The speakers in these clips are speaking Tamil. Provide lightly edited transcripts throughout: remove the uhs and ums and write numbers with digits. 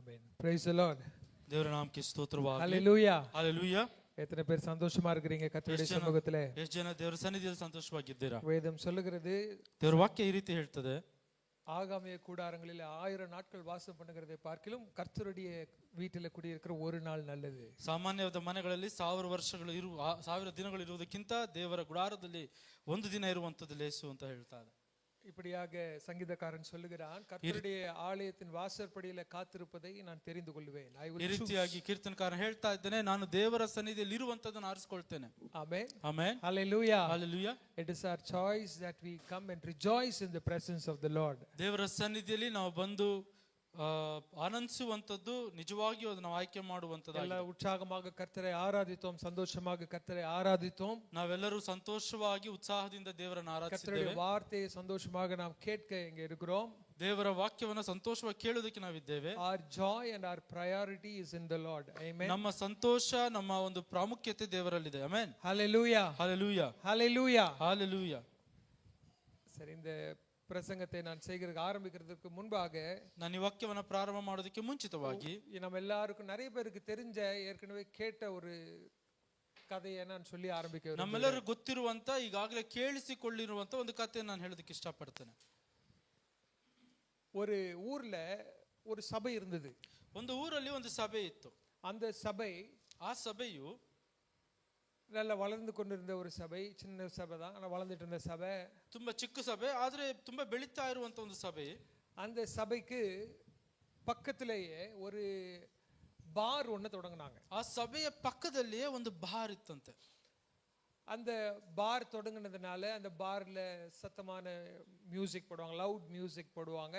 Amen. Praise the Lord. ದೇವರ ನಾಮಕ್ಕೆ ಸ್ತೋತ್ರವಾಗಲಿ. Hallelujah. Hallelujah. எத்தனை பேர் சந்தோஷமா இருக்கிறீங்க கர்த்தருடைய சமூகத்திலே? ಎಷ್ಟು ಜನ ದೇವರ ಸನ್ನಿಧಿಯಲ್ಲಿ ಸಂತೋಷವಾಗಿದ್ದೀರಾ? வேதம் சொல்லுகிறது, ದೇವರ ವಾಕ್ಯ ಈ ರೀತಿ ಹೇಳ್ತದೆ, ஆகாமிய கூடாரங்களில் 1000 நாட்கள் வாசம் பண்ணுகிறதை பார்க்கிலும் கர்த்தருடைய வீட்டில் குடியிருக்கிற ஒரு நாள் நல்லது. ಸಾಮಾನ್ಯವಾದ ಮನೆಗಳಲ್ಲಿ 1000 ದಿನಗಳು ಇರುವುದಕ್ಕಿಂತ ದೇವರ ಗುಡಾರದಲ್ಲಿ ಒಂದು ದಿನ ಇರುವಂತದ್ದು ಲೇಸು ಅಂತ ಹೇಳ್ತಾರೆ. இப்படியாக சங்கீதக்காரன் சொல்லுகிறான், கர்த்தருடைய ஆலயத்தின் வாசற்படியில காத்திருப்பதை நான் தெரிந்து கொள்வேன். ಈ ರೀತಿಯಾಗಿ ಕೀರ್ತನಕಾರ ಹೇಳ್ತಾ ಇದ್ದಾನೆ, ನಾನು ದೇವರ ಸನ್ನಿಧಿಯಲ್ಲಿ ಇರುವಂತದನ್ನು ಆರಿಸಿಕೊಳ್ತೇನೆ. Amen. Amen. Hallelujah. Hallelujah. It is our choice that we come and rejoice in the presence of the Lord. ದೇವರ ಸನ್ನಿಧಿಯಲ್ಲಿ ನಾವು ಬಂದು ಆನಂದಿಸುವಂತದ್ದು ನಿಜವಾಗಿಯೂ ಅದನ್ನು ಆಯ್ಕೆ ಮಾಡುವಂತದ್ದು. ಎಲ್ಲ ಉತ್ಸಾಹமாக கர்த்தரை ஆராதித்தோம், சந்தோஷமாக கர்த்தரை ஆராதித்தோம். ನಾವೆಲ್ಲರೂ ಸಂತೋಷವಾಗಿ ಉತ್ಸಾಹದಿಂದ ದೇವರನ್ನು ಆರಾಧಿಸಿದ್ದೇವೆ. கர்த்தருடைய வார்த்தையை சந்தோஷமாக நாம் கேட்க இங்கே இருக்கிறோம். ದೇವರ ವಾಕ್ಯವನ್ನು ಸಂತೋಷವಾಗಿ ಕೇಳುವುದಕ್ಕೆ ನಾವಿದ್ದೇವೆ. Our joy and our priority is in the Lord. Amen. ನಮ್ಮ ಸಂತೋಷ, ನಮ್ಮ ಒಂದು ಪ್ರಾಮುಖ್ಯತೆ ದೇವರಲ್ಲಿದೆ. Amen. Hallelujah. Hallelujah. Hallelujah. Hallelujah. சரி, இந்த பிரசங்கத்தை நான் ஆரம்பிக்கிறதுக்கு முன்பாக ನಾನು ಈ ವಾಕ್ಯವನ್ನು ಪ್ರಾರಂಭ ಮಾಡೋದಕ್ಕೆ ಮುಂಚಿತವಾಗಿ நம்ம எல்லாருக்கும் நிறைய பேருக்கு தெரிஞ்ச ஏற்கனவே கேட்ட ஒரு கதையை நான் சொல்லி ಆರಂಭಿக்க ನಮ್ಮೆಲ್ಲರೂ ಗೊತ್ತಿರುವಂತ ಈಗಾಗಲೇ ಕೇಳಿಸಿಕೊಳ್ಳಿರುವಂತ ಒಂದು ಕಥೆ ನಾನು ಹೇಳೋದಕ್ಕೆ ಇಷ್ಟಪಡ್ತೇನೆ. ஒரு ஊர்ல ஒரு சபை இருந்தது. ಒಂದು ಊರಲ್ಲಿ ಒಂದು ಸಭೆ ಇತ್ತು. அந்த சபை, ಆ ಸಭೆಯು நல்ல வளர்ந்து கொண்டிருந்த ஒரு சபை. சின்ன சபை தான், ஆனால் வளர்ந்துட்டு இருந்த சபை. ತುಂಬಾ ಚಿಕ್ಕ ಸಭೆ, ಆದ್ರೆ ತುಂಬಾ ಬೆಳೀತಾ ಇರುವಂತ ಒಂದು ಸಭೆ. அந்த சபைக்கு பக்கத்திலேயே ஒரு பார் ஒன்று தொடங்கினாங்க. ಆ ಸಭೆಯ ಪಕ್ಕದಲ್ಲಿಯೇ ಒಂದು ಬಾರ್ ಇತ್ತಂತೆ. அந்த பார் தொடங்கினதுனால அந்த பார்ல சத்தமான மியூசிக் போடுவாங்க, லவுட் மியூசிக் போடுவாங்க.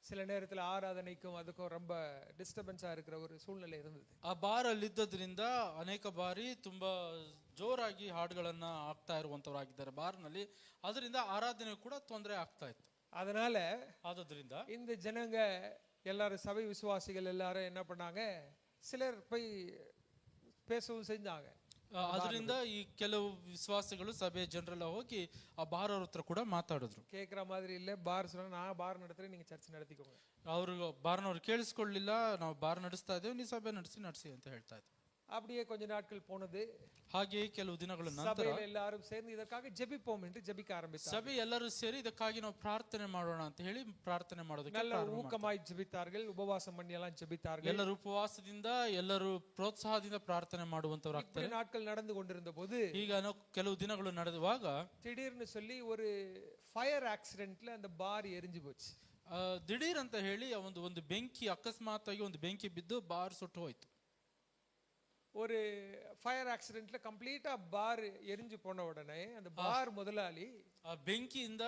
சில நேரத்தில் ஆராதனைக்கும் அதுக்கும் ரொம்ப டிஸ்டர்பன்ஸா இருக்கிற ஒரு சூழ்நிலை இருந்தது. ಆ ಬಾರ್ ಅಲ್ಲಿ ಇದ್ದದ್ರಿಂದ ಅನೇಕ ಬಾರಿ ತುಂಬಾ ಜೋರಾಗಿ ಹಾಡುಗಳನ್ನ ಹಾಕ್ತಾ ಇರುವಂತವರಾಗಿದ್ದಾರೆ ಬಾರ್ನಲ್ಲಿ. ಅದರಿಂದ ಆರಾಧನೆ ಕೂಡ ತೊಂದರೆ ಆಗ್ತಾ ಇತ್ತು. ಆದ್ರಿಂದ இந்த ஜனங்க எல்லாரும், சபை விசுவாசிகள் எல்லாரும் என்ன பண்ணாங்க, சிலர் போய் பேசவும் செஞ்சாங்க. ಅದರಿಂದ ಈ ಕೆಲವು ವಿಶ್ವಾಸಿಗಳು ಸಭೆಯ ಜನರೆಲ್ಲ ಹೋಗಿ ಆ ಬಾರ್ ಅವ್ರ ಹತ್ರ ಕೂಡ ಮಾತಾಡಿದ್ರು. ಕೇಳ್ಕರ ಮಾದರಿ ಇಲ್ಲ, ಬಾರ್ ನಾನು ಬಾರ್ ನಡೆದ್ರೆ ನೀವು ಚರ್ಚ್ ನಡೆಸಿಕೋங்க. ಅವರು ಬಾರ್ನವ್ರು ಕೇಳಿಸ್ಕೊಳ್ಳಿಲ್ಲ, ನಾವು ಬಾರ್ ನಡೆಸ್ತಾ ಇದ್ದೇವೆ, ನೀವು ಸಭೆ ನಡೆಸಿ ಅಂತ ಹೇಳ್ತಾ ಇದ್ರು. அப்படியே கொஞ்ச நாட்கள் போனது. ಹಾಗೆ ಕೆಲವು ದಿನಗಳ ನಂತರ ಸಭೆಯಲ್ಲಿ ಎಲ್ಲರೂ ಸೇರಿ ಇದಕ್ಕಾಗಿ ಜೆபிப்போம் என்று ಜೆபிக்க ಆರಂಭಿಸಿದರು. ಸಭೆ ಎಲ್ಲರೂ ಸೇರಿ ಇದಕ್ಕಾಗಿ ನಾವು ಪ್ರಾರ್ಥನೆ ಮಾಡೋಣ ಅಂತ ಹೇಳಿ ಪ್ರಾರ್ಥನೆ ಮಾಡೋದಕ್ಕೆ நல்ல ஊக்கமாய் ஜெபித்தார்கள், உபவாசம் பண்ணி எல்லாம் ஜெபித்தார்கள். ಎಲ್ಲರೂ ಉಪವಾಸದಿಂದ, ಎಲ್ಲರೂ ಪ್ರೋತ್ಸಾಹದಿಂದ ಪ್ರಾರ್ಥನೆ ಮಾಡುವಂತವರಾಗ್ತಾರೆ. நாட்கள் நடந்து கொண்டிருந்த போது, ಈಗ ಕೆಲವು ದಿನಗಳು ನಡೆದುವಾಗ திடீர்னு சொல்லி ஒரு ಫೈರ್ ಆಕ್ಸಿಡೆಂಟ್ல அந்த ಬಾರ್ ಎರಿஞ்சு போச்சு. ದಿಢೀರ್ ಅಂತ ಹೇಳಿ ಒಂದು ಬೆಂಕಿ, ಅಕಸ್ಮಾತ್ ಆಗಿ ಒಂದು ಬೆಂಕಿ ಬಿದ್ದು ಬಾರ್ ಸುಟ್ಟು ಹೋಯ್ತು. ஒரு ஃபயர் ஆக்சிடென்ட்ல கம்ப்ளீட்டா பார் எரிஞ்சு போன உடனே அந்த பார் முதலாளி ಆ ಬೆಂಕಿಯಿಂದ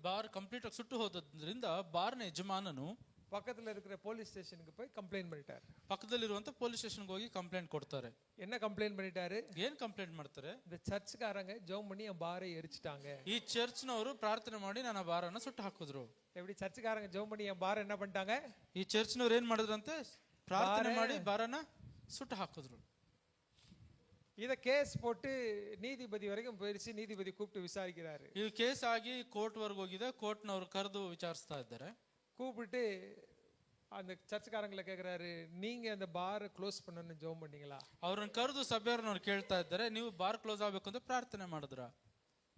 ಬಾರ್ ಕಂಪ್ಲೀಟ್ ಆಗಿ ಸುಟ್ಟು ಹೋದ್ರಿಂದ ಬಾರ್ನ ಯಜಮಾನನು பக்கத்துல இருக்கிற போலீஸ் ஸ்டேஷனுக்கு போய் ಕಂಪ್ಲೇಂಟ್ பண்ணிட்டாரு. ಪಕ್ಕದಲ್ಲಿರುವಂತ ಪೊಲೀಸ್ ಸ್ಟೇಷನ್ಗೆ ಹೋಗಿ ಕಂಪ್ಲೇಂಟ್ ಕೊಡ್ತಾರೆ. என்ன ಕಂಪ್ಲೇಂಟ್ பண்ணிட்டாரு? ಏನ್ ಕಂಪ್ಲೇಂಟ್ ಮಾಡ್ತಾರೆ? இந்த சர்ச்சுக்காரங்க ஜெபம் பண்ணி அந்த பாரை எரிச்சிட்டாங்க. ಈ ಚರ್ಚ್ನವರು ಪ್ರಾರ್ಥನೆ ಮಾಡಿ ನನ್ನ ಬಾರನ್ನ ಸುಟ್ಟು ಹಾಕಿದ್ರು. எப்படி சர்ச்சுக்காரங்க ஜெபம் பண்ணி அந்த பாரை என்ன பண்ணிட்டாங்க? ಈ ಚರ್ಚ್ನವರು ಏನ್ ಮಾಡಿದ್ರಂತೆ? ಪ್ರಾರ್ಥನೆ ಮಾಡಿ ಬಾರನ್ನ ಸುಟ್ಟು ಹಾಕಿದ್ರು. இத கேஸ் போட்டு நீதிபதி வரைக்கும் போயிடுச்சு. நீதிபதி கூப்பிட்டு விசாரிக்கிறாரு. ಇದು ಕೇಸ್ ಆಗಿ ಕೋರ್ಟ್ ವರೆಗೆ ಹೋಗಿದೆ. ಕೋರ್ಟ್ನವರು ಕರೆದು ವಿಚಾರಿಸ್ತಾ ಇದ್ದಾರೆ. கூப்பிட்டு அந்த சர்ச்சுக்காரங்களை கேக்குறாரு, நீங்க அந்த பாரை க்ளோஸ் பண்ணணும்னு ஜெபம் பண்ணீங்களா? ಅವ್ರನ್ನ ಕರೆದು ಸಭೆಯವ್ರನ್ನ ಕೇಳ್ತಾ ಇದ್ದಾರೆ, ನೀವು ಬಾರ್ ಕ್ಲೋಸ್ ಆಗ್ಬೇಕು ಅಂತ ಪ್ರಾರ್ಥನೆ ಮಾಡಿದ್ರ?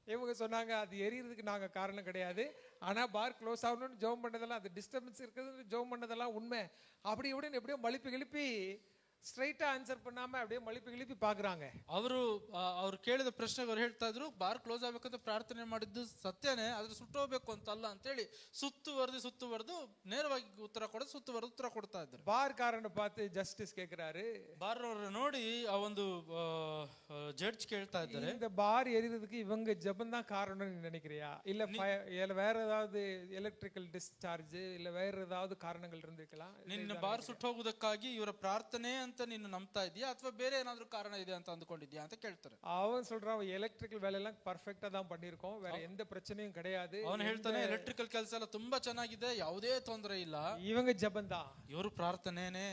இவங்க சொன்னாங்க, அது எரியறதுக்கு நாங்க காரணம் கிடையாது, ஆனா பார் க்ளோஸ் ஆகணும்னு ஜெபம் பண்ணதெல்லாம், அது டிஸ்டர்பன்ஸ் இருக்குது ஜெபம் பண்ணதெல்லாம் உண்மை. அப்படி இப்படின்னு எப்படியோ மலிப்பி கிளப்பி ಸ್ಟ್ರೈಟ್ ಆನ್ಸರ್ பண்ணாம அப்படியே ಮಳಿಪಿ ಗಿಳಿಪಿ ಪಾಕறாங்க. ಅವರು ಕೇಳಿದ ಪ್ರಶ್ನೆಗೆ ಅವರು ಹೇಳ್ತಾ ಇದ್ರು, ಬಾರ್ ಕ್ಲೋಸ್ ಆಗ್ಬೇಕಂತ ಪ್ರಾರ್ಥನೆ ಮಾಡಿದ್ದು ಸತ್ಯನೇ, ಆದ್ರೆ ಸುಟ್ಟೋಗ್ಬೇಕು ಅಂತಲ್ಲ ಅಂತ ಹೇಳಿ ಸುತ್ತುವರೆದು ನೇರವಾಗಿ ಉತ್ತರ ಕೊಡ್ತಾ ಇದ್ರು. ಬಾರ್ ಕಾರಣ பார்த்து ஜஸ்டிஸ் கேக்குறாரு. ಬಾರ್ ಅವರನ್ನು ನೋಡಿ ಆ ಒಂದು ಜಡ್ಜ್ ಕೇಳ್ತಾ ಇದ್ದಾರೆ, இந்த பார் எரிறதுக்கு இவங்க ஜெபம் தான் காரணம்னு நினைக்கிறியா, இல்ல வேற ஏதாவது எலக்ட்ரிக்கல் டிஸ்சார்ஜ் இல்ல வேற ஏதாவது காரணங்கள் இருந்திருக்கலாம்? ನಿನ್ನ ಬಾರ್ ಸುಟ್ಟು ಹೋಗುವುದಕ್ಕಾಗಿ ಇವರ ಪ್ರಾರ್ಥನೆ ಅಂತ ನೀನು ನಂಬ್ತಾ ಇದೀಯಾ ಅಥವಾ ಬೇರೆ ಏನಾದ್ರೂ ಕಾರಣ ಇದೆ ಅಂತ ಅಂದ್ಕೊಂಡಿದ್ಯಾ ಅಂತ ಕೇಳ್ತಾರೆ. அவன் சொல்றான், எலக்ட்ரிக்கல் வேலை எல்லாம் பர்ஃபெக்ட்டா தான் பண்ணிருக்கோம், வேற எந்த பிரச்சனையும் கிடையாது. ಅವನು ಹೇಳ್ತಾನೆ, ಎಲೆಕ್ಟ್ರಿಕಲ್ ಕೆಲಸ ಎಲ್ಲ ತುಂಬಾ ಚೆನ್ನಾಗಿದೆ, ಯಾವುದೇ ತೊಂದರೆ ಇಲ್ಲ, இவங்க ஜெபம் தான், ಇವರು ಪ್ರಾರ್ಥನೆನೇ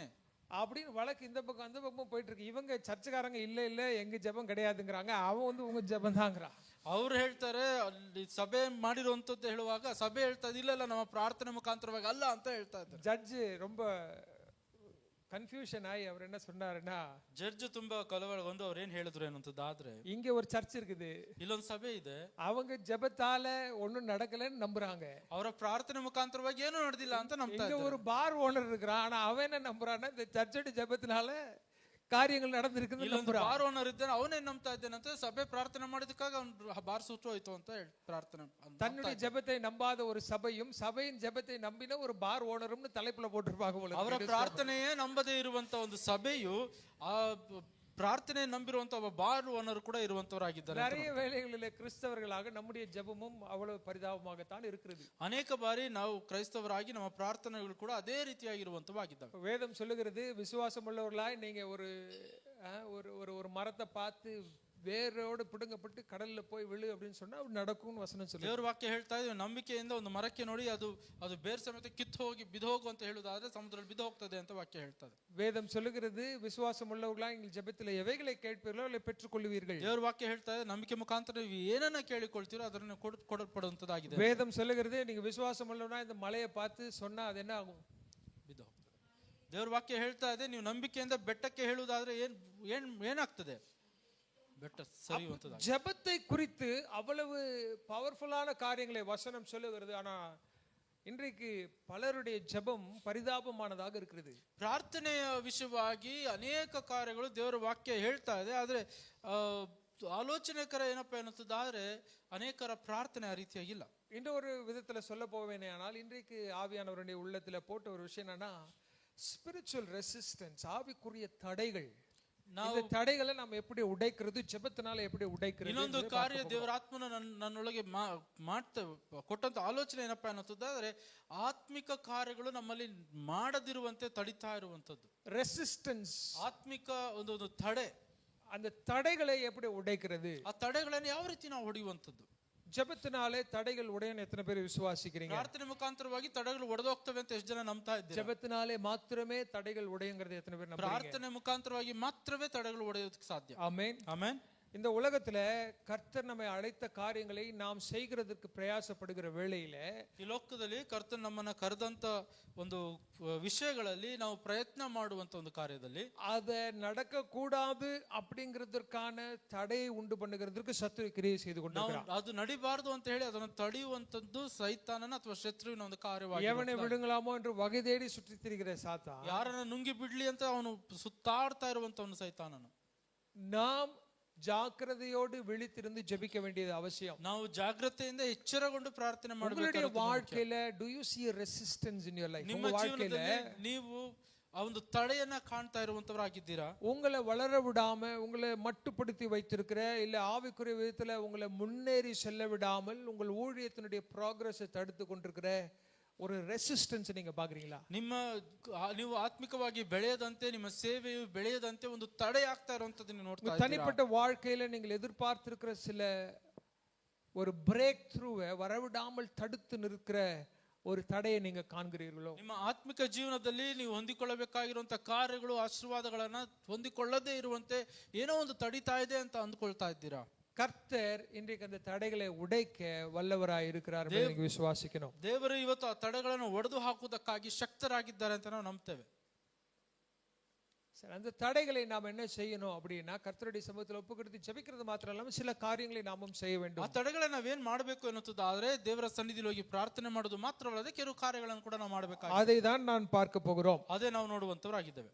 அப்படின்னு வழக்கு இந்த பக்கம் அந்த பக்கமும் போயிட்டு இருக்கு. இவங்க சர்ச்சுக்காரங்க இல்ல எங்க ஜெபம் கிடையாதுங்கிறாங்க, அவன் உங்க ஜெபம் தாங்கிறான். ಅವ್ರು ಹೇಳ್ತಾರೆ, ಅಲ್ಲಿ ಸಭೆ ಮಾಡಿರುವಂತದ್ದು ಹೇಳುವಾಗ ಸಭೆ ಹೇಳ್ತಾ ಇಲ್ಲ ನಮ್ಮ ಪ್ರಾರ್ಥನೆ ಮುಖಾಂತರವಾಗಿ ಅಲ್ಲ ಅಂತ ಹೇಳ್ತಾ ಇದ್ದಾರೆ. ஜட்ஜ் ரொம்ப கன்ஃபியூஷன் ஆகி அவர் என்ன சொன்னாருன்னா, ಜಡ್ಜ್ ತುಂಬಾ ಕಲವಳಗೊಂಡು ಅವ್ರು ಏನ್ ಹೇಳಿದ್ರು ಏನಂತದ್ದಾದ್ರೆ, இங்க ஒரு சர்ச் இருக்குது, ಇಲ್ಲೊಂದು ಸಭೆ ಇದೆ, அவங்க ஜெபத்தால ஒண்ணும் நடக்கலன்னு நம்புறாங்க. ಅವರ ಪ್ರಾರ್ಥನೆ ಮುಖಾಂತರವಾಗಿ ಏನೂ ನಡೆದಿಲ್ಲ ಅಂತ ನಂಬ್ತಾ இங்க ಇದ್ದಾರೆ. ஒரு பார் ஓனர் இருக்கிறான், ஆனா அவன் என்ன நம்புறான்னா இந்த சர்ச்சோட ஜெபத்தினால ಕಾರ್ಯಗಳು ನಡೆದಿರುக்குன்னு ಇಲ್ಲೊಂದು நம்புறான். ಬಾರ್ ಓನರ್ ಇದ್ದಾನೆ, ಅವನೇ ನಂಬ್ತಾ ಇದ್ದೇನಂತ, ಸಭೆ ಪ್ರಾರ್ಥನೆ ಮಾಡಿದಕ್ಕಾಗ ಅವ್ನು ಬಾರ್ ಸುಟ್ಟು ಹೋಯ್ತು ಅಂತ ಪ್ರಾರ್ಥನೆ தன்னுடைய ஜெபத்தை நம்பாத ஒரு சபையும் சபையின் ஜெபத்தை நம்பின ஒரு பார் ஓனரும்னு தலைப்புல போட்டிருப்பாங்க போல. ಅವರ ಪ್ರಾರ್ಥನೆಯೇ ನಂಬದೇ ಇರುವಂತ ಒಂದು ಸಭೆಯು ಆ ಪ್ರಾರ್ಥನೆ ನಂಬಿರುವಂತ ಒಬ್ಬ ಬಾರ್ ಓನರ್ ಕೂಡ ಇರುವಂತವರಾಗಿದ್ದಾರೆ. நிறைய வேளைகளிலே கிறிஸ்தவர்களாக நம்முடைய ஜெபமும் அவ்வளவு பரிதாபமாகத்தான் இருக்கிறது. ಅನೇಕ ಬಾರಿ ನಾವು ಕ್ರೈಸ್ತವರಾಗಿ ನಮ್ಮ ಪ್ರಾರ್ಥನೆಗಳು ಕೂಡ ಅದೇ ರೀತಿಯಾಗಿರುವಂತವಾಗಿದ್ದಾವೆ. வேதம் சொல்லுகிறது, விசுவாசம் உள்ளவர்களாய் நீங்க ஒரு ஒரு மரத்தை பார்த்து வேரோடு பிடுங்கப்பட்டு கடல்ல போய் விழு அப்படின்னு சொன்னா அது நடக்கும்னு வசனம் சொல்லுது. ದೇವರ ವಾಕ್ಯ ಹೇಳ್ತಾ ಇದೆ, ನಂಬಿಕೆಯಿಂದ ಒಂದು ಮರಕ್ಕೆ ನೋಡಿ ಅದು ಬೇರ್ ಸಮೇತ ಕಿತ್ತು ಹೋಗಿ ಬಿದ್ದೋಗು ಅಂತ ಹೇಳುವುದಾದ್ರೆ ಸಮುದ್ರದಲ್ಲಿ ಬಿದ್ದು ಹೋಗ್ತದೆ ಅಂತ ವಾಕ್ಯ ಹೇಳ್ತದೆ. வேதம் சொல்லுகிறது, விசுவாசம் உள்ளவர்களாய் நீங்கள் ஜெபத்தில் எவைகளை கேட்பீர்களோ அதை பெற்றுக்கொள்வீர்கள். ದೇವರ ವಾಕ್ಯ ಹೇಳ್ತಾ ಇದೆ, ನಂಬಿಕೆ ಮುಖಾಂತರ ನೀವು ಏನನ್ನ ಕೇಳಿಕೊಳ್ತೀರೋ ಅದನ್ನು ಕೊಡಲ್ಪಡುವಂತದ್ದಾಗಿದೆ. வேதம் சொல்லுகிறது, நீங்க விசுவாசம் உள்ளவனா இந்த மலையை பார்த்து சொன்னா அது என்ன ஆகும்? ಬಿದ್ದು ಹೋಗ್ತದೆ. ದೇವರ ವಾಕ್ಯ ಹೇಳ್ತಾ ಇದೆ, ನೀವು ನಂಬಿಕೆಯಿಂದ ಬೆಟ್ಟಕ್ಕೆ ಹೇಳುವುದಾದ್ರೆ ಏನಾಗ್ತದೆ? ಬೆಟ್ಟ ಸರಿಯುವಂತದ್ದು. ஜெபத்தை குறித்து அவ்வளவு பவர்ஃபுல்லான காரியங்களை வசனம் சொல்லுகிறது. ஆனா இன்றைக்கு பலருடைய ஜெபம் பரிதாபமானதாக இருக்கிறது. ಪ್ರಾರ್ಥನೆಯ ವಿಷಯವಾಗಿ ಅನೇಕ ಕಾರ್ಯಗಳು ದೇವರ ವಾಕ್ಯ ಹೇಳ್ತಾ ಇದೆ, ಆದ್ರೆ ಆಲೋಚನೆಕರ ಏನಪ್ಪಾ ಎನ್ನುತ್ತದಾದ್ರೆ ಅನೇಕರ ಪ್ರಾರ್ಥನೆ ಆ ರೀತಿಯಾಗಿಲ್ಲ. இன்னொரு விதத்துல சொல்ல போவேனே ஆனால் இன்றைக்கு ஆவியானவருடைய உள்ளத்துல போட்ட ஒரு விஷயம் என்னன்னா, ஸ்பிரிச்சுவல் ரெசிஸ்டன்ஸ், ஆவிக்குரிய தடைகள். இந்த தடைகளை நாம் எப்படி உடைக்கிறது, ஜெபத்தினால எப்படி உடைக்கிறது. ಇನ್ನೊಂದು ಕಾರ್ಯ ದೇವರ ಆತ್ಮನ ನನ್ನೊಳಗೆ ಕೊಟ್ಟಂತ ಆಲೋಚನೆ ಏನಪ್ಪಾ ಅನ್ನೋದಾದ್ರೆ, ಆತ್ಮಿಕ ಕಾರ್ಯಗಳು ನಮ್ಮಲ್ಲಿ ಮಾಡದಿರುವಂತೆ ತಡಿತಾ ಇರುವಂತದ್ದು ரெசிஸ்டன்ஸ், ಆತ್ಮಿಕ ಒಂದು ತಡೆ. அந்த தடைகளை எப்படி உடைக்கிறது, ಆ ತಡೆಗಳನ್ನು ಯಾವ ರೀತಿ ನಾವು ಹೊಡೆಯುವಂತದ್ದು. ஜெபத்தினாலே தடைகள் உடையன்னு எத்தனை பேர் விசுவாசிக்கிறீங்க? ಪ್ರಾರ್ಥನೆ ಮುಖಾಂತರವಾಗಿ ತಡೆಗಳು ಒಡೆದೋಗ್ತವೆ ಅಂತ ಎಷ್ಟು ಜನ ನಂಬ್ತಾ ಇದ್ದಾರೆ? ஜெபத்தினாலே மாத்திரமே தடைகள் உடையங்கிறது எத்தனை பேர் நம்புறீங்க? ಪ್ರಾರ್ಥನೆ ಮುಖಾಂತರವಾಗಿ ಮಾತ್ರವೇ ತಡೆಗಳು ಒಡೆಯೋದಕ್ಕೆ ಸಾಧ್ಯ. ஆமென், ಆಮೆನ್. இந்த உலகத்துல கர்த்தர் நம்மை அழைத்த காரியங்களை நாம் செய்கிறதுக்கு பிரயாசப்படுகிற வேளையில, ಈ ಲೋಕದಲ್ಲಿ ಕರ್ತನ ನಮ್ಮನ್ನ ಕರೆದಂತ ಒಂದು ವಿಷಯಗಳಲ್ಲಿ ನಾವು ಪ್ರಯತ್ನ ಮಾಡುವಂತ ಒಂದು ಕಾರ್ಯದಲ್ಲಿ அதை நடக்க கூடாது அப்படிங்கிறதுக்கான தடையை உண்டு பண்ணுகிறதுக்கு சத்துரு கிரியை செய்து கொண்டிருக்கிறான். ಅದು ನಡಿಬಾರದು ಅಂತ ಹೇಳಿ ಅದನ್ನು ತಡೆಯುವಂತದ್ದು ಸೈತಾನನ ಅಥವಾ ಶತ್ರುವಿನ ಒಂದು ಕಾರ್ಯವಾಗಿ, எவனை விடுங்களாமோ என்று வகை தேடி சுற்றி திரிகிற சாத்தான் ಯಾರನ್ನ ನುಂಗಿ ಬಿಡ್ಲಿ ಅಂತ ಅವನು ಸುತ್ತಾಡ್ತಾ ಇರುವಂತ ಒಂದು ಸೈತಾನನು. நாம் ஜாக்கிரதையோடு விழித்திருந்து ஜெபிக்க வேண்டியது அவசியம். ನಾವು ಜಾಗ್ರತೆಯಿಂದ ಎಚ್ಚರಗೊಂಡು ಪ್ರಾರ್ಥನೆ ಮಾಡಬೇಕು. உங்களுடைய வாழ்க்கையில do you see a resistance in your life? ನಿಮ್ಮ ಜೀವನದಲ್ಲಿ ನೀವು ಆ ಒಂದು ತಡೆಯನ್ನ ಕಾಣ್ತಾ ಇರುವಂತವರಾಗಿದ್ದೀರಾ? உங்களை வளர விடாம, உங்களை மட்டுப்படுத்தி வைத்திருக்கிற, இல்ல ஆவிக்குரிய விதத்துல உங்களை முன்னேறி செல்ல விடாமல் உங்கள் ஊழியத்தினுடைய ப்ராக்ரஸை தடுத்து கொண்டிருக்கிற ஒரு ரெசிஸ்டன்ஸ் நீங்க பாக்குறீங்களா? ನೀವು ಆತ್ಮಿಕವಾಗಿ ಬೆಳೆಯದಂತೆ, ನಿಮ್ಮ ಸೇವೆಯು ಬೆಳೆಯದಂತೆ ಒಂದು ತಡೆ ಆಗ್ತಾ ಇರುವಂತದ್ದನ್ನು ನೋಡ್ತಾ ಇದ್ದೀರಾ? தனிப்பட்ட வாழ்க்கையில நீங்கள் எதிர்பார்த்திருக்கிற சில ஒரு பிரேக் த்ரூவை வரவிடாமல் தடுத்து நிற்கிற ஒரு தடையை நீங்க காண்கிறீர்களோ? ನಿಮ್ಮ ಆತ್ಮಿಕ ಜೀವನದಲ್ಲಿ ನೀವು ಹೊಂದಿಕೊಳ್ಳಬೇಕಾಗಿರುವಂತ ಕಾರ್ಯಗಳು, ಆಶೀರ್ವಾದಗಳನ್ನ ಹೊಂದಿಕೊಳ್ಳದೇ ಇರುವಂತೆ ಏನೋ ಒಂದು ತಡಿತಾ ಇದೆ ಅಂತ ಅಂದ್ಕೊಳ್ತಾ ಇದ್ದೀರಾ? கர்த்தர் இன்றைக்கு அந்த தடைகளை உடைக்க வல்லவராய் இருக்கிறார் என்று நீங்க விசுவாசிக்கணும். ದೇವರು ಇವತ್ತು ಆ ತಡೆಗಳನ್ನು ಒಡೆದು ಹಾಕುವುದಕ್ಕಾಗಿ ಶಕ್ತರಾಗಿದ್ದಾರೆ ಅಂತ ನಾವು ನಂಬ್ತೇವೆ. சரி, அந்த தடைகளை நாம் என்ன செய்யணும் அப்படின்னா, கர்த்தருடைய சமூகத்தில் ஒப்புக்கொடுத்து ஜெபிக்கிறது மாத்திரம் இல்லாம சில காரியங்களை நாமும் செய்ய வேண்டும். ಆ ತಡೆಗಳನ್ನ ನಾವೇನ್ ಮಾಡಬೇಕು ಎನ್ನುತ್ತದಾದ್ರೆ, ದೇವರ ಸನ್ನಿಧಿಯಲ್ಲಿ ಹೋಗಿ ಪ್ರಾರ್ಥನೆ ಮಾಡೋದು ಮಾತ್ರವಲ್ಲದೆ ಕೆಲವು ಕಾರ್ಯಗಳನ್ನು ಕೂಡ ನಾವು ಮಾಡಬೇಕಾಗಿದೆ. அதை தான் நான் பார்க்க போகிறோம். ಅದೇ ನಾವು ನೋಡುವಂತವರಾಗಿದ್ದೇವೆ.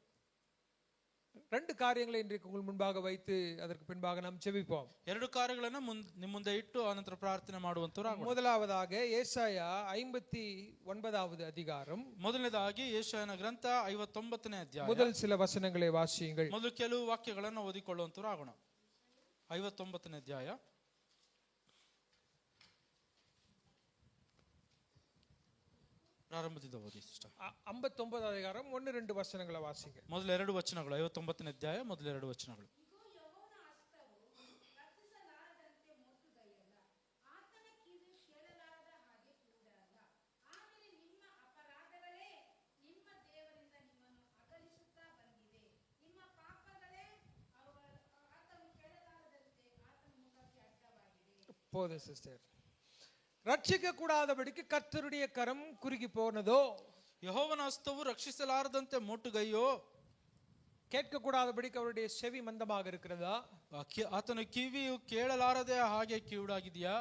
ரெண்டு காரியங்களை இன்றைக்கு உங்கள் முன்பாக வைத்து அதற்கு பின்பாக நாம் ஜெபிப்போம். ಎರಡು ಕಾರ್ಯಗಳನ್ನು ನಿಮ್ಮ ಮುಂದೆ ಇಟ್ಟು ಆನಂತರ ಪ್ರಾರ್ಥನೆ ಮಾಡುವಂತವರಾಗೋಣ. முதலாவதாக ஏசாயா 59வது அதிகாரம், ಮೊದಲನೇದಾಗಿ ಯೆಶಾಯನ ಗ್ರಂಥ 59ನೇ ಅಧ್ಯಾಯ, முதல் சில வசனங்களை வாசியுங்கள். ಮೊದಲು ಕೆಲವು ವಾಕ್ಯಗಳನ್ನು ಓದಿಕೊಳ್ಳುವಂತವರಾಗೋಣ. 59ನೇ ಅಧ್ಯಾಯ ಪ್ರಾರಂಭದಿಂದ ಓದಿ ಸಿಸ್ಟರ್. 59வது அதிகாரம் 1-2 வசனங்களை வாசிங்க. ಮೊದಲ 2 ವಚನಗಳು, 59ನೇ ಅಧ್ಯಾಯ ಮೊದಲ 2 ವಚನಗಳು. போது சிஸ்டர். ரட்சிக்க கூடாதபடிக்கு கர்த்தருடைய கரம் குறுகி போனதோ, ಯೆಹೋವನ ಹಸ್ತವು ರಕ್ಷಿಸಲಾರದಂತೆ ಮೋಟುಗೈಯೋ, கேட்கக்கூடாதபடிக்கு அவருடைய செவி மந்தமாக இருக்கிறதா? ಆತನ ಕಿವಿಯು ಕೇಳಲಾರದೆ ಹಾಗೆ ಕಿವುಡಾಗಿದೆಯಾ?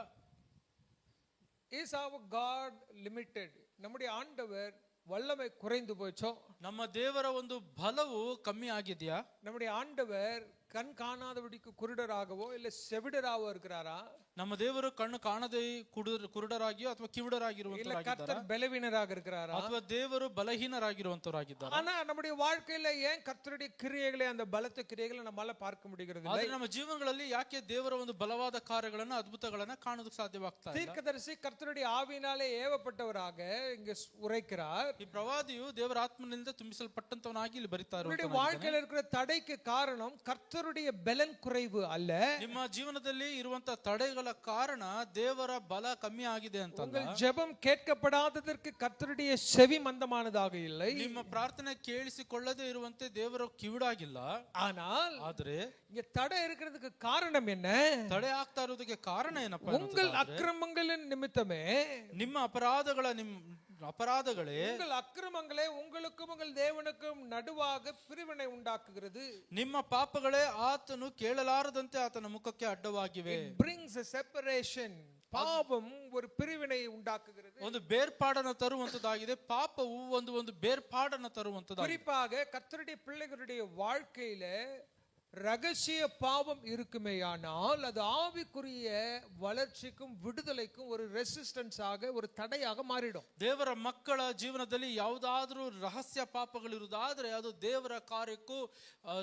Is our God limited? நம்முடைய ஆண்டவர் வல்லமை குறைந்து போச்சோ? ನಮ್ಮ ದೇವರ ಒಂದು ಬಲವು ಕಮ್ಮಿ ಆಗಿದೆಯಾ? நம்முடைய ஆண்டவர் கண் காணாதபடிக்கு குருடராகவோ இல்ல செவிடராகவோ இருக்கிறாரா? ನಮ್ಮ ದೇವರು ಕಣ್ಣು ಕಾಣದೆ ಕುರುಡರಾಗಿಯೋ ಅಥವಾ இல்ல ಕಿವುಡರಾಗಿರುವಂತರಾಗಿದ್ದಾರಾ? கர்த்தர் பலவீனராக இருக்கிறாரா? ಅಥವಾ ದೇವರು ಬಲಹೀನರಾಗಿರುವಂತರಾಗಿದ್ದಾರಾ? ஆனா நம்முடைய வாழ்க்கையில ஏன் கர்த்தருடைய கிரியைகளை, அந்த பலத்த கிரியைகளை நம்மால பார்க்க முடிகிறது இல்லை? ಆದ್ರೆ ನಮ್ಮ ಜೀವನಗಳಲ್ಲಿ ಯಾಕೆ ದೇವರ ಒಂದು ಬಲವಾದ ಕಾರ್ಯಗಳನ್ನ ಅದ್ಭುತಗಳನ್ನ ಕಾಣೋದಕ್ಕೆ ಸಾಧ್ಯವಾಗ್ತಾ ಇಲ್ಲ? தீர்க்கதரிசி கர்த்தருடைய ஆவியினாலே ஏவப்பட்டவராக இங்க உரைக்கிறார். ಈ ಪ್ರವಾದಿಯು ದೇವರ ಆತ್ಮನಿಂದ ತುಂಬಿಸಲ್ಪಟ್ಟಂತವನಾಗಿ ಇಲ್ಲಿ ಬರಿತಾ உங்களுடைய ಇರುವಂತವನಾಗಿದ್ದಾನೆ. வாழ்க்கையில இருக்கிற தடைக்கு காரணம் கர்த்தருடைய பலன் குறைவு அல்ல. ನಿಮ್ಮ ಜೀವನದಲ್ಲಿ ಇರುವಂತ ತಡೆಗಳ ಕಾರಣ ದೇವರ ಬಲ ಕಮ್ಮಿ ಆಗಿದೆ ಅಂತ ಅಲ್ಲ. உங்கள் ஜெபம் கேட்கப்படாததற்கு கர்த்தருடைய செவி மந்தமானதாக இல்லை. ನಿಮ್ಮ ಪ್ರಾರ್ಥನೆ ಕೇಳಿಸಿಕೊಳ್ಳದೆ ಇರುವಂತೆ ದೇವರು ಕಿವುಡಾಗಿಲ್ಲ. ஆனால் ಆದ್ರೆ இங்க தடை இருக்கிறதுக்கு காரணம் என்ன? ತಡೆ ಆಗ್ತಾ ಇರೋದಕ್ಕೆ ಕಾರಣ ಏನಪ್ಪಾ? உங்கள் அக்கிரமங்களின் நிமித்தமே, ನಿಮ್ಮ ಅಪರಾಧಗಳೇ உங்கள் அக்கிரமங்களே உங்களுக்கும் உங்கள் தேவனுக்கும் நடுவாக பிரிவினை உண்டாக்குகிறது. ನಿಮ್ಮ ಪಾಪಗಳೇ ಆತನು ಕೇಳಲಾರದಂತೆ ಆತನ ಮುಖಕ್ಕೆ ಅಡ್ಡವಾಗಿವೆ. It brings a separation. பாவம் ஒரு பிரிவினை உண்டாக்குகிறது. ಒಂದು ಬೇರ್ಪಾಡನ್ನು ತರುವಂತದ್ದಾಗಿದೆ. ಪಾಪವು ಒಂದು ಬೇರ್ಪಾಡನ್ನು ತರುವಂತದ್ದಾಗಿದೆ. குறிப்பாக கர்த்தருடைய பிள்ளைகளுடைய வாழ்க்கையில ரகசிய பாவம் இருக்குமேயானால் அது ஆவிக்குரிய வளர்ச்சிக்கும் விடுதலைக்கும் ஒரு ரெசிஸ்டன்ஸ் ஆக, ஒரு தடையாக மாறிடும். ದೇವರ ಮಕ್ಕಳ ಜೀವನದಲ್ಲಿ ಯಾವುದಾದ್ರೂ ರಹಸ್ಯ ಪಾಪಗಳಿರುವುದಾದ್ರೆ ಅದು ದೇವರ ಕಾರ್ಯಕ್ಕೂ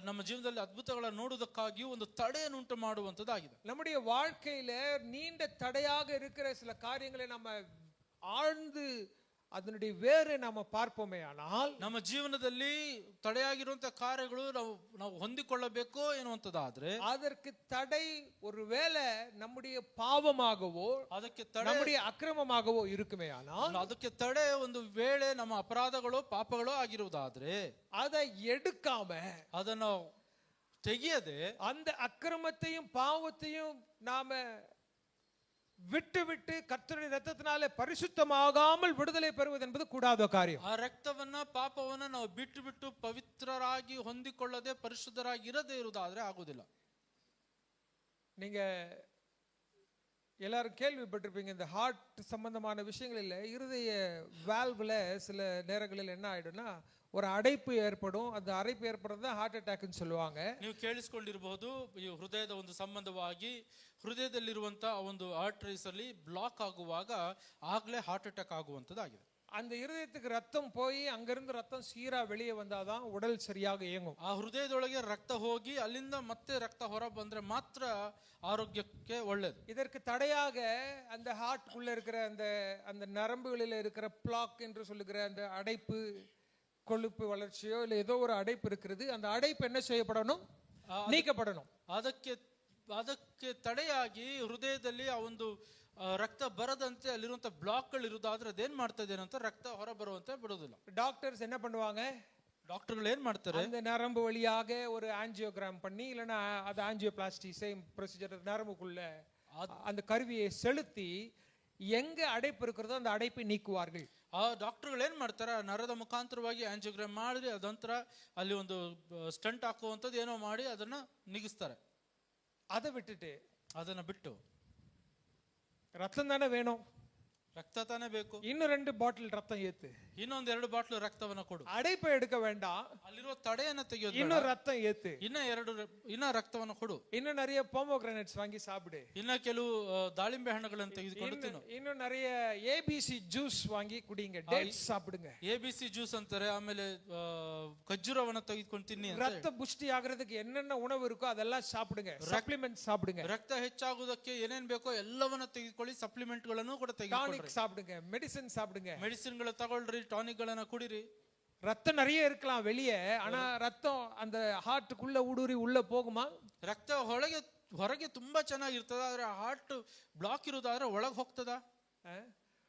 ನಮ್ಮ ಜೀವನದಲ್ಲಿ ಅದ್ಭುತಗಳನ್ನು ನೋಡುವುದಕ್ಕಾಗಿಯೂ ಒಂದು ತಡೆಯನ್ನು ಉಂಟು ಮಾಡುವಂತದ್ದಾಗಿದೆ. நம்முடைய வாழ்க்கையில நீண்ட தடையாக இருக்கிற சில காரியங்களை நம்ம ஆழ்ந்து அதனுடைய வேரை நாம பார்ப்போமே ஆனால், ನಮ್ಮ ಜೀವನದಲ್ಲಿ ತಡೆಯಾಗಿರುವಂತಹ ಕಾರ್ಯಗಳು ನಾವು ಹೊಂದಿಕೊಳ್ಳಬೇಕು ಎನ್ನುವಂತದ್ದಾದ್ರೆ அதற்கு தடை ஒருவேளை நம்முடைய பாவமாகவோ ಅದಕ್ಕೆ ತಡೆ நம்முடைய அக்கிரமமாகவோ இருக்குமே ஆனால், ಅದಕ್ಕೆ ತಡೆ ಒಂದು ವೇಳೆ ನಮ್ಮ ಅಪರಾಧಗಳು ಪಾಪಗಳು ಆಗಿರುವುದಾದ್ರೆ அதை எடுக்காம, ಅದನ್ನು ತೆಗೆಯದೆ அந்த அக்கிரமத்தையும் பாவத்தையும் நாம விட்டு விட்டு கர்த்தருடைய ரத்தத்தினாலே பரிசுத்தமாகாமல் விடுதலை பெறுவது என்பது கூடாத காரியம். ಆ ರಕ್ತವನ್ನ ಪಾಪವನ್ನ ನಾವು ಬಿಟ್ಟು ಪವಿತ್ರರಾಗಿ ಹೊಂದಿಕೊಳ್ಳದೆ ಪರಿಶುದ್ಧರಾಗಿ ಇರದೇ ಇರುವುದಾದ್ರೆ ಆಗುದಿಲ್ಲ. நீங்க எல்லாரும் கேள்விப்பட்டிருப்பீங்க, இந்த ஹார்ட் சம்பந்தமான விஷயங்களில் இருதய வால்வ்ல சில நேரங்களில் என்ன ஆயிடும்னா ஒரு அடைப்பு ஏற்படும். அந்த அடைப்பு ஏற்படுறது தான் ஹார்ட் அட்டாக்னு சொல்லுவாங்க. ನೀವು ಕೇಳಿಸಿಕೊಂಡಿರಬಹುದು, ಈ ಹೃದಯದ ಒಂದು ಸಂಬಂಧವಾಗಿ ಹೃದಯದಲ್ಲಿರುವಂತಹ ಒಂದು ಆರ್ಟರೀಸ್ ಅಲ್ಲಿ ಬ್ಲಾಕ್ ಆಗುವಾಗ ಆಗ್ಲೇ ಹಾರ್ಟ್ ಅಟ್ಯಾಕ್ ಆಗುವಂತದ್ದಾಗಿದೆ. அந்த இருதயத்துக்கு ரத்தம் போய் அங்கிருந்து ரத்தம் சீரா வெளியே வந்தாதான் உடல் சரியாக இயங்கும். ಆ ಹೃದಯದೊಳಗೆ ರಕ್ತ ಹೋಗಿ ಅಲ್ಲಿಂದ ಮತ್ತೆ ರಕ್ತ ಹೊರ ಬಂದ್ರೆ ಮಾತ್ರ ಆರೋಗ್ಯಕ್ಕೆ ಒಳ್ಳೆಯದು. இதற்கு தடையாக அந்த ஹார்ட்குள்ள இருக்கிற அந்த நரம்புகளில் இருக்கிற பிளாக் என்று சொல்லுகிற அந்த அடைப்பு, கொழுப்பு வளர்ச்சியோ இல்லை ஏதோ ஒரு அடைப்பு இருக்கிறது. அந்த அடைப்பு என்ன செய்யப்படணும்? நீக்கப்படணும். ಅದಕ್ಕೆ ತಡೆಯಾಗಿ ಹೃದಯದಲ್ಲಿ ಆ ಒಂದು ರಕ್ತ ಬರದಂತೆ ಅಲ್ಲಿರುವಂತ ಬ್ಲಾಕ್ಗಳು ಇರುವುದಾದ್ರೆ ಅದೇನ್ ಮಾಡ್ತಾ ಇದೆ ಅಂತ ರಕ್ತ ಹೊರ ಬರುವಂತೆ ಬಿಡೋದಿಲ್ಲ. டாக்டர்ஸ் என்ன பண்ணுவாங்க? டாக்டர்கள் ಏನ್ ಮಾಡ್ತಾರೆ? அந்த நரம்பு வழியாக ஒரு ஆஞ்சியோகிராம் பண்ணி, இல்லைன்னா அது ஆஞ்சியோபிளாஸ்டி சேம் ப்ரொசீஜர், நரம்புக்குள்ள அந்த கருவியை செலுத்தி எங்க அடைப்பு இருக்கிறதோ அந்த அடைப்பை நீக்குவார்கள். ಆ ಡಾಕ್ಟರ್ಗಳು ಏನ್ ಮಾಡ್ತಾರೆ? ನರದ ಮುಖಾಂತರವಾಗಿ ಆಂಜಿಯೋಗ್ರಾಮ್ ಮಾಡಿ ಅದಂತರ ಅಲ್ಲಿ ಒಂದು ಸ್ಟಂಟ್ ಹಾಕುವಂಥದ್ದು ಏನೋ ಮಾಡಿ ಅದನ್ನ ನಿಗಿಸ್ತಾರೆ. அதை விட்டுட்டு, ಅದನ್ನ ಬಿಟ್ಟು ரத்தம் தானே வேணும், ರಕ್ತ ತಾನೇ ಬೇಕು, இன்னும் 2 பாட்டில் ரத்தம் ஏத்து, ಇನ್ನೊಂದ್ 2 ಬಾಟ್ಲು ರಕ್ತವನ್ನ ಕೊಡು, அடைப்பை எடுக்க வேண்டாம், ಅಲ್ಲಿರುವ ತಡೆಯನ್ನ ತೆಗೆಯೋದು, இன்னும் ரத்தம் ஏத்து, ಇನ್ನ ರಕ್ತವನ್ನ ಕೊಡು, இன்னும் நிறைய போமோகிரானேட்ஸ் வாங்கி சாப்பிடு, ಇನ್ನ ಕೆಲವು ದಾಳಿಂಬೆ ಹಣ್ಣುಗಳನ್ನು ತೆಗೆದುಕೊಂಡು ತಿನ್ನು, இன்னும் நிறைய ஏபிசி ஜூஸ் வாங்கி குடிங்க, டேட்ஸ் சாப்பிடுங்க, ABC ಜ್ಯೂಸ್ ಅಂತಾರೆ, ಆಮೇಲೆ ಖರ್ಜೂರವನ್ನ ತೆಗೆದುಕೊಂಡು ತಿನ್ನಿ. ரத்த புஷ்டி ஆகிறதுக்கு என்னென்ன உணவு இருக்கோ அதெல்லாம் சாப்பிடுங்க, சப்ளிமெಂಟ್ சாப்பிடுங்க, ರಕ್ತ ಹೆಚ್ಚಾಗುವುದಕ್ಕೆ ಏನೇನ್ ಬೇಕೋ ಎಲ್ಲವನ್ನ ತೆಗೆದುಕೊಳ್ಳಿ, ಸಪ್ಲಿಮೆಂಟ್ ಗಳನ್ನು ಕೂಡ ತೆಗೆದುಕೊಳ್ಳಿ, சாப்பிடுங்க, மெடிசின் சாப்பிடுங்க, ಮೆಡಿಸಿನ್ಗಳು ತಗೊಳ್ರಿ, ಟಾನಿಕ್ ಗಳನ್ನ ಕುಡಿರಿ. ரத்தம் நிறைய இருக்கலாம் வெளியே, ஆனா ரத்தம் அந்த ஹார்ட்டுக்குள்ள ஊடுருவி உள்ள போகுமா? ರಕ್ತ ಹೊರಗೆ ತುಂಬಾ ಚೆನ್ನಾಗಿರ್ತದ, ಆದ್ರೆ ಹಾರ್ಟ್ ಬ್ಲಾಕ್ ಇರುವುದಾದ್ರೆ ಒಳಗೆ ಹೋಗ್ತದ?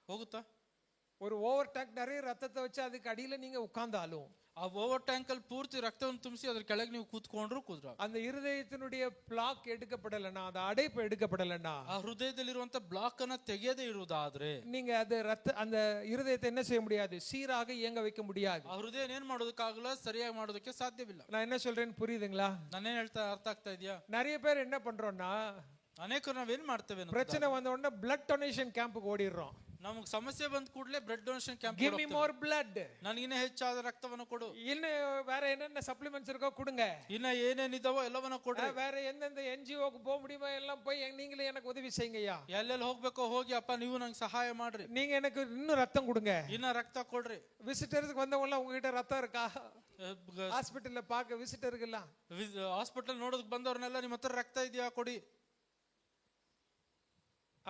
ಹೋಗುತ್ತಾ? ஒரு ஓவர் டேங்க் நிறைய ரத்தத்தை வச்சு அதுக்கு அடியில நீங்க உட்கார்ந்தாலும், ಆ ಓವರ್ ಟ್ಯಾಂಕ್ ಅಲ್ಲಿ ಪೂರ್ತಿ ರಕ್ತವನ್ನು ತುಂಬಿಸಿ ಅದ್ರ ಕೆಳಗೆ ನೀವು ಕೂತ್ಕೊಂಡ್ರು ಕೂದ್ರ அந்த இருதயத்தினுடைய பிளாக் எடுக்கப்படலன்னா, அந்த அடைப்பு எடுக்கப்படலன்னா, ಆ ಹೃದಯದಲ್ಲಿರುವಂತ ಬ್ಲಾಕ್ ಅನ್ನ ತೆಗೆಯದೇ ಇರುವುದಾದ್ರೆ நீங்க அது அந்த இருதயத்தை என்ன செய்ய முடியாது, சீராக இயங்க வைக்க முடியாது. ಆ ಹೃದಯ ಏನ್ ಮಾಡೋದಕ್ಕಾಗಲ್ಲ, ಸರಿಯಾಗಿ ಮಾಡೋದಕ್ಕೆ ಸಾಧ್ಯವಿಲ್ಲ. நான் என்ன சொல்றேன்னு புரியுதுங்களா? ನಾನೇನ್ ಹೇಳ್ತಾ ಅರ್ಥ ಆಗ್ತಾ ಇದೆಯಾ? நிறைய பேர் என்ன பண்றோம்னா, ಅನೇಕರು ನಾವೇನ್ ಮಾಡ್ತೇವೆ, பிரச்சனை வந்த உடனே பிளட் டொனேஷன் கேம்புக்கு ஓடிடுறோம். ನಮಗ್ ಸಮಸ್ಯೆ ಬಂದ ಕೂಡಲೇ blood donation camp, give me more blood, ನನಗಿನ್ನ ಹೆಚ್ಚಾದ ರಕ್ತವನ್ನು ಕೊಡು, இன்னும் வேற என்னென்ன சப்ளிமெண்ட்ஸ் இருக்கோ கொடுங்க, ಇನ್ನ ಏನೇನಿದಾವೋ ಎಲ್ಲವನ್ನ ಕೊಡು, வேற எந்தெந்த NGOக்கு போக முடியுமோ எல்லாம் போய் நீங்களே எனக்கு உதவி செய்யுங்கய்யா, ಎಲ್ಲೆಲ್ಲಿ ಹೋಗ್ಬೇಕೋ ಹೋಗಿ ಅಪ್ಪ ನೀವು ನಂಗೆ ಸಹಾಯ ಮಾಡ್ರಿ, நீங்க எனக்கு இன்னும் ரத்தம் கொடுங்க, ಇನ್ನ ರಕ್ತ ಕೊಡ್ರಿ. விசிட்டர்ஸ்க்கு வந்தவங்க எல்லாம் உங்ககிட்ட ரத்தம் இருக்கா, ஹாஸ்பிட்டல்ல பாக்க விசிட்டருக்கு எல்லாம் ಹಾಸ್ಪಿಟಲ್ ನೋಡೋದಕ್ಕೆ ಬಂದವ್ರನ್ನೆಲ್ಲ ನಿಮ್ಮ ಹತ್ರ ರಕ್ತ ಇದೆಯಾ ಕೊಡಿ,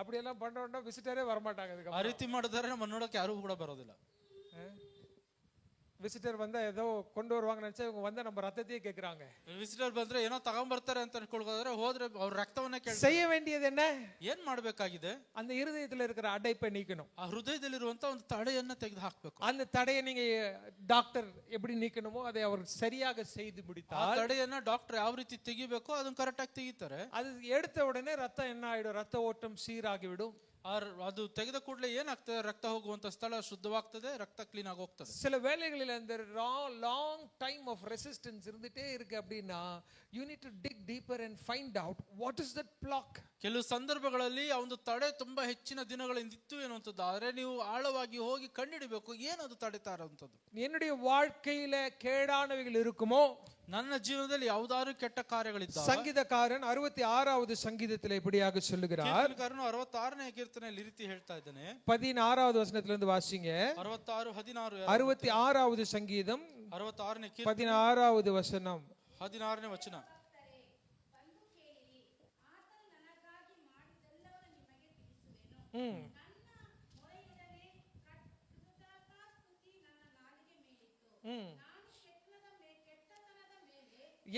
அப்படியெல்லாம் பண்ணோம்னா விசிட்டரே வரமாட்டாங்க. ಆ ರೀತಿ ಮಾಡಿದ್ರೆ ನಮ್ಮ ನೋಡಕ್ಕೆ ಯಾರು ಕೂಡ ಬರೋದಿಲ್ಲ. விசிட்டர் வந்தா ஏதோ கொண்டு வருவாங்க நினைச்சா இவங்க வந்து நம்ம ரத்தத்தையே கேக்குறாங்க. ವಿಸಿಟರ್ ಬಂದ್ರೆ ಏನೋ ತಗೊಂಡ್ಬರ್ತಾರೆ ಅಂತ ಅನ್ಕೊಳ್ಕೋದ್ರೆ ಹೋದ್ರೆ ಅವ್ರ ರಕ್ತವನ್ನ ಕೇಳಿ செய்ய வேண்டியது என்ன, ಏನ್ ಮಾಡ್ಬೇಕಾಗಿದೆ, அந்த இருதயத்துல இருக்கிற அடைப்பை நீக்கணும். ಆ ಹೃದಯದಲ್ಲಿರುವಂತ ಒಂದು ತಡೆಯನ್ನ ತೆಗೆದು ಹಾಕ್ಬೇಕು. அந்த தடையை நீங்க டாக்டர் எப்படி நீக்கணுமோ அதை அவர் சரியாக செய்து ಆ முடித்தால், ತಡೆಯನ್ನ ಡಾಕ್ಟರ್ ಯಾವ ರೀತಿ ತೆಗಿಬೇಕೋ ಅದನ್ನ ಕರೆಕ್ಟ್ ಆಗಿ ತೆಗಿತಾರೆ. அது எடுத்த உடனே ரத்தம் என்ன ஆயிடும், ரத்த ஓட்டம் சீராகிவிடும். ಅದು ತೆಗೆದ ಕೂಡಲೇ ಏನಾಗ್ತದೆ, ರಕ್ತ ಹೋಗುವಂತ ಸ್ಥಳ ಶುದ್ಧವಾಗ್ತದೆ, ರಕ್ತ ಕ್ಲೀನ್ ಆಗಿ ಹೋಗ್ತದೆ. சில வேளைகளில் அந்த லாங் டைம் ஆஃப் ரெசிஸ்டன்ஸ் இருந்துட்டே இருக்கு அப்படின்னா, you need to dig deeper and find out what is that block. ಕೆಲವು ಸಂದರ್ಭಗಳಲ್ಲಿ ಆ ಒಂದು ತಡೆ ತುಂಬಾ ಹೆಚ್ಚಿನ ದಿನಗಳಿಂದ ಇತ್ತು ಎನ್ನುವಂಥದ್ದು ಆದ್ರೆ ನೀವು ಆಳವಾಗಿ ಹೋಗಿ ಕಂಡುಹಿಡಬೇಕು ಏನದು ತಡೆತಾ ಇರುವಂಥದ್ದು. என்னுடைய வாழ்க்கையில ಕೇಡಾನவைகள் இருக்குமோ, ನನ್ನ ಜೀವನದಲ್ಲಿ ಯಾವ್ದಾದ್ರು ಕೆಟ್ಟ ಕಾರ್ಯಗಳಿದ್ದಾವೆ, சங்கீதக்காரன் 66வது சங்கீதத்தில் இப்படியாக சொல்லுகிறார். 66ನೇ ಕೀರ್ತನೆಯಲ್ಲಿ ಈ ರೀತಿ ಹೇಳ್ತಾ ಇದ್ದಾನೆ. 16வது வசனத்திலிருந்து வாசிங்க. 66 16 66வது சங்கீதம் 66ನೇ 16வது வசனம் 16ನೇ ವಚನ.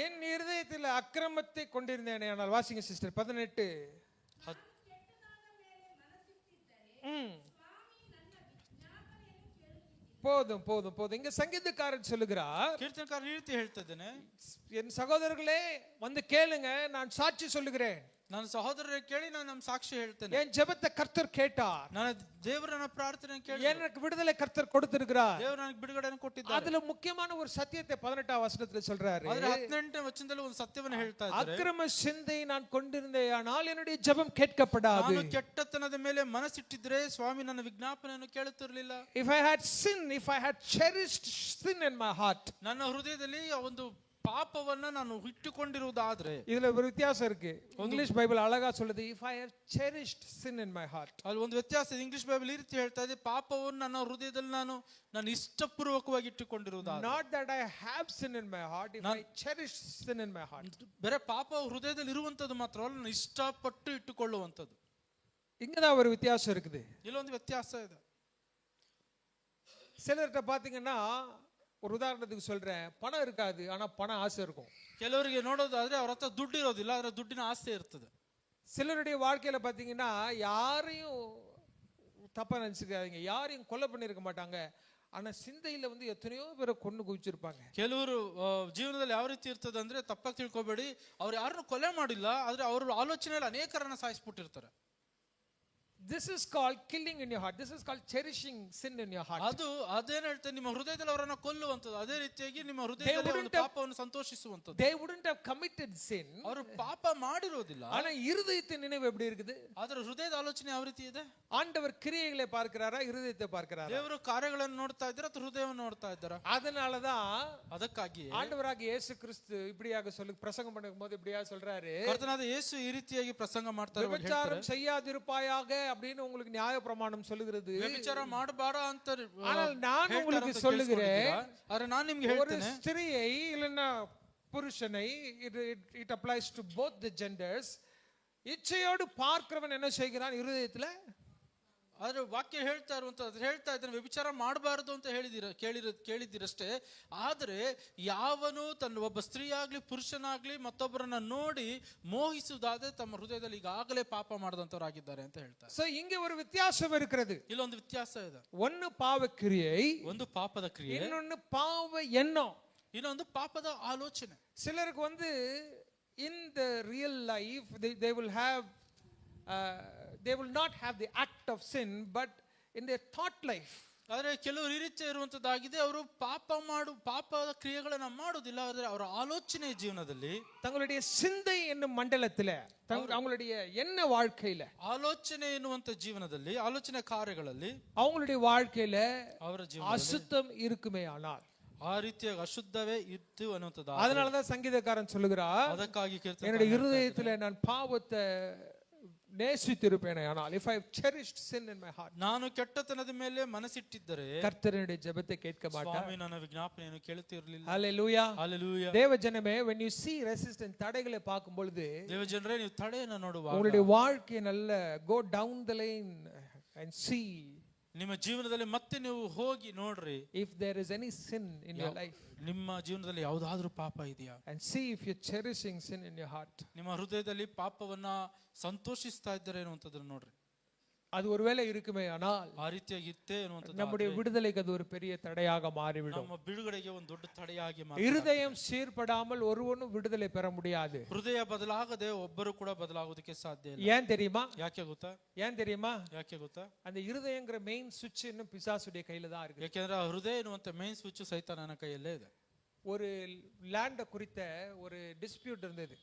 என் இருதயத்தில் அக்கிரமத்தை கொண்டிருந்தேனே, ஆனால் வாசிங்க சிஸ்டர் 18. போதும் போதும் போதும். இங்க சங்கீதக்காரன் சொல்லுகிறார், ಕೀರ್ತನಕಾರ ಈ ರೀತಿ ಹೇಳ್ತಾ ಇದ್ದಾನೆ, என் சகோதரர்களே வந்து கேளுங்க, நான் சாட்சி சொல்லுகிறேன். ನನ್ನ ಸಹೋದರರೇ ಕೇಳಿ, ನಾನು ನಮ್ಮ ಸಾಕ್ಷಿ ಹೇಳ್ತೇನೆ. என் ஜெபத்தை கர்த்தர் கேட்டார், ನಾನು ದೇವರನ್ನ ಪ್ರಾರ್ಥನೆ ಕೇಳಿ எனக்கு விடுதலை கர்த்தர் கொடுத்திருக்கிறார். ದೇವರು ನನಗೆ ಬಿಡುಗಡೆಯನ್ನು ಕೊಟ್ಟಿದ್ದಾರೆ. அதுல முக்கியமான ஒரு சத்தியத்தை 18வது வசனத்துல சொல்றாரு. ಆದ್ರೆ 18ನೇ ವಚನದಲ್ಲಿ ಒಂದು ಸತ್ಯವನ್ನು ಹೇಳ್ತಾ ಇದ್ದಾರೆ, அக்கிரம சிந்தை நான் கொண்டிருந்தேயானால் என்னுடைய ஜெபம் கேட்கப்படாது. ನಾನು ಕೆಟ್ಟತನದ ಮೇಲೆ ಮನಸ್ಸಿಟ್ಟಿದ್ರೆ ಸ್ವಾಮಿ ನನ್ನ ವಿಜ್ಞಾಪನೆಯನ್ನು ಕೇಳುತ್ತಿರಲಿಲ್ಲ. If I had sinned, if I had cherished sin in my heart, ನನ್ನ ಹೃದಯದಲ್ಲಿ ಒಂದು ಪಾಪವನ್ನ ನಾನು ಇಟ್ಟುಕೊಂಡಿರುವುದಾದ್ರೆ, இதுல ஒரு வித்தியாசம் இருக்கு. இங்கிலீஷ் பைபிள் அழகா சொல்லுது, if I have cherished sin in my heart. ಅಲ್ಲಿ ಒಂದು ವ್ಯತ್ಯಾಸ ಇದೆ. ಇಂಗ್ಲಿಷ್ ಬೈಬಲ್ ಈ ರೀತಿ ಹೇಳ್ತಾ ಇದೆ, ಪಾಪವನ್ನು ನನ್ನ ಹೃದಯದಲ್ಲಿ ನಾನು ಇಷ್ಟಪೂರ್ವಕವಾಗಿ ಇಟ್ಟುಕೊಂಡಿರುವುದಾದ್ರೆ. Not that I have sin in my heart, if I cherish sin in my heart. ಬೇರೆ ಪಾಪ ಹೃದಯದಲ್ಲಿ ಇರುವಂತದ್ದು ಮಾತ್ರವಲ್ಲ, ನಾನು ಇಷ್ಟಪಟ್ಟು ಇಟ್ಟುಕೊಳ್ಳುವಂಥದ್ದು. இங்கதான் ஒரு வித்தியாசம் இருக்குது. ಇಲ್ಲೊಂದು ವ್ಯತ್ಯಾಸ ಇದೆ. சிலர்கிட்ட பாத்தீங்கன்னா, ஒரு உதாரணத்துக்கு சொல்றேன், பணம் இருக்காது ஆனா பண ஆசை இருக்கும். ಕೆಲವರಿಗೆ ನೋಡೋದಾದ್ರೆ ಅವ್ರ ಹತ್ರ ದುಡ್ಡು ಇರೋದಿಲ್ಲ, ಆದ್ರೆ ದುಡ್ಡಿನ ಆಸೆ ಇರ್ತದೆ. சிலருடைய வாழ்க்கையில பாத்தீங்கன்னா, யாரையும் தப்பா நினைச்சுக்காதீங்க, யாரையும் கொலை பண்ணிருக்க மாட்டாங்க, ஆனா சிந்தையில வந்து எத்தனையோ பேரை கொண்டு குவிச்சிருப்பாங்க. ಕೆಲವರು ಜೀವನದಲ್ಲಿ ಯಾವ ರೀತಿ ಇರ್ತದೆ ಅಂದ್ರೆ, ತಪ್ಪಾಗಿ ತಿಳ್ಕೊಬೇಡಿ, ಅವ್ರು ಯಾರನ್ನು ಕೊಲೆ ಮಾಡಿಲ್ಲ, ಆದ್ರೆ ಅವ್ರ ಆಲೋಚನೆಯಲ್ಲಿ ಅನೇಕರನ್ನ ಸಾಯಿಸ್ಬಿಟ್ಟಿರ್ತಾರೆ. This is called killing in your heart. This is called cherishing sin in your heart. ಅದೇನ್ ಹೇಳ್ತಾರೆ, ನಿಮ್ಮ ಹೃದಯದಲ್ಲಿ ಅವರನ್ನ ಕೊಲ್ಲುವಂಥದ್ದು, ಅದೇ ರೀತಿಯಾಗಿ ನಿಮ್ಮ ಹೃದಯದಲ್ಲಿ ಒಂದು ಪಾಪವನ್ನು ಸಂತೋಷಿಸುವಂಥದ್ದು. They wouldn't have committed sin. ಅವರು ಪಾಪ ಮಾಡಿರೋದಿಲ್ಲ, ஆனா இருதயத்தின் நினைவு எப்படி இருக்குது? ಆದ್ರೆ ಹೃದಯದ ಆಲೋಚನೆ ಯಾವ ರೀತಿ ಇದೆ? ஆண்டவர் கிரியைகளை பார்க்கிறாரா, இருதயத்தை பார்க்கிறாரா? ದೇವರು ಕಾರ್ಯಗಳನ್ನು ನೋಡ್ತಾ ಇದ್ದಾರೆ ಅಥವಾ ಹೃದಯವನ್ನು ನೋಡ್ತಾ ಇದ್ದಾರಾ? அதனாலதான் ಅದಕ್ಕಾಗಿ ஆண்டவராகிய இயேசு கிறிஸ்து இப்படியாக சொல்லி பிரசங்கம் பண்ணும்போது இப்படியாக சொல்றாரு, ಕರ್ತನಾದ ಯೇಸು ಈ ರೀತಿಯಾಗಿ ಪ್ರಸಂಗ ಮಾಡ್ತಾರೆ, விபச்சாரம் செய்யாதிருப்பாயாக அப்படின்னு உங்களுக்கு நியாய பிரமாணம் சொல்லுகிறது. ವ್ಯಭಿಚಾರ ಮಾಡಬೇಡ ಅಂತ, ஆனால் நான் உங்களுக்கு சொல்லுகிறேன், ಆದ್ರೆ ನಾನು ನಿಮಗೆ ஒரு ಹೇಳ್ತೇನೆ, ஸ்திரியை இல்லைன்னா புருஷனை, it applies to both the genders, இச்சையோடு பார்க்கிறவன் என்ன செய்கிறான்? இருதயத்துல ಆದ್ರೆ ವಾಕ್ಯ ಹೇಳ್ತಾ ಇದ್ದಾನೆ ವ್ಯಭಿಚಾರ ಮಾಡಬಾರದು ಅಂತ ಕೇಳಿದಿರಷ್ಟೇ. ಆದ್ರೆ ಯಾವನು ತನ್ನ ಒಬ್ಬ ಸ್ತ್ರೀಯಾಗ್ಲಿ ಪುರುಷನಾಗ್ಲಿ ಮತ್ತೊಬ್ಬರನ್ನ ನೋಡಿ ಮೋಹಿಸುವುದಾದ್ರೆ ತಮ್ಮ ಹೃದಯದಲ್ಲಿ ಈಗಾಗಲೇ ಪಾಪ ಮಾಡಿದಂತವರಾಗಿದ್ದಾರೆ ಅಂತ ಹೇಳ್ತಾರೆ. சோ இங்க ஒரு வித்தியாசம் இருக்கிறது. ಇಲ್ಲೊಂದು ವ್ಯತ್ಯಾಸ ಇದೆ. ஒன்னு பாவ கிரியை, ಒಂದು ಪಾಪದ ಕ್ರಿಯೆ, இன்னொன்னு பாவ எண்ணம், ಇನ್ನೊಂದು ಪಾಪದ ಆಲೋಚನೆ. சிலருக்கு வந்து in the real life they will have they will not have the act of sin, but in their thought life, ಆದ್ರೆ ಕೆಲವರು ಈ ರೀತಿ ಇರುವಂತದ್ದಾಗಿದೆ. ಅವರು ಪಾಪದ ಕ್ರಿಯೆಗಳನ್ನ ಮಾಡುವುದಿಲ್ಲ, ಆದ್ರೆ ಅವರ ಆಲೋಚನೆ ಜೀವನದಲ್ಲಿ, தங்களுடைய சிந்தை என்னும் மண்டலத்திலே, அவங்களுடைய எண்ண வாழ்க்கையில, ಆಲೋಚನೆ ಎನ್ನುವಂತ ಜೀವನದಲ್ಲಿ, ಆಲೋಚನೆ ಕಾರ್ಯಗಳಲ್ಲಿ, அவங்களுடைய வாழ்க்கையில ಅವರ ಜೀವನ அசுத்தம் இருக்குமே ஆனால், ಆ ರೀತಿಯಾಗಿ ಅಶುದ್ಧವೇ ಇತ್ತು ಅನ್ನುವಂಥದ್ದು. அதனாலதான் சங்கீதக்காரன் சொல்லுகிறார், ಅದಕ್ಕಾಗಿ என்னுடைய இருதயத்திலே நான் பாவத்தை நேசித்திருப்பேனே ஆனால், if I have cherished sin in my heart, ನಾನು ಕೆಟ್ಟತನದ ಮೇಲೆ ಮನಸ್ಸಿಟ್ಟಿದ್ದರೆ கர்த்தருடைய ஜெபத்தை கேட்க மாட்டார். ಸ್ವಾಮಿ ನನ್ನ ವಿಜ್ಞಾಪನೆಯನ್ನು ಕೇಳುತ್ತಿರಲಿಲ್ಲ. ஹalleluya, ಹಲ್ಲೆಲೂಯಾ. தேவ ஜனமே, when you see resistance, தடைகளை பார்க்கும் பொழுது, ದೇವಜನರೇ, ನೀವು ತಡೆಯನ್ನು ನೋಡುವಾಗ உங்களுடைய வாழ்க்கையை நல்ல go down the lane and see ನಿಮ್ಮ ಜೀವನದಲ್ಲಿ ಮತ್ತೆ ನೀವು ಹೋಗಿ ನೋಡ್ರಿ, if there is any sin in your life, ನಿಮ್ಮ ಜೀವನದಲ್ಲಿ ಯಾವುದಾದ್ರೂ ಪಾಪ ಇದೆಯಾ, and see if you're cherishing sin in your heart. ನಿಮ್ಮ ಹೃದಯದಲ್ಲಿ ಪಾಪವನ್ನ ಸಂತೋಷಿಸ್ತಾ ಇದ್ದಾರೆ ಅನ್ನುವಂಥದ್ದನ್ನು ನೋಡ್ರಿ. அது ஒருவேளை இருக்குமே ஆனால், ಆ ರೀತಿಯಾಗಿ ಇತ್ತೇ ಅನ್ನುವಂಥದ್ದು நம்முடைய விடுதலைக்கு அது ஒரு பெரிய தடையாக மாறிவிடும். ನಮ್ಮ ಬಿಡುಗಡೆಗೆ ಒಂದು ದೊಡ್ಡ ತಡೆಯಾಗಿ இருதயம் சீர்படாமல் ஒருவனும் விடுதலை பெற முடியாது. ಹೃದಯ ಬದಲಾಗದೆ ಒಬ್ಬರು ಕೂಡ ಬದಲಾಗೋದಕ್ಕೆ ಸಾಧ್ಯ ಇಲ್ಲ. ஏன் தெரியுமா? ಯಾಕೆ ಗೊತ್ತಾ? ஏன் தெரியுமா? ಯಾಕೆ ಗೊತ್ತಾ? அந்த இருதயங்கிற மெயின் சுவிட்ச் இன்னும் பிசாசுடைய கையில தான் இருக்கு. ಯಾಕೆಂದ್ರೆ ಆ ಹೃದಯ ಎನ್ನುವಂತ ಮೇನ್ ಸ್ವಿಚ್ ಸೈತಾನನ ಕೈಯಲ್ಲೇ ಇದೆ. ஒரு லேண்ட குறித்த ஒரு டிஸ்பியூட் இருந்தது.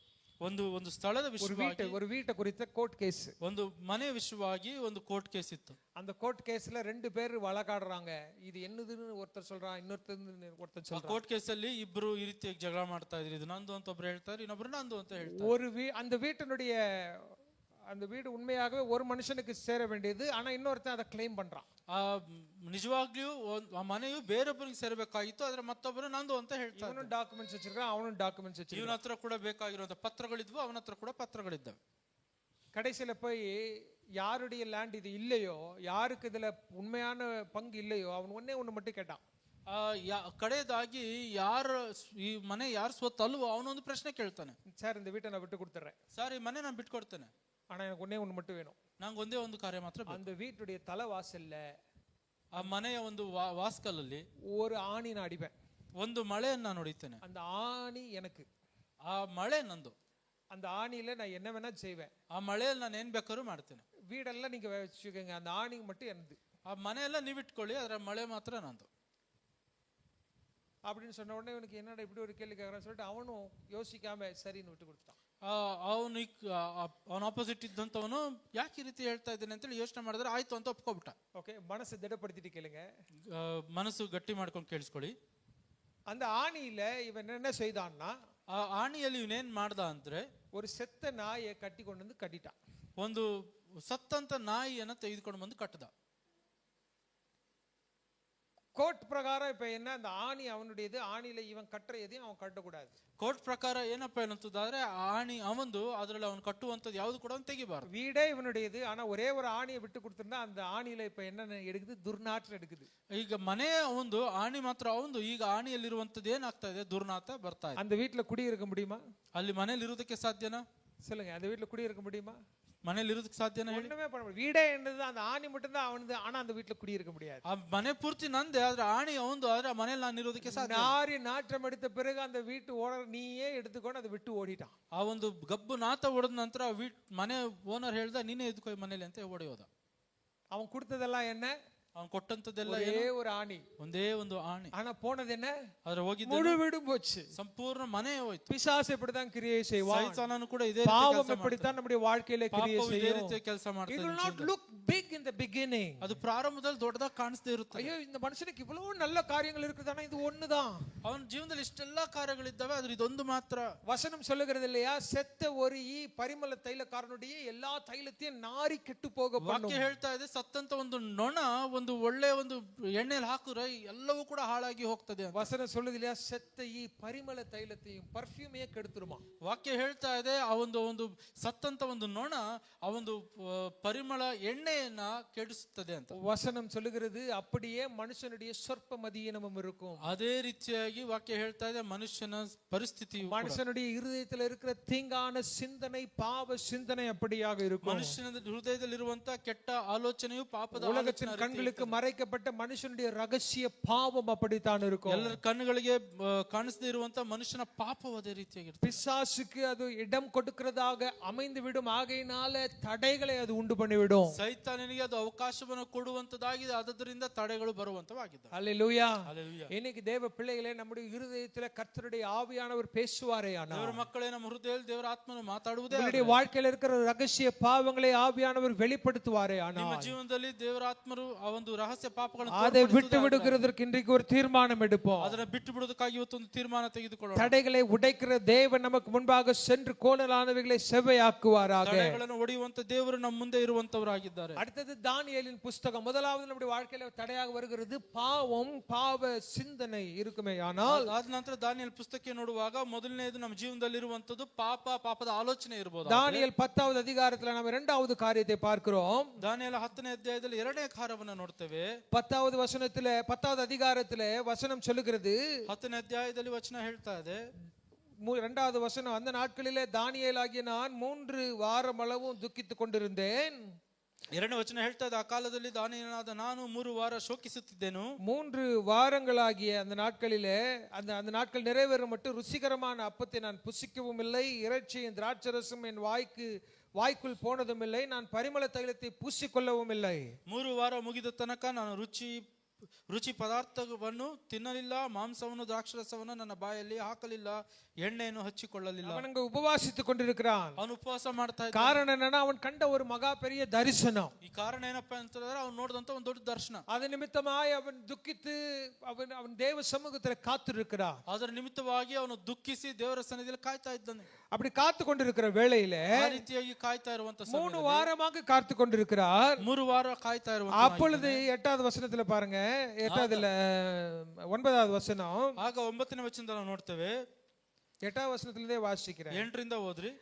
ಒಂದು ಸ್ಥಳದ ವಿಷಯವಾಗಿ, ஒரு வீட்டை குறித்த கோர்ட் கேஸ், ಒಂದು ಮನೆ ವಿಷಯವಾಗಿ ಒಂದು ಕೋರ್ಟ್ ಕೇಸ್ ಇತ್ತು. அந்த கோர்ட் கேஸ்ல ரெண்டு பேர் வழக்காடுறாங்க. இது என்னதுன்னு ஒருத்தர் சொல்றான், ஒருத்தர் சொல்றான். ಕೋರ್ಟ್ ಕೇಸ್ ಅಲ್ಲಿ ಇಬ್ರು ಈ ರೀತಿಯಾಗಿ ಜಗಳ ಮಾಡ್ತಾ ಇದ್ರು. ಇದು ನಂದು ಅಂತ ಒಬ್ರು ಹೇಳ್ತಾರೆ, ಇನ್ನೊಬ್ರು ನಂದು ಅಂತ ಹೇಳ್ತಾರೆ. அந்த வீட்டினுடைய அந்த வீடு உண்மையாகவே ஒரு மனுஷனுக்கு சேர வேண்டியது, ஆனா இன்னொருத்தன் அதை கிளைம் பண்றான். ನಿಜವಾಗ್ಲೂ ಆ ಮನೆಯು ಬೇರೊಬ್ಬರಿಗೆ ಸೇರಬೇಕಾಗಿತ್ತು, ಆದ್ರೆ ಮತ್ತೊಬ್ಬರು ನಂದು ಅಂತ ಹೇಳ್ತಾರೆ. ಇವನು ಡಾಕ್ಯುಮೆಂಟ್ಸ್ வச்சிருக்கான், ಅವನು ಡಾಕ್ಯುಮೆಂಟ್ಸ್ வச்சிருக்கான். ಇವನ ಹತ್ರ ಕೂಡ ಬೇಕಾಗಿರುವಂತ ಪತ್ರಗಳಿದ್ವು, ಅವನ ಹತ್ರ ಕೂಡ ಪತ್ರಗಳಿದ್ದವು. கடைசியில போய் யாருடைய லேண்ட் இது இல்லையோ, யாருக்கு இதுல உண்மையான பங்கு இல்லையோ, அவன் ஒண்ணு மட்டும் கேட்டான். ಕಡೆಯದಾಗಿ ಯಾರ ಈ ಮನೆ ಯಾರು ಸ್ವತ್ತು ಅಲ್ವೋ ಅವನೊಂದು ಪ್ರಶ್ನೆ ಕೇಳ್ತಾನೆ. சார், இந்த வீட்டை நான் விட்டு கொடுத்துறேன், ಸರ್ ಈ ಮನೆ ನಾನು ಬಿಟ್ಕೊಡ್ತೇನೆ, ஆனா எனக்கு ஒண்ணு மட்டும் வேணும். ನಂಗೆ ಒಂದೇ ಒಂದು ಕಾರ್ಯ ಮಾತ್ರ ಬೇಕು. அந்த வீட்டுடைய தலைவாசல்ல, ಆ ಮನೆಯ ಒಂದು ವಾಸ್ಕಲಲ್ಲಿ ஒரு ஆணி நான் அடிப்பேன், ಒಂದು ಮಳೆಯನ್ನು ನಾನು ಹೊಡಿತೇನೆ. அந்த ஆணி எனக்கு, ಆ ಮಳೆ ನಂದು, அந்த ஆணியில நான் என்ன வேணா செய்வேன், ಆ ಮಳೆಯಲ್ಲಿ ನಾನು ಏನ್ ಬೇಕಾದ್ರೂ ಮಾಡ್ತೇನೆ. வீடெல்லாம் நீங்க வச்சுக்கோங்க, அந்த ஆணி மட்டும் எனது. ಆ ಮನೆಯೆಲ್ಲ ನೀವು ಇಟ್ಕೊಳ್ಳಿ, ಅದರ ಮಳೆ ಮಾತ್ರ ನಂದು அப்படின்னு சொன்ன உடனே இவனுக்கு என்னடா இப்படி ஒரு கேள்வி கேட்கறான்னு சொல்லிட்டு அவனும் யோசிக்காம சரின்னு விட்டு கொடுத்துட்டான். ಅವನ ಆಪೋಸಿಟ್ ಇದ್ದಂತವನು ಯಾಕೆ ಈ ರೀತಿ ಹೇಳ್ತಾ ಇದ್ದೇನೆ ಅಂತೇಳಿ ಯೋಚನೆ ಮಾಡಿದ್ರೆ ಆಯ್ತು ಅಂತ ಒಪ್ಕೊಬಿಟ್ಟ. ಓಕೆ, ಮನಸ್ಸು ದೃಢಪಡಿಸಿட்டு ಕೇளுங்க, ಮನಸ್ಸು ಗಟ್ಟಿ ಮಾಡ್ಕೊಂಡು ಕೇಳಿಸ್ಕೊಳ್ಳಿ. அந்த ஆணியில இவன் என்ன செய்தான்னா, ಆ ಆಣಿಯಲ್ಲಿ ಇವನೇನ್ ಮಾಡ್ದ ಅಂದ್ರೆ ஒரு செத்த நாயை கட்டி கொண்டு வந்து கட்டிட்டான். ಒಂದು ಸತ್ತಂತ ನಾಯಿಯನ್ನು ತೆಗೆದುಕೊಂಡು ಬಂದು ಕಟ್ಟದ. கோர்ட் பிரகாரம் இப்ப என்ன, அந்த ஆணி அவனுடையது, ஆணியில இவன் கட்டுற எதையும் அவன் கட்டக்கூடாது. ಕೋರ್ಟ್ ಪ್ರಕಾರ ಏನಪ್ಪಾ ಏನಂತಂದ್ರೆ ಆಣಿ ಅವಂದು, ಅದರಲ್ಲಿ ಅವನು ಕಟ್ಟುವಂತದ್ದು ಯಾವ್ದು ಕೂಡ ಅವನು ತೆಗಿಬಾರ್ದು. வீடே இவனுடையது, ஆனா ஒரே ஒரு ஆணியை விட்டு கொடுத்திருந்தா அந்த ஆணியில இப்ப என்ன எடுக்குது, துர்நாற்றம் எடுக்குது. ಈಗ ಮನೆ ಅವಂದು, ಆಣಿ ಮಾತ್ರ ಅವಂದು. ಈಗ ಆಣಿಯಲ್ಲಿರುವಂತದ್ದು ಏನಾಗ್ತಾ ಇದೆ, ದುರ್ನಾತ ಬರ್ತಾ ಇದೆ. அந்த வீட்டுல குடியிருக்க முடியுமா? ಅಲ್ಲಿ ಮನೇಲಿ ಇರುವುದಕ್ಕೆ ಸಾಧ್ಯನಾ? சொல்லுங்க, அந்த வீட்டுல குடியிருக்க முடியுமா? ಮನೇಲಿ ಇರೋದಕ್ಕೆ ಸಾಧ್ಯನಾ? ஒண்ணுமே பண்ண முடியாது. வீடே என்னது, அந்த ஆணி மட்டும் தான் அவனது, ஆனா அந்த வீட்டுல குடியிருக்க முடியாது. ಆ ಮನೆ ಪೂರ್ತಿ ನಂದೆ, ಆದ್ರೆ ಆಣಿ ಅವಂದು, ಆದ್ರೆ ಮನೇಲಿ ನಾನು ಇರೋದಕ್ಕೆ ಸಾಧ್ಯ. நாரி நாற்றம் எடுத்த பிறகு அந்த வீட்டு ஓனர் நீயே எடுத்துಕೊಂಡು அதை விட்டு ஓடிட்டான். ಆ ಒಂದು ಗಬ್ಬು ನಾತ ಹೊಡೆದ ನಂತರ ಮನೆ ಓನರ್ ಹೇಳ್ದ, ನೀನೇ ಎದ್ಕೋ ಮನೇಲಿ ಅಂತ ಓಡಿಯೋದ. அவன் கொடுத்ததெல்லாம் என்ன, ಅವನು ಕೊಟ್ಟಂತದ್ದೆಲ್ಲ ஒரே ஒரு ஆணி, ಒಂದೇ ಒಂದು ಆಣಿ. ஆனா போனது என்ன, ಆದ್ರೆ ಹೋಗಿದ್ದು முழு வீடும் போச்சு. ಸಂಪೂರ್ಣ ಮನೆ ಹೋಯ್ತು. பிசாசு இப்படிதான் கிரியை செய்வான். ಸೈತಾನನು ಕೂಡ ಇದೇ பாவம் இப்படித்தான் நம்முடைய வாழ்க்கையில கிரியை ಇದೇ செய்யும். ರೀತಿ ಕೆಲಸ It ಮಾಡ್ತಾನೆ. will not look big in the beginning. ಅದು ಪ್ರಾರಂಭದಲ್ಲಿ ದೊಡ್ಡದಾಗಿ ಕಾಣಿಸ್ತಾ ಇರುತ್ತೆ. ஐயோ, இந்த மனுஷனுக்கு இவ்வளவு நல்ல காரியங்கள் இருக்குது, ஆனா இது ஒண்ணுதான். ಅವನ ಜೀವನದಲ್ಲಿ ಇಷ್ಟೆಲ್ಲಾ ಕಾರ್ಯಗಳಿದ್ದಾವೆ, ಆದ್ರೆ ಇದೊಂದು ಮಾತ್ರ. வசனம் சொல்லுகிறது இல்லையா, செத்த ஒரு ஈ பரிமள தைலக்காரனுடைய எல்லா தைலத்தையும் நாரி கெட்டு போக பண்ணும். ವಾಕ್ಯ ಹೇಳ್ತಾ ಇದೆ, ಸತ್ತಂತ ಒಂದು ನೊಣ ಒಂದು ಒಳ್ಳೆ ಒಂದು ಎಣ್ಣೆಯಲ್ಲಿ ಹಾಕಿದ್ರೆ ಎಲ್ಲವೂ ಕೂಡ ಹಾಳಾಗಿ ಹೋಗ್ತದೆ ಅಂತ. வசனம் சொல்லுது இல்லையா, செத்த ஈ பரிமள தைலத்தையும் பர்ஃப்யூமே கெடுத்துருமா. ವಾಕ್ಯ ಹೇಳ್ತಾ ಇದೆ ಆ ಒಂದು ಸತ್ತಂತ ಒಂದು ನೊಣ ಆ ಒಂದು ಪರಿಮಳ ಎಣ್ಣೆಯನ್ನ ಕೆಡಿಸುತ್ತದೆ ಅಂತ. வசனம் சொல்லுகிறது அப்படியே மனுஷனுடைய சொற்ப மதியினமும் இருக்கும். ಅದೇ ರೀತಿಯಾಗಿ ವಾಕ್ಯ ಹೇಳ್ತಾ ಇದೆ ಮನುಷ್ಯನ ಪರಿಸ್ಥಿತಿ, மனுஷனுடைய இருதயத்தில் இருக்கிற தீங்கான சிந்தனை, பாவ சிந்தனை அப்படியாக இருக்கும். ಮನುಷ್ಯನ ಹೃದಯದಲ್ಲಿರುವಂತ ಕೆಟ್ಟ ಆಲೋಚನೆಯು ಪಾಪದ உலகத்தின் கண்களுக்கு மறைக்கப்பட்ட மனுஷனுடைய ரகசிய பாவம் அப்படித்தான் இருக்கும். ಎಲ್ಲರ ಕಣ್ಣುಗಳಿಗೆ ಕಾಣಿಸದೇ ಇರುವಂತ ಮನುಷ್ಯನ ಪಾಪವು ಅದೇ ರೀತಿಯಾಗಿರುತ್ತೆ. பிசாசுக்கு அது இடம் கொடுக்கிறதாக அமைந்து விடும். ஆகையினால தடைகளை அது உண்டு பண்ணிவிடும். ಸೈತಾನನಿಗೆ ಅದು ಅವಕಾಶವನ್ನು ಕೊಡುವಂತದಾಗಿದೆ, ಅದರಿಂದ ತಡೆಗಳು ಬರುವಂತವಾಗಿದ್ದಾವೆ. அல்லேலூயா. ಹಲ್ಲೆಲೂಯಾ. இன்னைக்கு தேவ பிள்ளைகளே, நம்முடைய இருதயத்துல கர்த்தருடைய ஆவியானவர் பேசுவாரே ஆனால், ದೇವರ ಮಕ್ಕಳೇ, ನಮ್ಮ ಹೃದಯದಲ್ಲಿ ದೇವರ ಆತ್ಮನು ಮಾತಾಡುವುದೇ உங்களுடைய வாழ்க்கையில இருக்கிற ரகசிய பாவங்களை ஆவியானவர் வெளிப்படுத்துவாரே ನಿಮ್ಮ ஆனால், ಜೀವನದಲ್ಲಿ ದೇವರ ಆತ್ಮರು ಆ ಒಂದು ರಹಸ್ಯ ಪಾಪಗಳನ್ನು அதை விட்டு விடுகிறதற்கு இன்றைக்கு ஒரு தீர்மானம் எடுப்போம். ಅದನ್ನ ಬಿಟ್ಟು ಬಿಡೋದಕ್ಕಾಗಿ ಇವತ್ತೊಂದು ತೀರ್ಮಾನ ತೆಗೆದುಕೊಳ್ಳೋಣ. தடைகளை உடைக்கிற தேவன் நமக்கு முன்பாக சென்று கோணலானவைகளை செவ்வையாக்குவாராக. ತಡೆಗಳನ್ನು ಒಡೆಯುವಂತ ದೇವರು ನಮ್ಮ ಮುಂದೆ ಇರುವಂತವರಾಗಿದ್ದಾರೆ. அடுத்தது தானியேலின் புஸ்தகம். முதலாவது நம்முடைய வாழ்க்கையில தடையாக வருகிறது பாவம், பாவ சிந்தனை இருக்குமே ஆனால், ಆದ ನಂತರ ದಾನಿಯೇಲ್ ಪುಸ್ತಕ ನೋಡುವಾಗ ಮೊದಲನೇದು ನಮ್ಮ ಜೀವನದಲ್ಲಿ ಇರುವಂತದ್ದು ಪಾಪದ ಆಲೋಚನೆ ಇರಬಹುದು. தானியேல் 10வது அதிகாரத்துல நம்ம இரண்டாவது காரியத்தை பார்க்கிறோம். ದಾನಿಯೇಲ 10ನೇ ಅಧ್ಯಾಯದಲ್ಲಿ ಎರಡನೇ ಕಾರ್ಯವನ್ನು ನೋಡ್ತೇವೆ. 10வது வசனத்துல 10வது அதிகாரத்துல வசனம் சொல்லுகிறது, 10ನೇ ಅಧ್ಯಾಯದಲ್ಲಿ ವಚನ ಹೇಳ್ತಾ ಇದೆ, 2வது வசனம், அந்த நாட்களிலே தானியேலாகிய நான் 3 வாரம் அளவும் துக்கித்துக் கொண்டிருந்தேன். ಎರಡನೇ ವಚನ ಹೇಳ್ತಾ ಇದೆ, ಆ ಕಾಲದಲ್ಲಿ ದಾನಿಯೇಲನಾದ ನಾನು 3 ವಾರ ಶೋಕಿಸುತ್ತಿದ್ದೆನು. 3 வாரங்களாகிய அந்த நாட்களிலே அந்த நாட்கள் நிறைவேறும் மட்டும் ருசிகரமான அப்பத்தை நான் புசிக்கவும் இல்லை, இறைச்சியின் திராட்சரசம் என் வாய்க்குள் போனதும் இல்லை, நான் பரிமள தைலத்தை பூசிக்கொள்ளவும் இல்லை. 3 ವಾರ ಮುಗಿದ ತನಕ ನಾನು ರುಚಿ ಪದಾರ್ಥವನ್ನು ತಿನ್ನಲಿಲ್ಲ, ಮಾಂಸವನ್ನು ದ್ರಾಕ್ಷರಸವನ್ನು ನನ್ನ ಬಾಯಲ್ಲಿ ಹಾಕಲಿಲ್ಲ, ಎಣ್ಣೆಯನ್ನು ಹಚ್ಚಿಕೊಳ್ಳಲಿಲ್ಲ. அவன் உபவாசித்துக் கொண்டிருக்கிறான். ಅವನು ಉಪವಾಸ ಮಾಡ್ತಾ ಇದ್ದ. காரணம் என்னன்னா, அவன் கண்ட ஒரு மகா பெரிய தரிசனம். ಈ ಕಾರಣ ಏನಪ್ಪಾ ಅಂತಂದ್ರೆ ಅವ್ನು ನೋಡಿದಂತ ಒಂದು ದೊಡ್ಡ ದರ್ಶನ. அது நிமித்தமாய் அவன் துக்கித்து அவன் தேவ சமூகத்துல காத்திருக்கிறான். ಅದರ ನಿಮಿತ್ತವಾಗಿ ಅವನು ದುಃಖಿಸಿ ದೇವರ ಸನ್ನಿಧಿಯಲ್ಲಿ ಕಾಯ್ತಾ ಇದ್ದಾನೆ. அப்படி காத்து கொண்டிருக்கிற வேளையில ಆ ರೀತಿಯಾಗಿ ಕಾಯ್ತಾ ಇರುವಂತ 3 வாரமாக காத்து கொண்டிருக்கிறார். 3 ವಾರ ಕಾಯ್ತಾ ಇರುವಂತ. அப்பொழுது 8வது வசனத்துல பாருங்க, 8வதுல 9வது வசனம். ಆಗ 9ನೇ ವಚನದಲ್ಲಿ ನಾವು ನೋಡ್ತೇವೆ. 8வது வசனத்திலே வாசிக்கிறேன். 8ರಿಂದ ಓದ್ರಿ.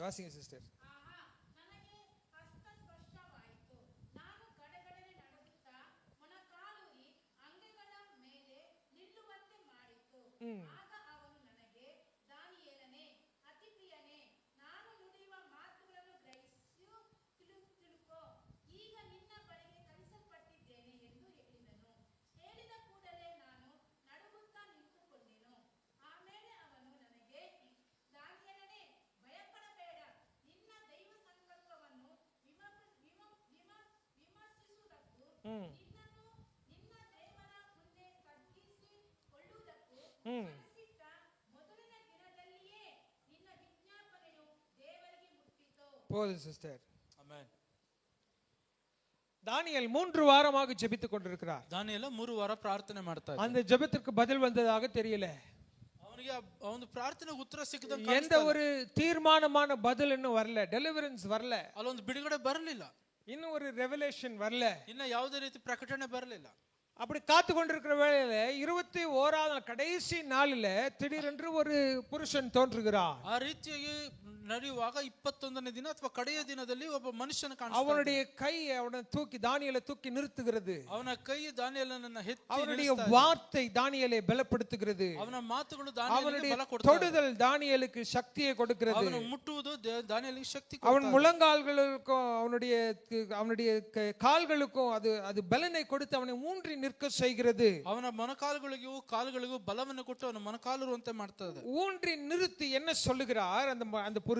வாசிங்க சிஸ்டர். போதும் சிஸ்டர். ಆಮೆನ್. தானியேல் 3 வாரமாக ஜெபித்துக் கொண்டிருக்கிறார். ದಾನಿಯೇಲ 3 ವಾರ ಪ್ರಾರ್ಥನೆ ಮಾಡ್ತಾ ಇದ್ದ. அந்த ஜெபத்திற்கு பதில் வந்ததாக தெரியல. ಅವನಿಗೆ ಒಂದು ಪ್ರಾರ್ಥನೆಗೆ ಉತ್ತರ ಸಿಕ್ಕದ. எந்த ஒரு தீர்மானமான பதில் இன்னும் வரல, டெலிவரன்ஸ் வரல, ಅಲ್ಲೊಂದು ಬಿಡುಗಡೆ ಬರಲಿಲ್ಲ, இன்னும் ஒரு ரெவலேஷன் வரல, ಇನ್ನ ಯಾವುದೇ ರೀತಿ ಪ್ರಕಟಣೆ ಬರಲಿಲ್ಲ. அப்படி காத்து கொண்டிருக்கிற வேளையில 21வது கடைசி நாளில திடீரென்று ஒரு புருஷன் தோன்றுகிறார். ಆ ರೀತಿಯಾಗಿ ನಡೆಯುವಾಗ 21ನೇ ದಿನ ಅಥವಾ ಕಡೆಯ ದಿನದಲ್ಲಿ ಒಬ್ಬ ಮನುಷ್ಯನ ಕಾಣಿಸ್ತಾನೆ. அவனுடைய கை அவனை தூக்கி தானியேலை தூக்கி நிறுத்துகிறது. ಅವನ ಕೈ ದಾನಿಯೇಲನನ್ನ ಎತ್ತಿ அவனுடைய வார்த்தை தானியேலை பலப்படுத்துகிறது. ಅವನ ಮಾತುಗಳು ದಾನಿಯೇಲನಿಗೆ ಬಲ ಕೊಡುತ್ತದೆ. தொடுதல் தானியேலுக்கு சக்தியை கொடுக்கிறது. ಅವನು ಮುಟ್ಟುವುದು ದಾನಿಯೇಲನಿಗೆ ಶಕ್ತಿ ಕೊಡುತ್ತದೆ. அவன் முழங்கால்களுக்கும் அவனுடைய கால்களுக்கும் அது பலனை கொடுத்து அவனை ஊன்றி நிற்க செய்கிறது. ಅವನ ಮೊಣಕಾಲುಗಳಿಗೂ ಕಾಲುಗಳಿಗೂ ಬಲವನ್ನು ಕೊಟ್ಟು ಅವನ ಮೊಣಕಾಲಿರುವಂತೆ ಮಾಡ್ತದೆ. ஊன்றி நிறுத்தி என்ன சொல்லுகிறார் அந்த புருஷன்?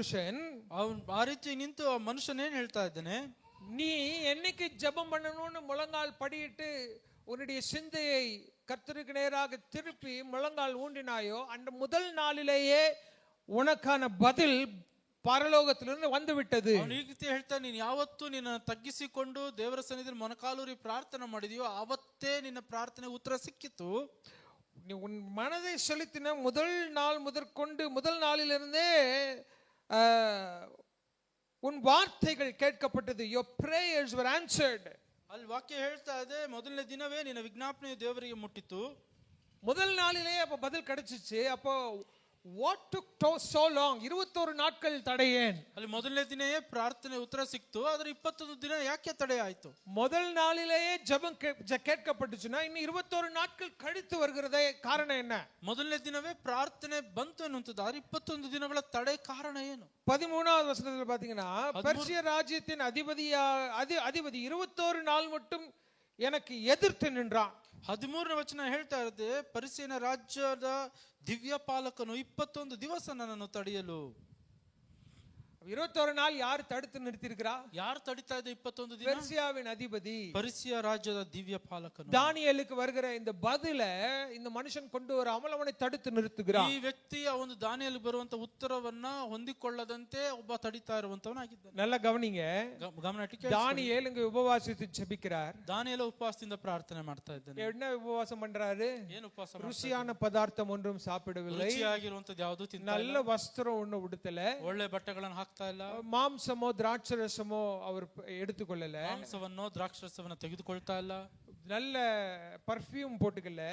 ಅವನು ಆ ರೀತಿ ನಿಂತು ಆ ಮನುಷ್ಯನ ಏನ್ ಹೇಳ್ತಾ ಇದ್ದಾನೆ, நீ என்னைக்கு ஜெபம் பண்ணணும்னு முழங்கால் படியிட்டு உன்னுடைய சிந்தையை கர்த்தருக்கு நேராக திருப்பி முழங்கால் ஊன்றினாயோ, அந்த முதல் நாளிலேயே உனக்கான பதில் பரலோகத்திலிருந்து வந்து விட்டது. ಅವನು ಈ ರೀತಿ ಹೇಳ್ತಾನೆ, ನೀನು ಯಾವತ್ತು ನಿನ್ನ ತಗ್ಗಿಸಿಕೊಂಡು ದೇವರ ಸನ್ನಿಧಿಯಲ್ಲಿ ಮೊಣಕಾಲೂರಿ ಪ್ರಾರ್ಥನೆ ಮಾಡಿದೆಯೋ ಆವತ್ತೇ ನಿನ್ನ ಪ್ರಾರ್ಥನೆ ಉತ್ತರ ಸಿಕ್ಕಿತು. நீ உன் மனதை செலுத்தின முதல் நாள் முதற்கொண்டு முதல் நாளிலிருந்தே உன் வார்த்தைகள் கேட்கப்பட்டது. your prayers were answered. ಅಲ್ಲಿ ವಾಕ್ಯ ಹೇಳ್ತಾ ಇದೆ, ಮೊದಲನೇ ದಿನವೇ ನಿನ್ನ ವಿಜ್ಞಾಪನೆಯು ದೇವರಿಗೆ ಮುಟ್ಟಿತು. முதல் நாளிலேயே அப்ப பதில் கிடைச்சிச்சு. அப்போ what took so long? 21 நாட்கள் தடையேன்? ಅಲ್ಲಿ ಮೊದಲನೇ ದಿನವೇ ಪ್ರಾರ್ಥನೆ ಉತ್ತರ ಸಿಕ್ತು, ಆದ್ರೆ 21 ದಿನ ಯಾಕೆ ತಡೆ ಆಯ್ತು? முதல் நாளிலேயே ஜெபம் கேட்கப்பட்டுச்சுன்னா இன்னும் 21 நாட்கள் கழித்து வருகிறதே காரணம் என்ன? ಮೊದಲನೇ ದಿನವೇ ಪ್ರಾರ್ಥನೆ ಬಂತು ಅನ್ನುವಂಥದ್ದು, ಆದ್ರೆ 21 ದಿನಗಳ ತಡೆ ಕಾರಣ ಏನು? 13வது வசனத்துல பாத்தீங்கன்னா, பெர்சியா ராஜ்யத்தின் அதிபதி 21 நாள் மட்டும் எனக்கு எதிர்த்து நின்றான். 13ನೇ ವಚನ ಹೇಳ್ತಾ ಇರುತ್ತೆ, ಪರ್ಷಿಯನ ರಾಜ್ಯದ ದಿವ್ಯ ಪಾಲಕನು 21 ದಿವಸ ನನ್ನನ್ನು ತಡೆಯಲು. 21 நாள் யார் தடுத்து நிறுத்தியிருக்கிறா? ಯಾರು ತಡಿತಾ ಇದೆ 21 ದಿನ? பெர்சியாவின் அதிபதி, ಪರ್ಷಿಯ ರಾಜ್ಯದ ದಿವ್ಯ ಪಾಲಕನು. தானியேலுக்கு வருகிற இந்த பதில இந்த மனுஷன் கொண்டு வராமல் அவனை தடுத்து நிறுத்துகிறான். ಈ ವ್ಯಕ್ತಿಯ ಒಂದು ದಾನಿಯೇಲಿಗೆ ಬರುವಂತ ಉತ್ತರವನ್ನ ಹೊಂದಿಕೊಳ್ಳದಂತೆ ಒಬ್ಬ ತಡಿತಾ ಇರುವಂತವನಾಗಿದ್ದಾನೆ. நல்லா கவனிங்க. ಗಮನ ಇಟ್ಟು ಕೇಳಿಸ್ಕೊಳ್ಳಿ. தானியேல் இங்க உபவாசித்து ஜெபிக்கிறார். ದಾನಿಯೇಲ ಉಪವಾಸದಿಂದ ಪ್ರಾರ್ಥನೆ ಮಾಡ್ತಾ ಇದ್ದಾನೆ. என்ன உபவாசம் பண்றாரு? ಏನು ಉಪವಾಸ? ருசியான பதார்த்தம் ஒன்றும் சாப்பிடவில்லை, ರುಚಿಯಾಗಿರುವಂತದ್ದು ಯಾವುದು ತಿಂತಾ நல்ல ಇಲ್ಲ, வஸ்திரம் ஒண்ணு உடுத்தல, ಒಳ್ಳೆ ಬಟ್ಟೆಗಳನ್ನು ಹಾಕ್ತಾ ಇಲ್ಲ, மாம்சமோ திராட்சரசமோ அவர் எடுத்துக்கொள்ளல, ಮಾಂಸವನ್ನೋ ದ್ರಾಕ್ಷರಸವನ್ನ ತೆಗೆದುಕೊಳ್ತಾ ಇಲ್ಲ, நல்ல பர்ஃபியூம் போட்டுக்கல,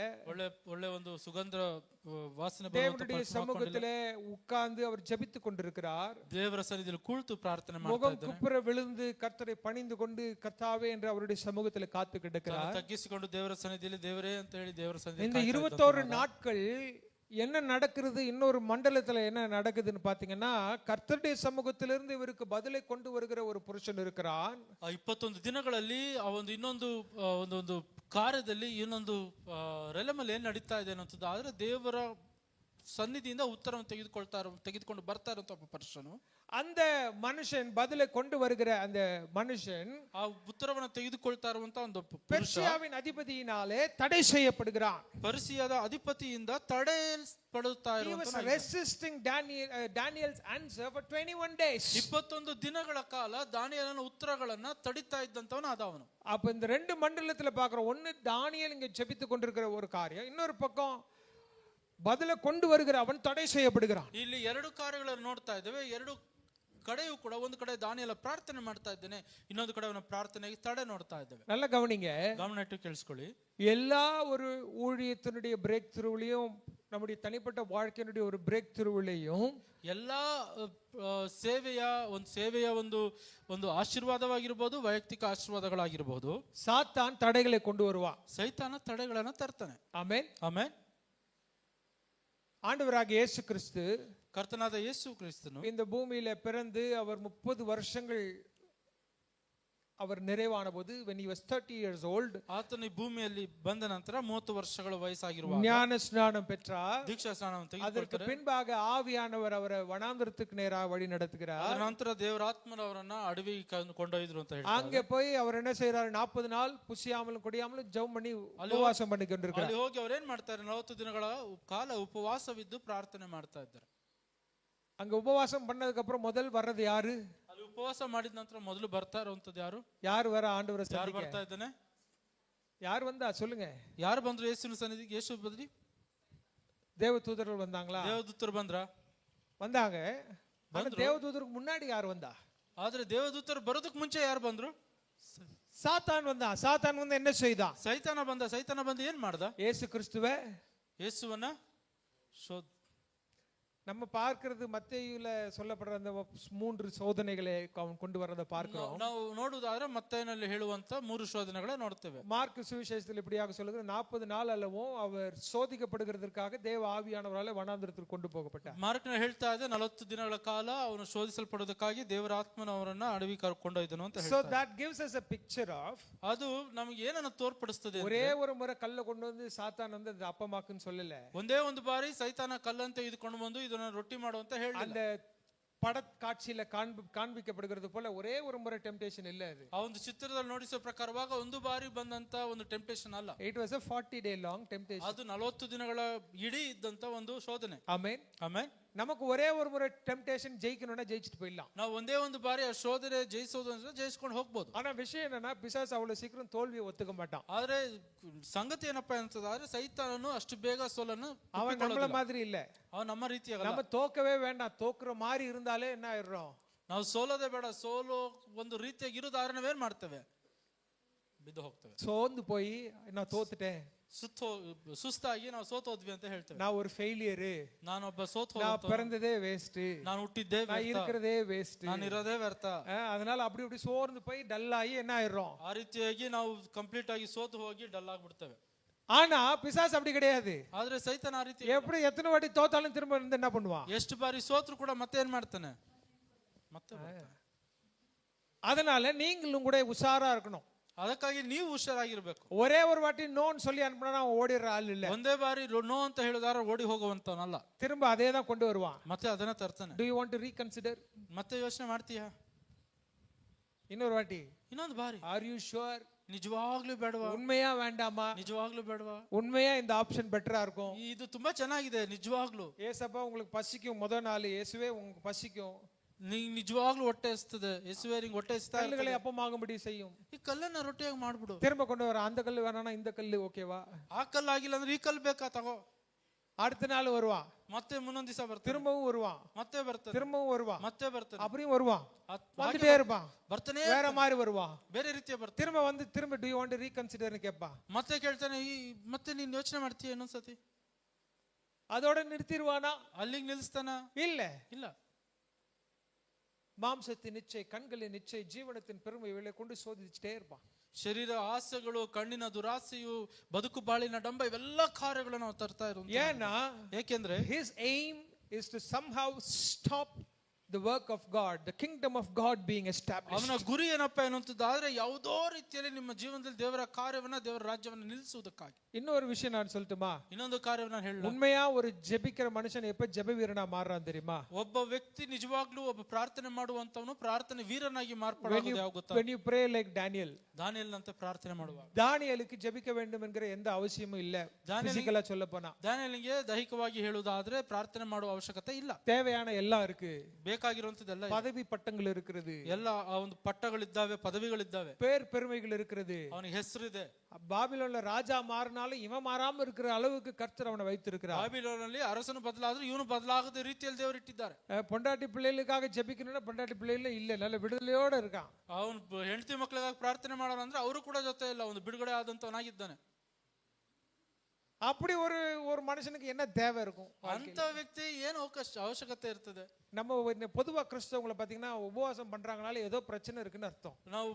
ಒಳ್ಳೆ ಒಂದು ಸುಗಂಧ ವಾಸನೆ தேவனுடைய சமூகத்திலே உட்கார்ந்து அவர் ஜெபித்துக் கொண்டிருக்கிறார். ದೇವರ ಸನ್ನಿಧಿಯಲ್ಲಿ ಕುಳಿತು ಪ್ರಾರ್ಥನೆ ಮಾಡ್ತಾ முகம் ಇದ್ದಾನೆ. குப்புற விழுந்து கர்த்தரை பணிந்து கொண்டு கர்த்தாவே என்று அவருடைய சமூகத்தில் காத்து கிடக்கிறார். ತಗ್ಗಿಸಿಕೊಂಡು ದೇವರ ಸನ್ನಿಧಿಯಲ್ಲಿ ದೇವರೇ ಅಂತ ಹೇಳಿ ದೇವರ இந்த ಸನ್ನಿಧಿಯಲ್ಲಿ 21 நாட்கள் என்ன நடக்கிறது? இன்னொரு மண்டலத்துல என்ன நடக்குதுன்னு பாத்தீங்கன்னா, கர்த்தருடைய சமூகத்திலிருந்து இவருக்கு பதிலை கொண்டு வருகிற ஒரு புருஷன் இருக்கிறான். 21 ದಿನಗಳಲ್ಲಿ ಆ ಒಂದು ಇನ್ನೊಂದು ಒಂದು ಕಾರ್ಯದಲ್ಲಿ ಇನ್ನೊಂದು ರೆಲಮಲ್ಲಿ ಏನ್ ನಡೀತಾ ಇದೆ ಅನ್ನೋದು, ಆದ್ರೆ ದೇವರ ಸನ್ನಿಧಿಯಿಂದ ಉತ್ತರವನ್ನು ತೆಗೆದುಕೊಂಡು ಬರ್ತಾ ಇರುವಂತ ಒಬ್ಬ ಪುರುಷನು, அந்த மனுஷன் பதிலை கொண்டு வருகிற அந்த மனுஷன் ಆ ಉತ್ತರವನ್ನು ತೆಗೆದುಕೊಳ್ತಾ ಇರುವಂತ ಒಂದು ಪುರುಷ பெர்சியாவின் அதிபதியினாலே தடை செய்யப்படுகிறான். ಪರ್ಷಿಯಾದ ಅಧಿಪತಿಯಿಂದ ತಡೆಯಲ್ಪಡುತ್ತಾ ಇರುವಂತ, resisting Daniel's answer for 21 days. 21 ದಿನಗಳ ಕಾಲ ದಾನಿಯೇಲನ ಉತ್ತರಗಳನ್ನ ತಡಿತಾ ಇದ್ದಂತವನು ಆದವನು. அப்ப இந்த ரெண்டு மண்டலத்துல பாக்குறோம். ஒன்னு தானியேல் இங்க ஜெபித்து கொண்டிருக்கிற ஒரு காரியம், இன்னொரு பக்கம் பதில கொண்டு வருகிற அவன் தடை செய்யப்படுகிறான். ಇಲ್ಲಿ ಎರಡು ಕಾರ್ಯಗಳನ್ನು ನೋಡ್ತಾ ಇದ್ದೇವೆ. ಎರಡು ಕಡೆಯೂ ಕೂಡ, ಒಂದು ಕಡೆ ದಾನಿಯೇಲ ಪ್ರಾರ್ಥನೆ ಮಾಡ್ತಾ ಇದ್ದಾನೆ, ಇನ್ನೊಂದು ಕಡೆ ಅವನ ಪ್ರಾರ್ಥನೆಗೆ ತಡೆ ನೋಡ್ತಾ ಇದ್ದೇವೆ. நல்லா கவனிங்க, ಗಮನ ಇಟ್ಟು ಕೇಳಿಸ್ಕೊಳ್ಳಿ. எல்லா ஒரு ஊழியத்தினுடைய பிரேக் த்ரூவிலையும், நம்முடைய தனிப்பட்ட வாழ்க்கையினுடைய ஒரு பிரேக் த்ரூவிலையும், ಎಲ್ಲಾ ಸೇವೆಯ ಒಂದು ಆಶೀರ್ವಾದವಾಗಿರಬಹುದು, ವೈಯಕ್ತಿಕ ಆಶೀರ್ವಾದಗಳಾಗಿರಬಹುದು, சாத்தான் தடைகளை கொண்டு வருவான். ಸೈತಾನ ತಡೆಗಳನ್ನ ತರ್ತಾನೆ. ஆமென். ಆಮೆನ್. ஆண்டவராகிய இயேசு கிறிஸ்து, ಕರ್ತನಾದ ಯೇಸು ಕ್ರಿಸ್ತನು இந்த பூமியில பிறந்து அவர் 30 வருஷங்கள் அவர் நிறைவான போது, when he was 30 years old, ಆತನು ಈ ಭೂಮಿಯಲ್ಲಿ ಬಂದ ನಂತರ 30 ವರ್ಷಗಳ ವಯಸ್ಸಾಗಿರುವಾಗ ஞான ஸ்நானம் பெற்றார். ದೀಕ್ಷಾ ಸ್ನಾನವನ್ನು அதற்கு ತೆಗೆದುಕೊಳ್ತಾರೆ. பின்பாக ஆவியானவர் அவரை வனாந்தரத்துக்கு நேராக வழி நடத்துகிறார். ಅದರ ನಂತರ ದೇವರಾತ್ಮನವರನ್ನ ಅಡವಿಗೆ ಕೊಂಡೊಯ್ದ್ರು ಅಂತ ಹೇಳಿ, அங்கே போய் அவர் என்ன செய்யறாரு? 40 நாள் புசியாமலும் குடியாமலும் ஜெபம் பண்ணி உபவாசம் பண்ணி கொண்டிருக்கிறார். ಅಲ್ಲಿ ಹೋಗಿ ಅವ್ರೇನ್ ಮಾಡ್ತಾರೆ? 40 ದಿನಗಳ ಕಾಲ ಉಪವಾಸವಿದ್ದು ಪ್ರಾರ್ಥನೆ ಮಾಡ್ತಾ ಇದ್ದಾರೆ. அங்க உபவாசம் பண்ணதுக்கு அப்புறம் முதல் வர்றது யாரு? ಅಲ್ಲಿ ಉಪವಾಸ ಮಾಡಿದ ನಂತರ ಮೊದಲು ಬರ್ತಾ ಇರುವಂತದ್ದು ಯಾರು? யார் வர ஆண்டவரை ಯಾರು சந்திக்க? ಬರ್ತಾ ಇದ್ದಾನೆ? யார் வந்தா சொல்லுங்க? ಯಾರು ಬಂದ್ರು ಯೇಸುವಿನ ಸನ್ನಿಧಿಗೆ? ಯೇಸು ಬದಲಿ தேவதூதர்கள் வந்தாங்களா? ದೇವದೂತರು ಬಂದ್ರ? வந்தாங்க. ஆனா தேவதூதருக்கு முன்னாடி யார் வந்தா? ಆದ್ರೆ ದೇವದೂತರು ಬರೋದಕ್ಕೆ ಮುಂಚೆ ಯಾರು ಬಂದ್ರು? சாத்தான் வந்தா. சாத்தான் வந்து என்ன செய்தான்? ಸೈತಾನ ಬಂದ. ಸೈತಾನ ಬಂದು ಏನ್ ಮಾಡ್ದ? இயேசு கிறிஸ்துவை ಯೇಸುವನ್ನ நம்ம பார்க்கிறது மத்தேயுல சொல்லப்படுற அந்த 3 சோதனைகளை அவன் கொண்டு வரத பார்க்கிறோம். ನಾವು ನೋಡುವುದಾದ್ರೆ ಮತ್ತೇನಲ್ಲಿ ಹೇಳುವಂತ 3 ಶೋಧನೆಗಳೇ ನೋಡ್ತೇವೆ. மார்க் சுவிசேஷத்தில் இப்படியாக சொல்லுகிறது, 40 நாள் அல்லவும் அவர் சோதிக்கப்படுகிறதற்காக தேவ ஆவியானவரால் வனாந்தரத்துக்கு கொண்டு போகப்பட்டார். ಮಾರ್ಕ್ನ ಹೇಳ್ತಾ ಇದೆ 40 ದಿನಗಳ ಕಾಲ ಅವನು ಶೋಧಿಸಲ್ಪಡುವುದಕ್ಕಾಗಿ ದೇವರ ಆತ್ಮನ ಅವರನ್ನ ಅಡವಿ ಕೊಂಡೊಯ್ದನು ಅಂತ So ಹೇಳ್ತಾರೆ. that gives us a picture of, ಅದು ನಮಗೆ ಏನನ್ನ ತೋರ್ಪಡಿಸ್ತದೆ? ஒரே ஒரு முறை கல்ல கொண்டு வந்து சாத்தான் வந்து அது அப்பமாக்குன்னு சொல்லல. ಒಂದೇ ಒಂದು ಬಾರಿ ಸೈತಾನ ಕಲ್ಲಂತೆ ತೆಗೆದುಕೊಂಡು ಬಂದು ಇದನ್ನ ರೊಟ್ಟಿ ಮಾಡುವಂತ ಹೇಳಿಲ್ಲ. அந்த படக்காட்சியில காண்பிக்கப்படுகிறது போல ஒரே ஒரு முறை டெம்ப்டேஷன் இல்ல. அது ಆ ಒಂದು ಚಿತ್ರದಲ್ಲಿ ನೋಡಿಸೋ ಪ್ರಕಾರವಾಗ ಒಂದು ಬಾರಿ ಬಂದಂತ ಒಂದು ಟೆಂಪ್ಟೇಷನ್ ಅಲ್ಲ. It was a 40-day long temptation. ಅದು 40 ದಿನಗಳ ಇಡೀ ಇದ್ದಂತ ಒಂದು ಶೋಧನೆ. ಆಮೆನ್. ಆಮೆನ್. நமக்கு ஒரே ஒரு முறை டெம்டேஷன் ஜெயிக்கணும்னா ஜெயிச்சுட்டு போயிடலாம். ನಾವು ಒಂದೇ ಒಂದು ಬಾರಿ ಆ ಶೋಧನೆ ಜಯಿಸೋದು ಅಂದ್ರೆ ಜಯಿಸ್ಕೊಂಡು ಹೋಗ್ಬೋದು. ஆனா விஷயம் என்னன்னா பிசாசு அவ்வளவு சீக்கிரம் தோல்வியை ஒத்துக்க மாட்டான். ಆದ್ರೆ ಸಂಗತಿ ಏನಪ್ಪಾ ಅಂತಂದ್ರೆ ಸೈತಾನನು ಅಷ್ಟು ಬೇಗ ಸೋಲನ್ನು அவன் நம்மள மாதிரி இல்ல. ಅವನು ನಮ್ಮ ರೀತಿಯಾಗಲ್ಲ. நம்ம தோக்கவே வேண்டாம், தோக்குற மாதிரி இருந்தாலே என்ன ஆயிடுறோம், ನಾವು ಸೋಲೋದೇ ಬೇಡ, ಸೋಲೋ ಒಂದು ರೀತಿಯಾಗಿ ಇರೋದಾದ್ರೆ ನಾವೇನ್ ಮಾಡ್ತೇವೆ, ಬಿದ್ದು ಹೋಗ್ತೇವೆ. சோர்ந்து போய் நான் தோத்துட்டேன், ಸುಸ್ತಾಗಿ ನಾವು ಸೋತೋದ್ವಿ ಅಂತ ಹೇಳ್ತೇವೆ. நான் ஒரு ஃபெயிலியர், ನಾನೊಬ್ಬ ಸೋತು, நான் பிறந்ததே வேஸ்ட், ನಾನು ಹುಟ್ಟಿದ್ದೇ நான் ವ್ಯರ್ಥ, இருக்கிறதே வேஸ்ட், ನಾನು ಇರೋದೇ ವ್ಯರ್ಥ. அதனால அப்படி இப்படி சோர்ந்து போய் டல் ஆகி என்ன ஆயிடுறோம். ಆ ರೀತಿಯಾಗಿ ನಾವು ಕಂಪ್ಲೀಟ್ ಆಗಿ ಸೋತು ಹೋಗಿ ಡಲ್ ಆಗ್ಬಿಡ್ತೇವೆ. ஆனா பிசாசு அப்படி கிடையாது. ಆದ್ರೆ ಸೈತಾನ ಆ ರೀತಿ எப்படி எத்தனை வாட்டி தோத்தாலும் திரும்ப இருந்து என்ன பண்ணுவான், ಎಷ್ಟು ಬಾರಿ ಸೋತ್ರು ಕೂಡ ಮತ್ತೆ ಏನ್ ಮಾಡ್ತಾನೆ, ಮತ್ತೆ ಬರ್ತಾನೆ. அதனால நீங்களும் கூட உஷாரா இருக்கணும். ಅದಕ್ಕಾಗಿ ನೀವು ಹುಷಾರಾಗಿರ್ಬೇಕು. ஒரே ஒரு வாட்டி நோன்னு சொல்லி அனுப்பினா அவன் ஓடிடுற ஆள் இல்ல. ಒಂದೇ ಬಾರಿ ನೋ ಅಂತ ಹೇಳಿದಾರ ಓಡಿ ಹೋಗುವಂತವನಲ್ಲ, திரும்ப அதே தான் கொண்டு வருவான். ಮತ್ತೆ ಅದನ್ನ ತರ್ತಾನೆ. Do you want to reconsider? ಮತ್ತೆ ಯೋಚನೆ ಮಾಡ್ತೀಯಾ இன்னொரு வாட்டி, ಇನ್ನೊಂದು ಬಾರಿ, are you sure? ನಿಜವಾಗ್ಲೂ ಬೇಡವಾ, உண்மையா வேண்டாமா, ನಿಜವಾಗ್ಲೂ ಬೇಡವಾ, உண்மையா இந்த ஆப்ஷன் பெட்டரா இருக்கும், ಇದು ತುಂಬಾ ಚೆನ್ನಾಗಿದೆ ನಿಜವಾಗ್ಲೂ, ஏசப்பா உங்களுக்கு பசிக்கும், முதல் நாள் இயேசுவே உங்களுக்கு பசிக்கும், ನಿಜವಾಗ್ಲೂ ಹೊಟ್ಟೆ ಹಸ್ತದೆ, ಯೇಸುವೇ ನಿಂಗೆ ಹೊಟ್ಟೆ ಹಸ್ತಾ கல்லுகளை அப்பமாகும்படி செய்யும், ಈ ಕಲ್ಲನ್ನ ರೊಟ್ಟಿಯಾಗಿ ಮಾಡ್ಬಿಡು. திரும்ப கொண்டு வர, அந்த கல்லு வேணானா இந்த கல்லு ஓகேவா, ಆ ಕಲ್ಲು ಆಗಿಲ್ಲ ಅಂದ್ರೆ ಈ ಕಲ್ಲು ಬೇಕಾ ತಗೋ. அடுத்த நாள் வருவான், ಮತ್ತೆ ಮುಂದೊಂದು ದಿವಸ ಬರ್ತಾನೆ, திரும்பவும் வருவான், ಮತ್ತೆ ಬರ್ತಾನೆ, திரும்பவும் வருவான், ಮತ್ತೆ ಬರ್ತಾನೆ, அப்படியும் வருவான், வந்துட்டே இருப்பான், ಬರ್ತಾನೆ, வேற மாதிரி வருவான், ಬೇರೆ ರೀತಿಯ ಬರ್ತಾನೆ. திரும்ப வந்து திரும்ப do you want to reconsider ன்னு கேட்பான். ಮತ್ತೆ ಕೇಳ್ತಾನೆ, ಮತ್ತೆ ನೀನ್ ಯೋಚನೆ ಮಾಡ್ತೀಯ ಇನ್ನೊಂದ್ಸತಿ, அதோட நிறுத்திடுவானா, ಅಲ್ಲಿಗೆ ನಿಲ್ಲಿಸ್ತಾನ, இல்ல. ಇಲ್ಲ. மாம்சத்தின் நிச்சய, கண்களின் நிச்சய, ஜீவனத்தின் பெருமை இவளை கொண்டு சோதிச்சுட்டே இருப்பான். ಶರೀರ ಆಸೆಗಳು, ಕಣ್ಣಿನ ದುರಾಸೆಯು, ಬದುಕು ಬಾಳಿನ ಡಂಬ, ಇವೆಲ್ಲ ಕಾರ್ಯಗಳನ್ನು ನಾವು ತರ್ತಾ ಇರೋದು. ஏன்னா ಏಕೆಂದ್ರೆ his aim is to somehow stop the work of God, the kingdom of God being established. ಅವನ ಗುರಿ ಏನಪ್ಪಾ ಅನ್ನುವಂಥದ್ದಾದ್ರೆ ಯಾವುದೋ ರೀತಿಯಲ್ಲಿ ನಿಮ್ಮ ಜೀವನದಲ್ಲಿ ದೇವರ ಕಾರ್ಯವನ್ನ, ದೇವರ ರಾಜ್ಯವನ್ನ ನಿಲ್ಲಿಸುವುದಕ್ಕಾಗಿ. இன்னொரு விஷயம் நான் சொல்லட்டுமா, ಇನ್ನೊಂದು ಕಾರ್ಯವನ್ನ ಹೇಳ, உண்மையா ஒரு ஜெபிக்கிற மனுஷன் எப்ப ஜெப வீரனா மாறுறான் தெரியுமா, ಒಬ್ಬ ವ್ಯಕ್ತಿ ನಿಜವಾಗ್ಲೂ ಒಬ್ಬ ಪ್ರಾರ್ಥನೆ ಮಾಡುವಂತವನು ಪ್ರಾರ್ಥನೆ ವೀರನಾಗಿ ಮಾರ್ಪಡೋದು ಯಾವ ಗೊತ್ತಾ, when you pray like Daniel, ದಾನಿಯೇಲನಂತೆ ಪ್ರಾರ್ಥನೆ ಮಾಡುವಾಗ. தானியேலுக்கு ஜெபிக்க வேண்டும் என்கிற எந்த அவசியமும் இல்ல. பிசிக்கலா சொல்ல போனா ದಾನಿಯೇಲನಿಗೆ ದೈಹಿಕವಾಗಿ ಹೇಳುವುದಾದ್ರೆ ಪ್ರಾರ್ಥನೆ ಮಾಡುವ ಅವಶ್ಯಕತೆ ಇಲ್ಲ. தேவையான எல்லாம் இருக்கு, ಬೇಕಾಗಿರುವಂತದ್ದೆಲ್ಲ, பதவி பட்டங்கள் இருக்கிறது, ಎಲ್ಲ ಆ ಒಂದು ಪಟ್ಟಗಳಿದ್ದಾವೆ, ಪದವಿಗಳಿದ್ದಾವೆ, பேர் பெருமைகள் இருக்கிறது, ಅವನಿಗೆ ಹೆಸರಿದೆ. பாபிலோன்ல ராஜா மாறினாலும் இவன் மாறாம இருக்கிற அளவுக்கு கர்த்தர் அவனை வைத்திருக்கிறார். ಬಾಬಿಲೋನಲ್ಲಿ ಅರಸನು ಬದಲಾದ್ರೂ ಇವನು ಬದಲಾಗದ ರೀತಿಯಲ್ಲಿ ದೇವರು ಇಟ್ಟಿದ್ದಾರೆ. பொண்டாட்டி பிள்ளைகளுக்காக ஜெபிக்கணும்னா பொண்டாட்டி பிள்ளைகள இல்ல, நல்ல விடுதலையோட இருக்கான். ಅವನು ಹೆಂಡತಿ ಮಕ್ಕಳಿಗಾಗಿ ಪ್ರಾರ್ಥನೆ ಮಾಡೋಣ ಅಂದ್ರೆ ಅವರು ಕೂಡ ಜೊತೆ ಇಲ್ಲ, ಒಂದು ಬಿಡುಗಡೆ ಆದಂತವನಾಗಿದ್ದಾನೆ. அப்படி ஒரு ஒரு மனுஷனுக்கு என்ன தேவை இருக்கும், ಅಂತ ವ್ಯಕ್ತಿ ಏನು ಅವಶ್ಯಕತೆ ಇರ್ತದೆ. நம்ம பொதுவா கிறிஸ்தவங்களை பாத்தீங்கன்னா உபவாசம் பண்றாங்கனால ஏதோ பிரச்சனை இருக்குன்னு அர்த்தம். ನಾವು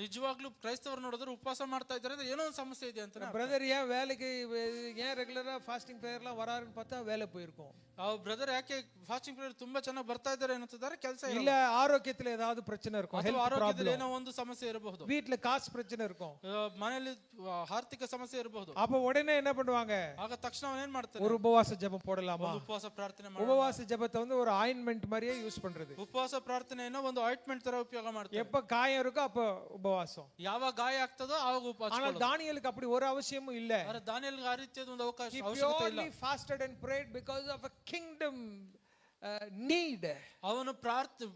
ನಿಜವಾಗ್ಲೂ ಕ್ರೈಸ್ತವರು ನೋಡಿದ್ರೆ ಉಪವಾಸ ಮಾಡ್ತಾ ಇದ್ದಾರೆ ಅಂದ್ರೆ ಏನೋ ಒಂದು ಸಮಸ್ಯೆ ಇದೆ ಅಂತ. பிரதர் ஏன் வேலைக்கு, ஏன் ரெகுலரா ஃபாஸ்டிங் பிரேயர்லாம் வராருன்னு பார்த்தா வேலை போயிருக்கும். ಬ್ರದರ್ ಯಾಕೆ ಫಾಸ್ಟಿಂಗ್ ಪ್ರೇಯರ್ ತುಂಬಾ ಚೆನ್ನಾಗಿ ಬರ್ತಾ ಇದ್ದಾರೆ ಅನ್ನುತ್ತಿದ್ದಾರೆ, ಕೆಲಸ இல்ல ಆರೋಗ್ಯத்துல ஏதாவது பிரச்சனை இருக்கும், ಅಥವಾ ಆರೋಗ್ಯದಲ್ಲಿ ಏನೋ ಒಂದು ಸಮಸ್ಯೆ ಇರಬಹುದು, வீட்ல காசு பிரச்சனை இருக்கும், ಮನೆಯಲ್ಲಿ ಆರ್ಥಿಕ ಸಮಸ್ಯೆ ಇರಬಹುದು. அப்ப உடனே என்ன பண்ணுவாங்க, ಆಗ ತಕ್ಷಣ ಅವನು ಏನ್ ಮಾಡ್ತಾನೆ, ஒரு உபவாச ஜெபம் போடலாமா, ಉಪವಾಸ ಪ್ರಾರ್ಥನೆ உபவாச ஜெபத்தை வந்து ஒரு ஆயின்மெண்ட் மாதிரியே யூஸ் பண்றது. ಉಪವಾಸ ಪ್ರಾರ್ಥನೆಯನ್ನು ಒಂದು ಆಯಿಂಟ್ಮೆಂಟ್ ತರ ಉಪಯೋಗ ಮಾಡ್ತಾರೆ. எப்ப காயம் இருக்கோ அப்ப உபவாசம், ಯಾವಾಗ ಗಾಯ ಆಗ್ತದೋ ಆವಾಗ ಉಪವಾಸ. ஆனா தானியேலுக்கு அப்படி ஒரு அவசியமும் இல்ல. ಆದ್ರೆ ದಾನಿಯೇಲನಿಗೆ ಆ ರೀತಿಯಾದ ಒಂದು ಅವಕಾಶ He ಅವಶ್ಯಕತೆ ಇಲ್ಲ. purely fasted and prayed because of a kingdom need. ಅವನು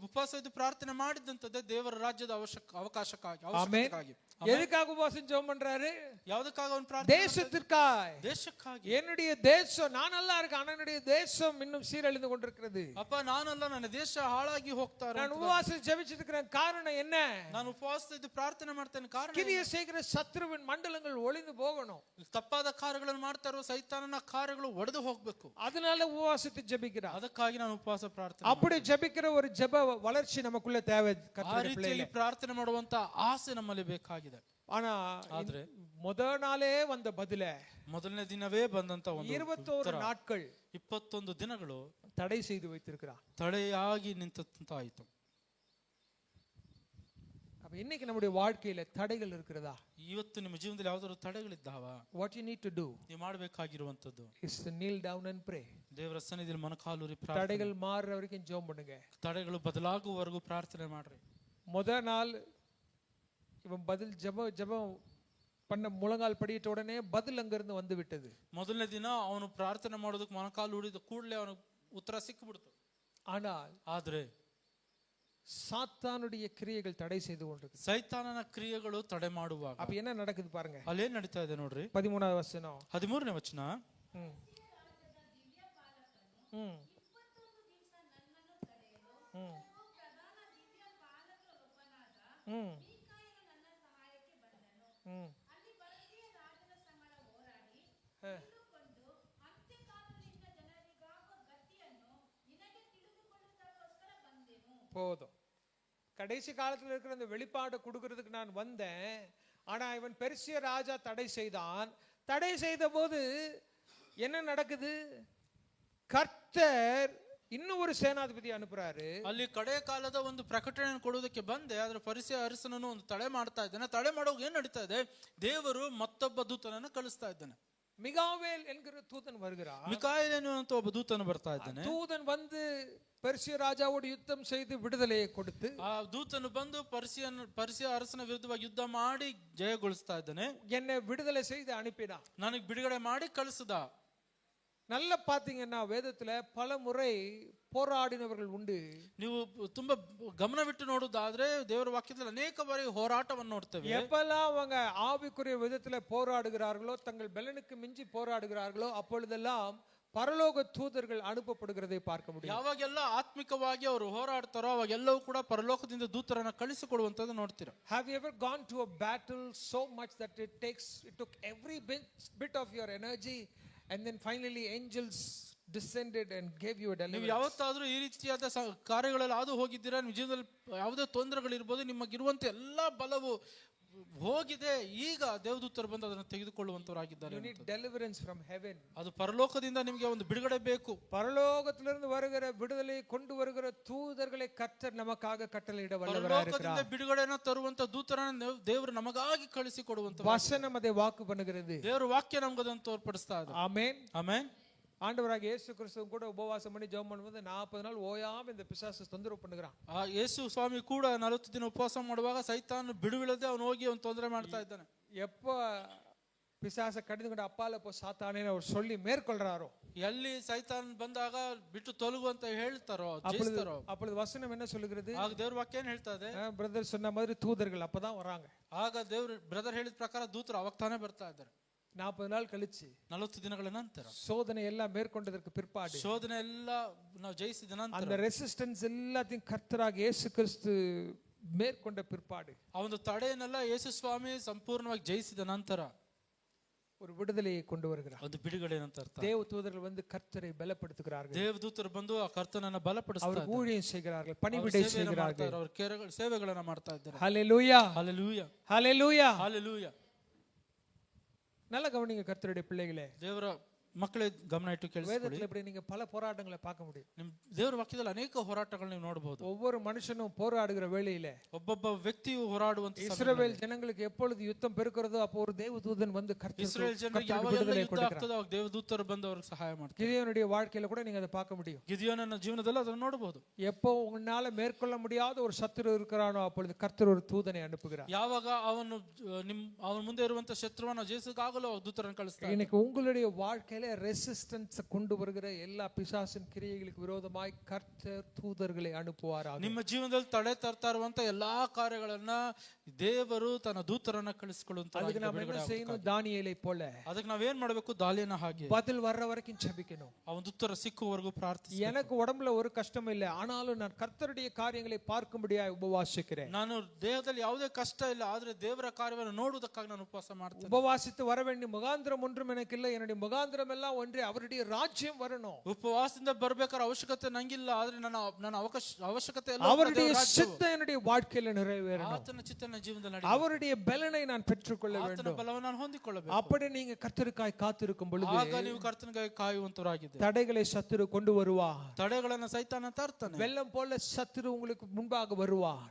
ಉಪವಾಸ ಇದ್ದು ಪ್ರಾರ್ಥನೆ ಮಾಡಿದಂತದ್ದೇ ದೇವರ ರಾಜ್ಯದ ಅವಕಾಶಕ್ಕಾಗಿ. எதுக்காக உபவாசம் ஜெபம் பண்றாரு, ಯಾವುದಕ್ಕಾಗಿ ಅವನು ಪ್ರಾರ್ಥನೆ, தேசத்திற்காய், ದೇಶಕ್ಕಾಗಿ. என்னுடைய தேசம், நான் நல்லா இருக்கேன் ஆனா என்னுடைய தேசம் இன்னும் சீரழிந்து கொண்டிருக்கிறது. ಅಪ್ಪ ನಾನಲ್ಲ, ನನ್ನ ದೇಶ ಹಾಳಾಗಿ ಹೋಗ್ತಾರೆ. நான் உபவாசம் ஜெபிச்சிட்டு இருக்கிறேன், காரணம் என்ன, ನಾನು ಉಪವಾಸ ಇದ್ದು ಪ್ರಾರ್ಥನೆ ಮಾಡ್ತೇನೆ, ಕಾರಣ கிரியை செய்கிற சத்ருவின் மண்டலங்கள் ஒளிந்து போகணும். ತಪ್ಪಾದ ಕಾರ್ಯಗಳನ್ನು ಮಾಡ್ತಾ ಇರೋ ಸೈತಾನನ ಕಾರ್ಯಗಳು ಒಡೆದು ಹೋಗ್ಬೇಕು. அதனால உபவாசத்தை ஜெபிக்கிறார். ಅದಕ್ಕಾಗಿ ನಾನು ಉಪವಾಸ ಪ್ರಾರ್ಥನೆ. அப்படி ஜெபிக்கிற ஒரு ஜெப வளர்ச்சி நமக்குள்ள தேவை. ಆ ರೀತಿಯಲ್ಲಿ ಪ್ರಾರ್ಥನೆ ಮಾಡುವಂತ ಆಸೆ ನಮ್ಮಲ್ಲಿ ಬೇಕಾಗಿದೆ. ஆனா ಆದ್ರೆ முதல் நாளே வந்த பதில, ಮೊದಲನೇ ದಿನವೇ ಬಂದಂತ ಒಂದು 21 நாட்கள் 21 ದಿನಗಳು தடை செய்து வைத்திருக்கிறார். ತಡೆಯಾಗಿ ನಿಂತಾಯಿತು. அப்ப இன்னைக்கு நம்முடைய வாழ்க்கையில தடைகள் இருக்கிறதா, ಇವತ್ತು ನಿಮ್ಮ ಜೀವನದಲ್ಲಿ ಯಾವ್ದಾದ್ರು ತಡೆಗಳಿದ್ದಾವ, what you need to do ನೀವು ಮಾಡಬೇಕಾಗಿರುವಂತದ್ದು is to kneel down and pray. ದೇವರ ಸನ್ನಿಧಿಯಲ್ಲಿ ಮೊಣಕಾಲೂರಿ தடைகள் மாறுற வரைக்கும் ஜெபம் பண்ணுங்க. ತಡೆಗಳು ಬದಲಾಗುವವರೆಗೂ ಪ್ರಾರ್ಥನೆ ಮಾಡ್ರಿ. முதல் நாள் இவன் பதில் ஜெபம் பண்ண முழங்கால் படியிட்ட உடனே பதில் அங்கிருந்து வந்து விட்டது. ಮೊದಲನೇ ದಿನ ಅವನು ಪ್ರಾರ್ಥನೆ ಮಾಡೋದಕ್ಕೆ ಮೊಣಕಾಲು ಊಡಿದ ಕೂಡಲೇ ಅವನು ಉತ್ತರ ಸಿಕ್ಕಿಬಿಡ್ತು. ஆனால் ಆದ್ರೆ சாத்தானுடைய கிரியைகள் தடை செய்து கொண்டிருக்கு. ಸೈತಾನನ ಕ್ರಿಯೆಗಳು ತಡೆ ಮಾಡುವಾಗ அப்ப என்ன நடக்குது பாருங்க. ಅಲ್ಲೇನ್ ನಡೀತಾ ಇದೆ ನೋಡ್ರಿ. 13வது வசனம். 13ನೇ ವಚನ. ம். ம். ம். ம். ம். போதும். கடைசி காலத்தில் இருக்கிற அந்த வெளிப்பாடு கொடுக்கிறதுக்கு நான் வந்தேன். ஆனா இவன் பெர்சிய ராஜா தடை செய்தான். தடை செய்த போது என்ன நடக்குது? கர்த்தர் ಇನ್ನೂ ஒரு ಸೇನಾಧಿಪತಿ ಅನುಪುರಾರು. ಅಲ್ಲಿ ಕಡೆ ಕಾಲದ ಒಂದು ಪ್ರಕಟಣೆ ಕೊಡುವುದಕ್ಕೆ ಬಂದೆ, ಆದ್ರೆ ಪರಿಸೆಯ ಅರಸನನ್ನು ಒಂದು ತಡೆ ಮಾಡ್ತಾ ಇದ್ದಾನೆ. ತಡೆ ಮಾಡೋಕೆ ಏನ್ ನಡೀತಾ ಇದೆ? ದೇವರು ಮತ್ತೊಬ್ಬ ದೂತನನ್ನು ಕಳಿಸ್ತಾ ಇದ್ದಾನೆ. மிகாவேல் என்கிற தூதன் வருகிறார். ಮಿಕಾಯೇಲ್ ಎನ್ನುವಂತ ಒಬ್ಬ ದೂತನು ಬರ್ತಾ ಇದ್ದಾನೆ. தூதன் வந்து பெர்சிய ராஜாவோடு யுத்தம் செய்து விடுதலையை கொடுத்து, ಆ ದೂತನು ಬಂದು ಪರ್ಸಿಯ ಅರಸನ ವಿರುದ್ಧವಾಗಿ ಯುದ್ಧ ಮಾಡಿ ಜಯಗೊಳಿಸ್ತಾ ಇದ್ದಾನೆ. என்னை விடுதலை செய்து அனுப்பினான். ನನಗೆ ಬಿಡುಗಡೆ ಮಾಡಿ ಕಳಿಸಿದ. நல்லா பாத்தீங்கன்னா வேதத்துல பல முறை போராடினவர்கள் ಉಂಟು. ನೀವು ತುಂಬಾ ಗಮನವಿಟ್ಟು ನೋಡುವುದಾದ್ರೆ ದೇವರ ವಾಕ್ಯದಲ್ಲಿ ಅನೇಕ ಬಾರಿ ಹೋರಾಟವನ್ನು ನೋಡ್ತೇವೆ. எப்பெல்லாம் அவங்க ஆவிக்குரிய விதத்துல போராடுகிறார்களோ, தங்கள் பலனுக்கு மிஞ்சி போராடுகிறார்களோ, அப்பொழுதெல்லாம் பரலோக தூதர்கள் அனுப்பப்படுகிறதை பார்க்க முடியும். ಯಾವಾಗೆಲ್ಲ ಆತ್ಮಿಕವಾಗಿ ಅವರು ಹೋರಾಡ್ತಾರೋ ಅವಾಗೆಲ್ಲವೂ ಕೂಡ ಪರಲೋಕದಿಂದ ದೂತರನ್ನ ಕಳಿಸಿಕೊಡುವಂತದ್ದು ನೋಡ್ತೀರಾ. Have you ever gone to a battle so much that it took every bit of your energy, and then finally angels descended and gave you a deliverance? ನೀವು ಯಾವತ್ತಾದ್ರೂ ಈ ರೀತಿಯಾದ ಕಾರ್ಯಗಳಲ್ಲಿ ಹಾದು ಹೋಗಿದ್ದೀರಾ? ನಿಮ್ಮ ಜೀವನದಲ್ಲಿ ಯಾವುದೇ ತೊಂದರೆಗಳಿರ್ಬೋದು, ನಿಮಗಿರುವಂತ ಎಲ್ಲಾ ಬಲವು ಹೋಗಿದೆ, ಈಗ ದೇವದೂತರು ಬಂದು ಅದನ್ನು ತೆಗೆದುಕೊಳ್ಳುವಂತವರಾಗಿದ್ದಾರೆ. You need deliverance from heaven. ಅದು ಪರಲೋಕದಿಂದ ನಿಮಗೆ ಒಂದು ಬಿಡುಗಡೆ ಬೇಕು. பரலோகத்திலிருந்து வருகிற விடுதலை கொண்டு வருகிற தூதர்களை கர்த்தர் நமக்காக கட்டளையிட வல்லவராக ಪರಲೋಕದಿಂದ இருக்கிறார். ಬಿಡುಗಡೆಯನ್ನು ತರುವಂತ ದೂತರನ್ನು ದೇವರು ನಮಗಾಗಿ ಕಳಿಸಿಕೊಡುವಂತ வசனம் அதை வாக்கு பண்ணுகிறது. ದೇವರ ವಾಕ್ಯ ನಮಗೆ ಅದನ್ನು ತೋರ್ಪಡಿಸ್ತಾ ಇದೆ. ஆமென். ಆಮೆನ್. ஆண்டவராக இயேசு கிறிஸ்து கூட உபவாசம் பண்ணி ஜெபம் பண்ணும்போது 40 நாள் ஓயாம இந்த பிசாசு தொந்தரவு பண்ணுகிறான். ಆ ಯೇಸು ಸ್ವಾಮಿ ಕೂಡ 40 ದಿನ ಉಪವಾಸ ಮಾಡುವಾಗ ಸೈತಾನ ಬಿಡುವಿಲ್ಲದೆ ಅವನು ಹೋಗಿ ಅವನು ತೊಂದರೆ ಮಾಡ್ತಾ ಇದ್ದಾನೆ. எப்ப பிசாசை கடிந்துಕೊಂಡು ಅಪ್ಪಾಲ ಪೋ ಸಾತಾನೇನ ಅವರು சொல்லி மேற்கொள்றாரோ, ಎಲ್ಲಿ ಸೈತಾನ್ ಬಂದಾಗ ಬಿಟ್ಟು ತೊಲಗು ಅಂತ ಹೇಳ್ತಾರೋ, ಜಯಿಸ್ತಾರೋ, அப்பொழுது வசனம் என்ன சொல்லுகிறது? ಆಗ ದೇವ್ರ ವಾಕ್ಯ ಏನ್ ಹೇಳ್ತಾ ಇದೆ? பிரதர் சொன்ன மாதிரி தூதர்கள் அப்பதான் வராங்க. ಆಗ ದೇವ್ರ ಬ್ರದರ್ ಹೇಳಿದ ಪ್ರಕಾರ ದೂತರು ಅವಾಗ ತಾನೇ ಬರ್ತಾ ಇದ್ದಾರೆ. 40 நாள் கழிச்சு 40 ದಿನಗಳ ನಂತರ சோதனை எல்லாம் மேற்கொண்டதற்கு பிற்பாடு, ಶೋಧನೆ ಎಲ್ಲ ನಾವು ಜಯಿಸಿದ ನಂತರ, அந்த ரெசிஸ்டன்ஸ் எல்லாத்தையும் கர்த்தராக இயேசு கிறிஸ்து மேற்கொண்ட பிற்பாடு, ಆ ಒಂದು ತಡೆಯನ್ನೆಲ್ಲ ಯೇಸು ಸ್ವಾಮಿ ಸಂಪೂರ್ಣವಾಗಿ ಜಯಿಸಿದ ನಂತರ ஒரு விடுதலையை கொண்டு வருகிறார். ಒಂದು ಬಿಡುಗಡೆ ಅಂತ ಅರ್ಥ. தேவ தூதர்கள் வந்து கர்த்தரை பலப்படுத்துகிறார்கள். ದೇವದೂತರು ಬಂದು ಆ ಕರ್ತನನ್ನ ಬಲಪಡಿಸ್ತಾರೆ. ಅವರು ஊழியம் செய்கிறார்கள், பணிவிடை செய்கிறார்கள். ಅವರು ಸೇವೆಗಳನ್ನ ಮಾಡ್ತಾ ಇದ್ದಾರೆ. ஹல்லேலூயா, ಹಲ್ಲೆಲೂಯಾ, ஹல்லேலூயா, ಹಲ್ಲೆಲೂಯಾ. நல்ல கவனிங்க கர்த்தருடைய பிள்ளைகளே. ದೇವರ ಮಕ್ಕಳೇ ಗಮನ ಇಟ್ಟು ಕೇಳಿಸ್ಕೊಳ್ಳಿ. வேதத்துல இப்படி நீங்க பல போராட்டங்களை பார்க்க முடியும். ನಿಮ್ ದೇವರ ವಾಕ್ಯದಲ್ಲಿ ಅನೇಕ ಹೋರಾಟಗಳನ್ನು ನೀವು ನೋಡಬಹುದು. ஒவ்வொரு மனுஷனும் போராடுகிற வேளையில ಒಬ್ಬೊಬ್ಬ ವ್ಯಕ್ತಿಯು ಹೋರಾಡುವಂತ இஸ்ரவேல் ஜனங்களுக்கு எப்பொழுது யுத்தம் பெருக்கிறதோ அப்போ ஒரு தேவதூதன் வந்து ಇಸ್ರೇಲ್ ಜನರಿಗೆ ಯಾವಾಗ ಯುದ್ಧ ಆಗ್ತದೋ ಅವಾಗ ದೇವದೂತರು ಬಂದು ಅವರಿಗೆ ಸಹಾಯ ಮಾಡ್ತಾರೆ. கிதியோனுடைய வாழ்க்கையில கூட நீங்க அதை பார்க்க முடியும். ಗಿದಿಯೋನನ ಜೀವನದಲ್ಲಿ ಅದನ್ನು ನೋಡಬಹುದು. எப்போ உன்னால மேற்கொள்ள முடியாத ஒரு சத்துரு இருக்கிறானோ அப்பொழுது கர்த்தர் ஒரு தூதனை அனுப்புகிறார். ಯಾವಾಗ ಅವನ ಮುಂದೆ ಇರುವಂತ ಶತ್ರುವನ್ನು ಜಯಿಸಕ್ಕಾಗಲು ದೂತರನ್ನು ಕಳಿಸ್ತಾರೆ. இன்னைக்கு உங்களுடைய வாழ்க்கையில ரெசிஸ்டன்ஸ் கொண்டு வருகிற எல்லா பிசாசின் கிரியைகளுக்கு விரோதமாய் கர்த்தர் தூதர்களை அனுப்புவாராக. ನಿಮ್ಮ ಜೀವನದಲ್ಲಿ ತಡೆ ತರ್ತಾ ಇರುವಂತ ಎಲ್ಲಾ ಕಾರ್ಯಗಳನ್ನ ದೇವರು ತನ್ನ ದೂತರನ್ನ ಕಳಿಸಿಕೊಳ್ಳುವಂತ. அதுக்கு நாம என்ன செய்யணும்? தானியேலை போல ಅದಕ್ಕೆ ನಾವೇನ್ ಮಾಡಬೇಕು? ದಾಲಿಯನ ಹಾಗೆ பதில் வர்ற வரைக்கும் ஜெபிக்கணும். ಅವನ ಉತ್ತರ ಸಿಕ್ಕುವರೆಗೂ ಪ್ರಾರ್ಥಿಸಬೇಕು. எனக்கு உடம்புல ஒரு கஷ்டம் இல்லை, ஆனாலும் நான் கர்த்தருடைய காரியங்களை பார்க்கும்படியாய் உபவாசிக்கிறேன். ನಾನು ದೇಹದಲ್ಲಿ ಯಾವುದೇ ಕಷ್ಟ ಇಲ್ಲ, ಆದ್ರೆ ದೇವರ ಕಾರ್ಯವನ್ನು ನೋಡುವುದಕ್ಕಾಗಿ ನಾನು ಉಪವಾಸ ಮಾಡ್ತೇನೆ. உபவாசித்து வர வேண்டிய முகாந்திரம் ஒன்றும் எனக்கு இல்லை. என்னுடைய முகாந்திரம் எல்லாம் ஒன்றே, அவருடைய ராஜ்யம் வரணும். ಉಪವಾಸದಿಂದ ಬರ್ಬೇಕಾದ ಅವಶ್ಯಕತೆ ನಂಗಿಲ್ಲ, ಆದ್ರೆ ನನ್ನ ಅವಶ್ಯಕತೆ ಎಲ್ಲ அவருடைய சித்தம் என்னுடைய வாழ்க்கையில நிறைவேறணும். ಆತನ ಚಿತ್ತನ ಜೀವನದಲ್ಲಿ அவருடைய பலனை நான் பெற்றுக்கொள்ள ಆತನ வேண்டும். ಬಲವನ್ನು ನಾನು ಹೊಂದಿಕೊಳ್ಳಬೇಕು. அப்படி நீங்க கர்த்தருக்காய் காத்திருக்கும் பொழுது ಆಗ ನೀವು ಕರ್ತನಿಗಾಗಿ ಕಾಯುವಂತರಾಗಿದ್ದೀರಿ. தடைகளை சத்துரு கொண்டு வருவார். ತಡೆಗಳನ್ನ ಸೈತಾನ ತರ್ತಾನೆ. வெள்ளம் போல சத்துரு உங்களுக்கு முன்பாக வருவார்.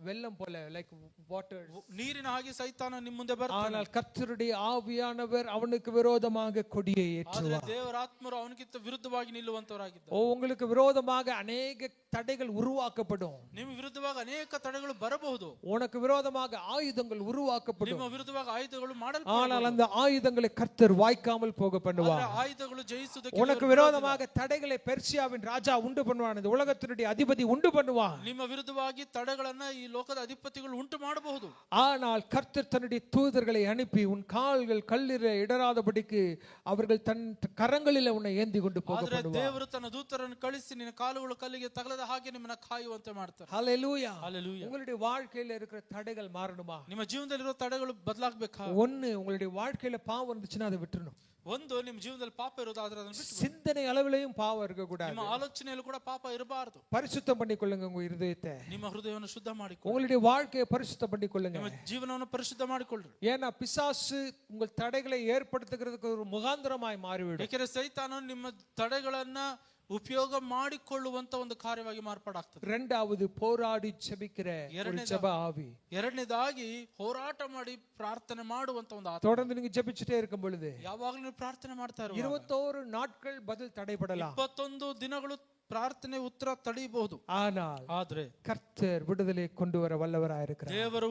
வெள்ளம் போல, லைக் வாட்டர். ನೀರಿನ ಹಾಗೆ ಸೈತಾನ ನಿಮ್ಮ ಮುಂದೆ ಬರ್ತಾನೆ. ஆனால் கர்த்தருடைய ஆவியானவர் அவனுக்கு விரோதமாக கொடியை ಆದ್ರೆ ஏற்றுவார். ದೇವರ ಆತ್ಮರು ಅವನಿಗಿಂತ ವಿರುದ್ಧವಾಗಿ ನಿಲ್ಲುವಂತವರಾಗಿದ್ದಾರೆ. உங்களுக்கு விரோதமாக அநேக தடைகள் உருவாக்கப்படும். ನಿಮ್ಮ ವಿರುದ್ಧವಾಗಿ ಅನೇಕ ತಡೆಗಳು ಬರಬಹುದು. உனக்கு விரோதமாக ஆயுதங்கள் உருவாக்கப்படும். ನಿಮ್ಮ ವಿರುದ್ಧವಾಗಿ ಆಯುಧಗಳು ஆனால் ಮಾಡಲ್ಪಡುವುದು. அந்த ஆயுதங்களை கர்த்தர் வாய்க்காமல் போக பண்ணுவார். ಆದ್ರೆ ಆಯುಧಗಳು ಜಯಿಸುವುದಕ್ಕೆ உனக்கு விரோதமாக தடைகளை பெர்சியாவின் ராஜா உண்டு பண்ணுவான். இந்த உலகத்தினுடைய அதிபதி உண்டு பண்ணுவான். ನಿಮ್ಮ ವಿರುದ್ಧವಾಗಿ ತಡೆಗಳನ್ನ ಈ ಲೋಕದ ಅಧಿಪತಿಗಳು ಉಂಟು ಮಾಡಬಹುದು. ஆனால் கர்த்தர் தன்னுடைய தூதர்களை அனுப்பி உன் கால்கள் கல்லில் இடராதபடிக்கு அவர்கள் தன் கரங்களில் உன்னை ஏந்தி கொண்டு போக ಆದ್ರೆ பண்ணுவார். ದೇವರು ತನ್ನ ದೂತರನ್ನು ಕಳಿಸಿ ನಿನ್ನ ಕಾಲುಗಳು ಕಲ್ಲಿಗೆ ತಗಲದ ಹಾಗೆ ನಿಮ್ಮನ್ನ ಕಾಯುವಂತೆ ಮಾಡ್ತಾರೆ. ஹல்லேலூயா. Hallelujah. உங்களுடைய வாழ்க்கையில இருக்கிற தடைகள் மாறணுமா? ನಿಮ್ಮ ಜೀವನದಲ್ಲಿರೋ ತಡೆಗಳು ಬದಲಾಗಬೇಕಾ? ஒன்னு, உங்களுடைய வாழ்க்கையில பாவம் இருந்துச்சுன்னா அதை விட்டுறணும். ಒಂದು, ನಿಮ್ಮ ಜೀವನದಲ್ಲಿ ಪಾಪ ಇರೋದಾದ್ರೆ ಅದನ್ನ ಬಿಟ್ಟು சிந்தனை அளவிலையும் பாவம் இருக்க கூடாது. ನಿಮ್ಮ ಆಲೋಚನೆಯಲ್ಲೂ ಕೂಡ ಪಾಪ ಇರಬಾರದು. பரிசுத்தம் பண்ணிக்கொள்ளுங்க உங்க இருதயத்தை. ನಿಮ್ಮ ಹೃದಯವನ್ನು ಶುದ್ಧ ಮಾಡಿಕೊಳ್ಳಿ. உங்களுடைய வாழ்க்கையை பரிசுத்தம் பண்ணிக்கொள்ளுங்க. ನಿಮ್ಮ ಜೀವನವನ್ನು ಪರಿಶುದ್ಧ ಮಾಡಿಕೊಳ್ಳ್ರಿ. ஏன்னா பிசாசு உங்கள் தடைகளை ஏற்படுத்துகிறதுக்கு ஒரு முகாந்திரமாய் மாறிவிடும். ಏಕೆಂದರೆ ಸೈತಾನನು ನಿಮ್ಮ ತಡೆಗಳನ್ನ ಉಪಯೋಗ ಮಾಡಿಕೊಳ್ಳುವಂತ ಒಂದು ಕಾರ್ಯವಾಗಿ ಮಾರ್ಪಾಡಾಗ್ತದೆ. இரண்டாவது போராடி ஜெபிக்கிற ஒரு ஜெப ஆவி. ಎರಡನೇದಾಗಿ ಹೋರಾಟ ಮಾಡಿ ಪ್ರಾರ್ಥನೆ ಮಾಡುವಂತ ಒಂದು ಆತ್ಮ. தொடர்ந்து நீங்க ஜெபிச்சுட்டே இருக்கும் பொழுது ಯಾವಾಗಲೂ ನೀವು ಪ್ರಾರ್ಥನೆ ಮಾಡ್ತಾ ಇರುವಾಗ 21 நாட்கள் பதில் தடைபடலாம். 21 ದಿನಗಳು ಪ್ರಾರ್ಥನೆ ಉತ್ತರ ತಡೆಯಬಹುದು. ಆದ್ರೆ கர்த்தர் விடுதலை கொண்டு வர வல்லவராயிருக்கிறார். ದೇವರು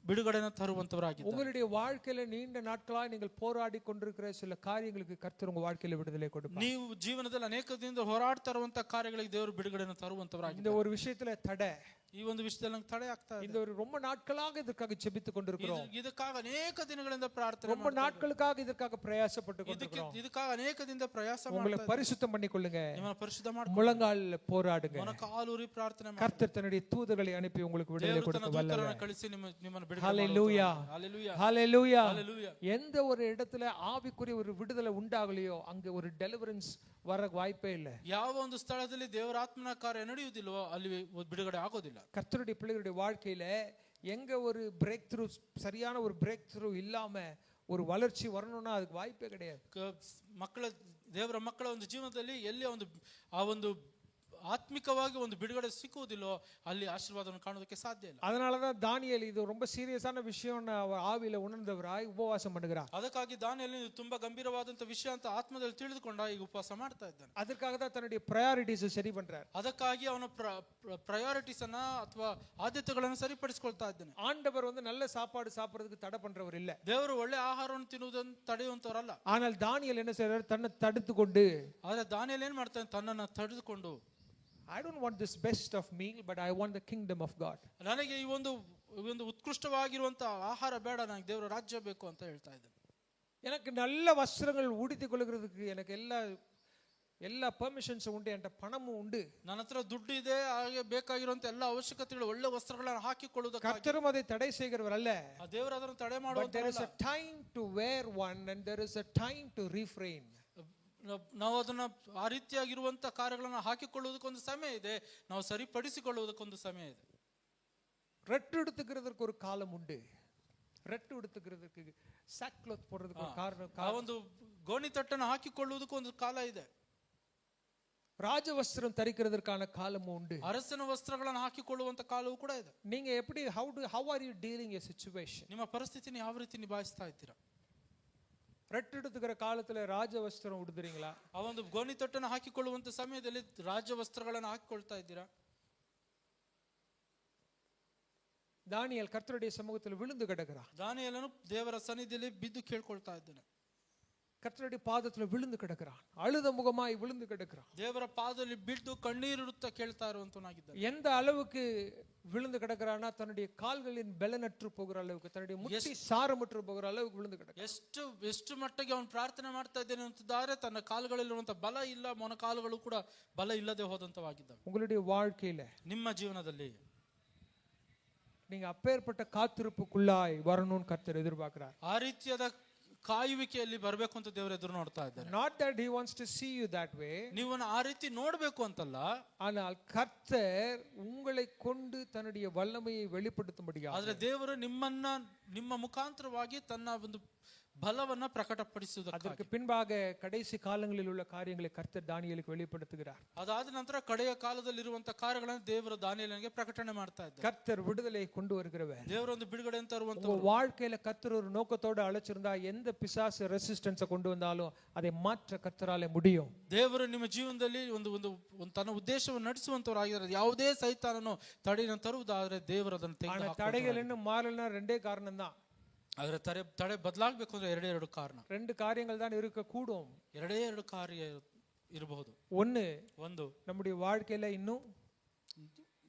ಬಿಡುಗಡೆನ ತರುವಂತವರಾಗಿದ್ದಾರೆ. உங்களுடைய வாழ்க்கையில நீண்ட நாட்களாய் நீங்கள் போராடி கொண்டிருக்கிற சில காரியங்களுக்கு கர்த்தர் உங்க வாழ்க்கையில விடுதலை கொடுப்பார். ನೀವು ಜೀವನದಲ್ಲಿ ಅನೇಕ ದಿನದಿಂದ ಹೋರಾಡ್ತಾ ಇರುವಂತ ಕಾರ್ಯಗಳಿಗೆ ದೇವರು ಬಿಡುಗಡೆನ ತರುವಂತವರಾಗಿದ್ದಾರೆ. இந்த ஒரு விஷயத்துல தடை, ಈ ಒಂದು ವಿಷಯದಲ್ಲಿ ನಂಗೆ ತಡೆ ಆಗ್ತಾ ಇದೆ. இந்த ஒரு ரொம்ப நாட்களாக இதற்காக ஜெபித்துக் கொண்டிருக்கிறோம். ಇದಕ್ಕಾಗಿ ಅನೇಕ ದಿನಗಳಿಂದ ಪ್ರಾರ್ಥನೆ ரொம்ப நாட்களுக்காக இதற்காக பிரயாசப்பட்டு கொண்டிருக்கிறோம். ಇದಕ್ಕಾಗಿ ಅನೇಕ ದಿನದಿಂದ ಪ್ರಯಾಸ உங்களை பரிசுத்தம் பண்ணிக்கொள்ளுங்க. ನಿಮ್ಮನ್ನ ಪರಿಶುದ್ಧ ಮಾಡಿ முழங்கால்ல போராடுங்க. ಮೊಣಕಾಲೂರಿ ಪ್ರಾರ್ಥನೆ ಮಾಡಿ. கர்த்தர் தன்னுடைய தூதர்களை அனுப்பி உங்களுக்கு விடுதலை கொடுக்க வல்லவர். ಕಳಿಸಿ ನಿಮ್ಮನ್ನ ಬಿಡುಗಡೆ ஹல்லேலூயா. ஹalleluya. ஹalleluya. ஹalleluya. எந்த ஒரு இடத்துல ஆவிக்குரிய ஒரு விடுதலை உண்டாகலையோ அங்க ஒரு டெலிவரன்ஸ் வர வாய்ப்பே இல்ல. ಯಾವ ಒಂದು ಸ್ಥಳದಲ್ಲಿ ದೇವರ ಆತ್ಮನ ಕಾರ್ಯ ನಡೆಯುವುದಿಲ್ಲವೋ ಅಲ್ಲಿ ಬಿಡುಗಡೆ ಆಗೋದಿಲ್ಲ. கர்த்தருடைய பிள்ளைகளுடைய வாழ்க்கையில எங்க ஒரு பிரேக் த்ரூ, சரியான ஒரு பிரேக் த்ரூ இல்லாம ஒரு வளர்ச்சி வரணும்னா அதுக்கு வாய்ப்பே கிடையாது. ದೇವರ ಮಕ್ಕಳ ಒಂದು ಜೀವನದಲ್ಲಿ ಎಲ್ಲಿ ಆ ಒಂದು ಆತ್ಮಿಕವಾಗಿ ಒಂದು ಬಿಡುಗಡೆ ಸಿಕ್ಕುವುದಿಲ್ಲೋ ಅಲ್ಲಿ ಆಶೀರ್ವಾದವನ್ನು ಕಾಣೋದಕ್ಕೆ ಸಾಧ್ಯ ಇಲ್ಲ. அதனாலதான் தானியேல் இது ரொம்ப சீரியஸான விஷயம் ஆவியில உணர்ந்தவராய் உபவாசம் பண்ணுகிறார். ಅದಕ್ಕಾಗಿ ದಾನಿಯೇಲ್ ಇದು ತುಂಬಾ ಗಂಭೀರವಾದಂತ ವಿಷಯ ಅಂತ ಆತ್ಮದಲ್ಲಿ ತಿಳಿದುಕೊಂಡ ಈಗ ಉಪವಾಸ ಮಾಡ್ತಾ ಇದ್ದಾನೆ. ಅದಕ್ಕಾக தான் தன்னுடைய ಪ್ರಯಾರಿಟೀಸ್ ಸರಿ பண்றார். ಅದಕ್ಕಾಗಿ ಅವನ ಪ್ರಯಾರಿಟೀಸ್ ಅನ್ನ ಅಥವಾ ಆದ್ಯತೆಗಳನ್ನು ಸರಿಪಡಿಸಿಕೊಳ್ತಾ ಇದ್ದಾನೆ. ஆண்டவர் நல்ல சாப்பாடு சாப்பிடுறதுக்கு தடை பண்றவர் இல்ல. ದೇವರು ಒಳ್ಳೆ ಆಹಾರವನ್ನು ತಿನ್ನುವುದನ್ನು ತಡೆಯುವಂತವರಲ್ಲ. ஆனால் தானியேல் என்ன செய்றார்? தன்னை தடுத்துக்கொண்டு, ಆದ್ರೆ ದಾನಿಯೇಲ್ ಏನ್ ಮಾಡ್ತಾನೆ? ತನ್ನನ್ನು ತಡೆದುಕೊಂಡು, I don't want this best of meal, but I want the kingdom of God. ನನಗೆ ಈ ಒಂದು ಉತ್ಕೃಷ್ಟವಾಗಿರುವಂತ ಆಹಾರ ಬೇಡ, ನನಗೆ ದೇವರ ರಾಜ್ಯ ಬೇಕು ಅಂತ ಹೇಳ್ತಾ ಇದ್ದಾನೆ. எனக்கு நல்ல வஸ்திரங்கள் உடுத்திக் கொள்கிறதுக்கு எனக்கு எல்லா ಪರ್ಮಿಷನ್ಸ್ ಉಂಟು, ಅಂತ ಪಣಮು ಉಂಟು, ನನ್ನ ಹತ್ರ ದುಡ್ಡು ಇದೆ, ಹಾಗೆ ಬೇಕಾಗಿರುವಂತ ಎಲ್ಲ ಅವಶ್ಯಕತೆಗಳು, ಒಳ್ಳೆ ವಸ್ತ್ರಗಳನ್ನು ಹಾಕಿಕೊಳ್ಳುವುದಕ್ಕೆ ಕರ್ತರು அதை ತಡೆ செய்கிறவரல்ல. ದೇವರು ಅದನ್ನು ತಡೆ ಮಾಡುವಂತ. There is a time to wear one and there is a time to refrain. ನಾವು ಅದನ್ನ ಆ ರೀತಿಯಾಗಿರುವಂತ ಕಾರ್ಯಗಳನ್ನ ಹಾಕಿಕೊಳ್ಳುವುದಕ್ಕೊಂದು ಸಮಯ ಇದೆ, ನಾವು ಸರಿಪಡಿಸಿಕೊಳ್ಳುವುದಕ್ಕೊಂದು ಸಮಯ ಇದೆ. ரெட்டு எடுத்துக்கிறதுக்கு ஒரு காலம் உண்டு. ரெட்டு எடுத்துக்கிறதுக்கு சாக் ಕ್ಲಾತ್ போடுறதுக்கு ஒரு காரணம். ಆ ಒಂದು ಗೋಣಿ ತಟ್ಟನ್ನು ಹಾಕಿಕೊಳ್ಳುವುದಕ್ಕೆ ಒಂದು ಕಾಲ ಇದೆ. ராஜவஸ்திரம் தரிக்கிறதுக்கான காலமும் உண்டு. ಅರಸನ ವಸ್ತ್ರಗಳನ್ನು ಹಾಕಿಕೊಳ್ಳುವಂತ ಕಾಲವೂ ಕೂಡ ಇದೆ. நீங்க எப்படி how are you dealing a situation? ನಿಮ್ಮ ಪರಿಸ್ಥಿತಿಯನ್ನು ಯಾವ ರೀತಿ ನಿಭಾಯಿಸ್ತಾ ಇದ್ದೀರಾ? ரெட்டு எடுத்துக்கிற காலத்துல ராஜவஸ்திரம் உடுத்துறீங்களா? ಆ ಒಂದು ಗೋಣಿ ತೊಟ್ಟನ್ನು ಹಾಕಿಕೊಳ್ಳುವಂತ ಸಮಯದಲ್ಲಿ ರಾಜ ವಸ್ತ್ರಗಳನ್ನು ಹಾಕಿಕೊಳ್ತಾ ಇದ್ದೀರಾ? தானியேல் கர்த்தருடைய சமூகத்தில் விழுந்து கிடக்கிறான். ದಾನಿಯೇಲನು ದೇವರ ಸನ್ನಿಧಿಯಲ್ಲಿ ಬಿದ್ದು ಕೇಳ್ಕೊಳ್ತಾ ಇದ್ದಾನೆ. கர்த்தருடைய பாதத்துல விழுந்து கிடக்கிறான். அழுத முகமாய் விழுந்து கிடக்கிறான். ದೇವರ ಪಾದದಲ್ಲಿ ಬಿದ್ದು ಕಣ್ಣೀರಿಡುತ್ತಾ ಕೇಳ್ತಾ ಇರುವಂತನಾಗಿದ್ದಾನೆ. எந்த அளவுக்கு விழுந்து கிடக்கிறான்னா தன்னுடைய கால்களின் பலனற்று போகிற அளவுக்கு, தன்னுடைய முட்டி சாரமற்று போகிற அளவுக்கு விழுந்து கிடக்கிறான். ಎಷ್ಟು ಮಟ್ಟಿಗೆ ಅವನು ಪ್ರಾರ್ಥನೆ ಮಾಡ್ತಾ ಇದ್ದಾನೆ ಅಂತಿದ್ದಾರೆ, ತನ್ನ ಕಾಲುಗಳಲ್ಲಿರುವಂತ ಬಲ ಇಲ್ಲ, ಮೊಣಕಾಲುಗಳು ಕೂಡ ಬಲ ಇಲ್ಲದೆ ಹೋದಂತವಾಗಿದ್ದಾವೆ. உங்களுடைய வாழ்க்கையில, ನಿಮ್ಮ ಜೀವನದಲ್ಲಿ நீங்க அப்பேற்பட்ட காத்திருப்புக்குள்ளாய் வரணும்னு கர்த்தர் எதிர்பார்க்கிறார். ಆ ರೀತಿಯಾದ ಕಾಯುವಿಕೆಯಲ್ಲಿ ಬರಬೇಕು ಅಂತ ದೇವರು ಎದುರು ನೋಡ್ತಾ ಇದ್ದಾರೆ. Not that he wants to see you that way. ನೀವನ್ನ ಆ ರೀತಿ ನೋಡಬೇಕು ಅಂತಲ್ಲ, ஆனால் கர்த்தர் உங்களை கொண்டு தன்னுடைய வல்லமையை வெளிப்படுத்தும்படியாக, ಆದ್ರೆ ದೇವರು ನಿಮ್ಮ ಮುಖಾಂತರವಾಗಿ ತನ್ನ ಒಂದು ಬಲವನ್ನ ಪ್ರಕಟಪಡಿಸುವುದಕ್ಕಾಗಿ. அதற்கு பின்பாக கடைசி காலங்களில் உள்ள காரியங்களை கர்த்தர் தானியேலுக்கு வெளிப்படுத்துகிறார். ಅದಾದ ನಂತರ ಕಡೆಯ ಕಾಲದಲ್ಲಿರುವಂತ ಕಾರ್ಯಗಳನ್ನು ದೇವರು ದಾನಿಯೇಲನಿಗೆ ಪ್ರಕಟಣೆ ಮಾಡ್ತಾ ಇದ್ದಾರೆ. கர்த்தர் விடுதலை கொண்டு வருகிறவர். ದೇವರೊಂದು ಬಿಡುಗಡೆಯನ್ನು ತರುವಂತ உங்க வாழ்க்கையில கர்த்தர் ஒரு நோக்கத்தோட அழைச்சிருந்தா எந்த பிசாசு ரெசிஸ்டன்ஸை கொண்டு வந்தாலும் அதை மாற்ற கர்த்தரால முடியும். ದೇವರು ನಿಮ್ಮ ಜೀವನದಲ್ಲಿ ಒಂದು ತನ್ನ ಉದ್ದೇಶವನ್ನು ನಡೆಸುವಂತವರಾಗಿದ್ದಾರೆ. ಯಾವುದೇ ಸೈತಾನನು ತಡೆಯನ್ನು ತರುವುದಾದ್ರೆ ದೇವರು ಅದನ್ನು ತೆಗೆದು தடைகள் இன்னும் மாறலன்னா ரெண்டே காரணம் தான். ಆದ್ರೆ ತಡೆ ಬದಲಾಗಬೇಕು ಅಂದ್ರೆ ಎರಡು ಕಾರಣ, ரெண்டு காரியங்கள் தான் இருக்க கூடும். ಎರಡು ಕಾರ್ಯ ಇರಬಹುದು. ಒಂದು நம்முடைய வாழ்க்கையில இன்னும்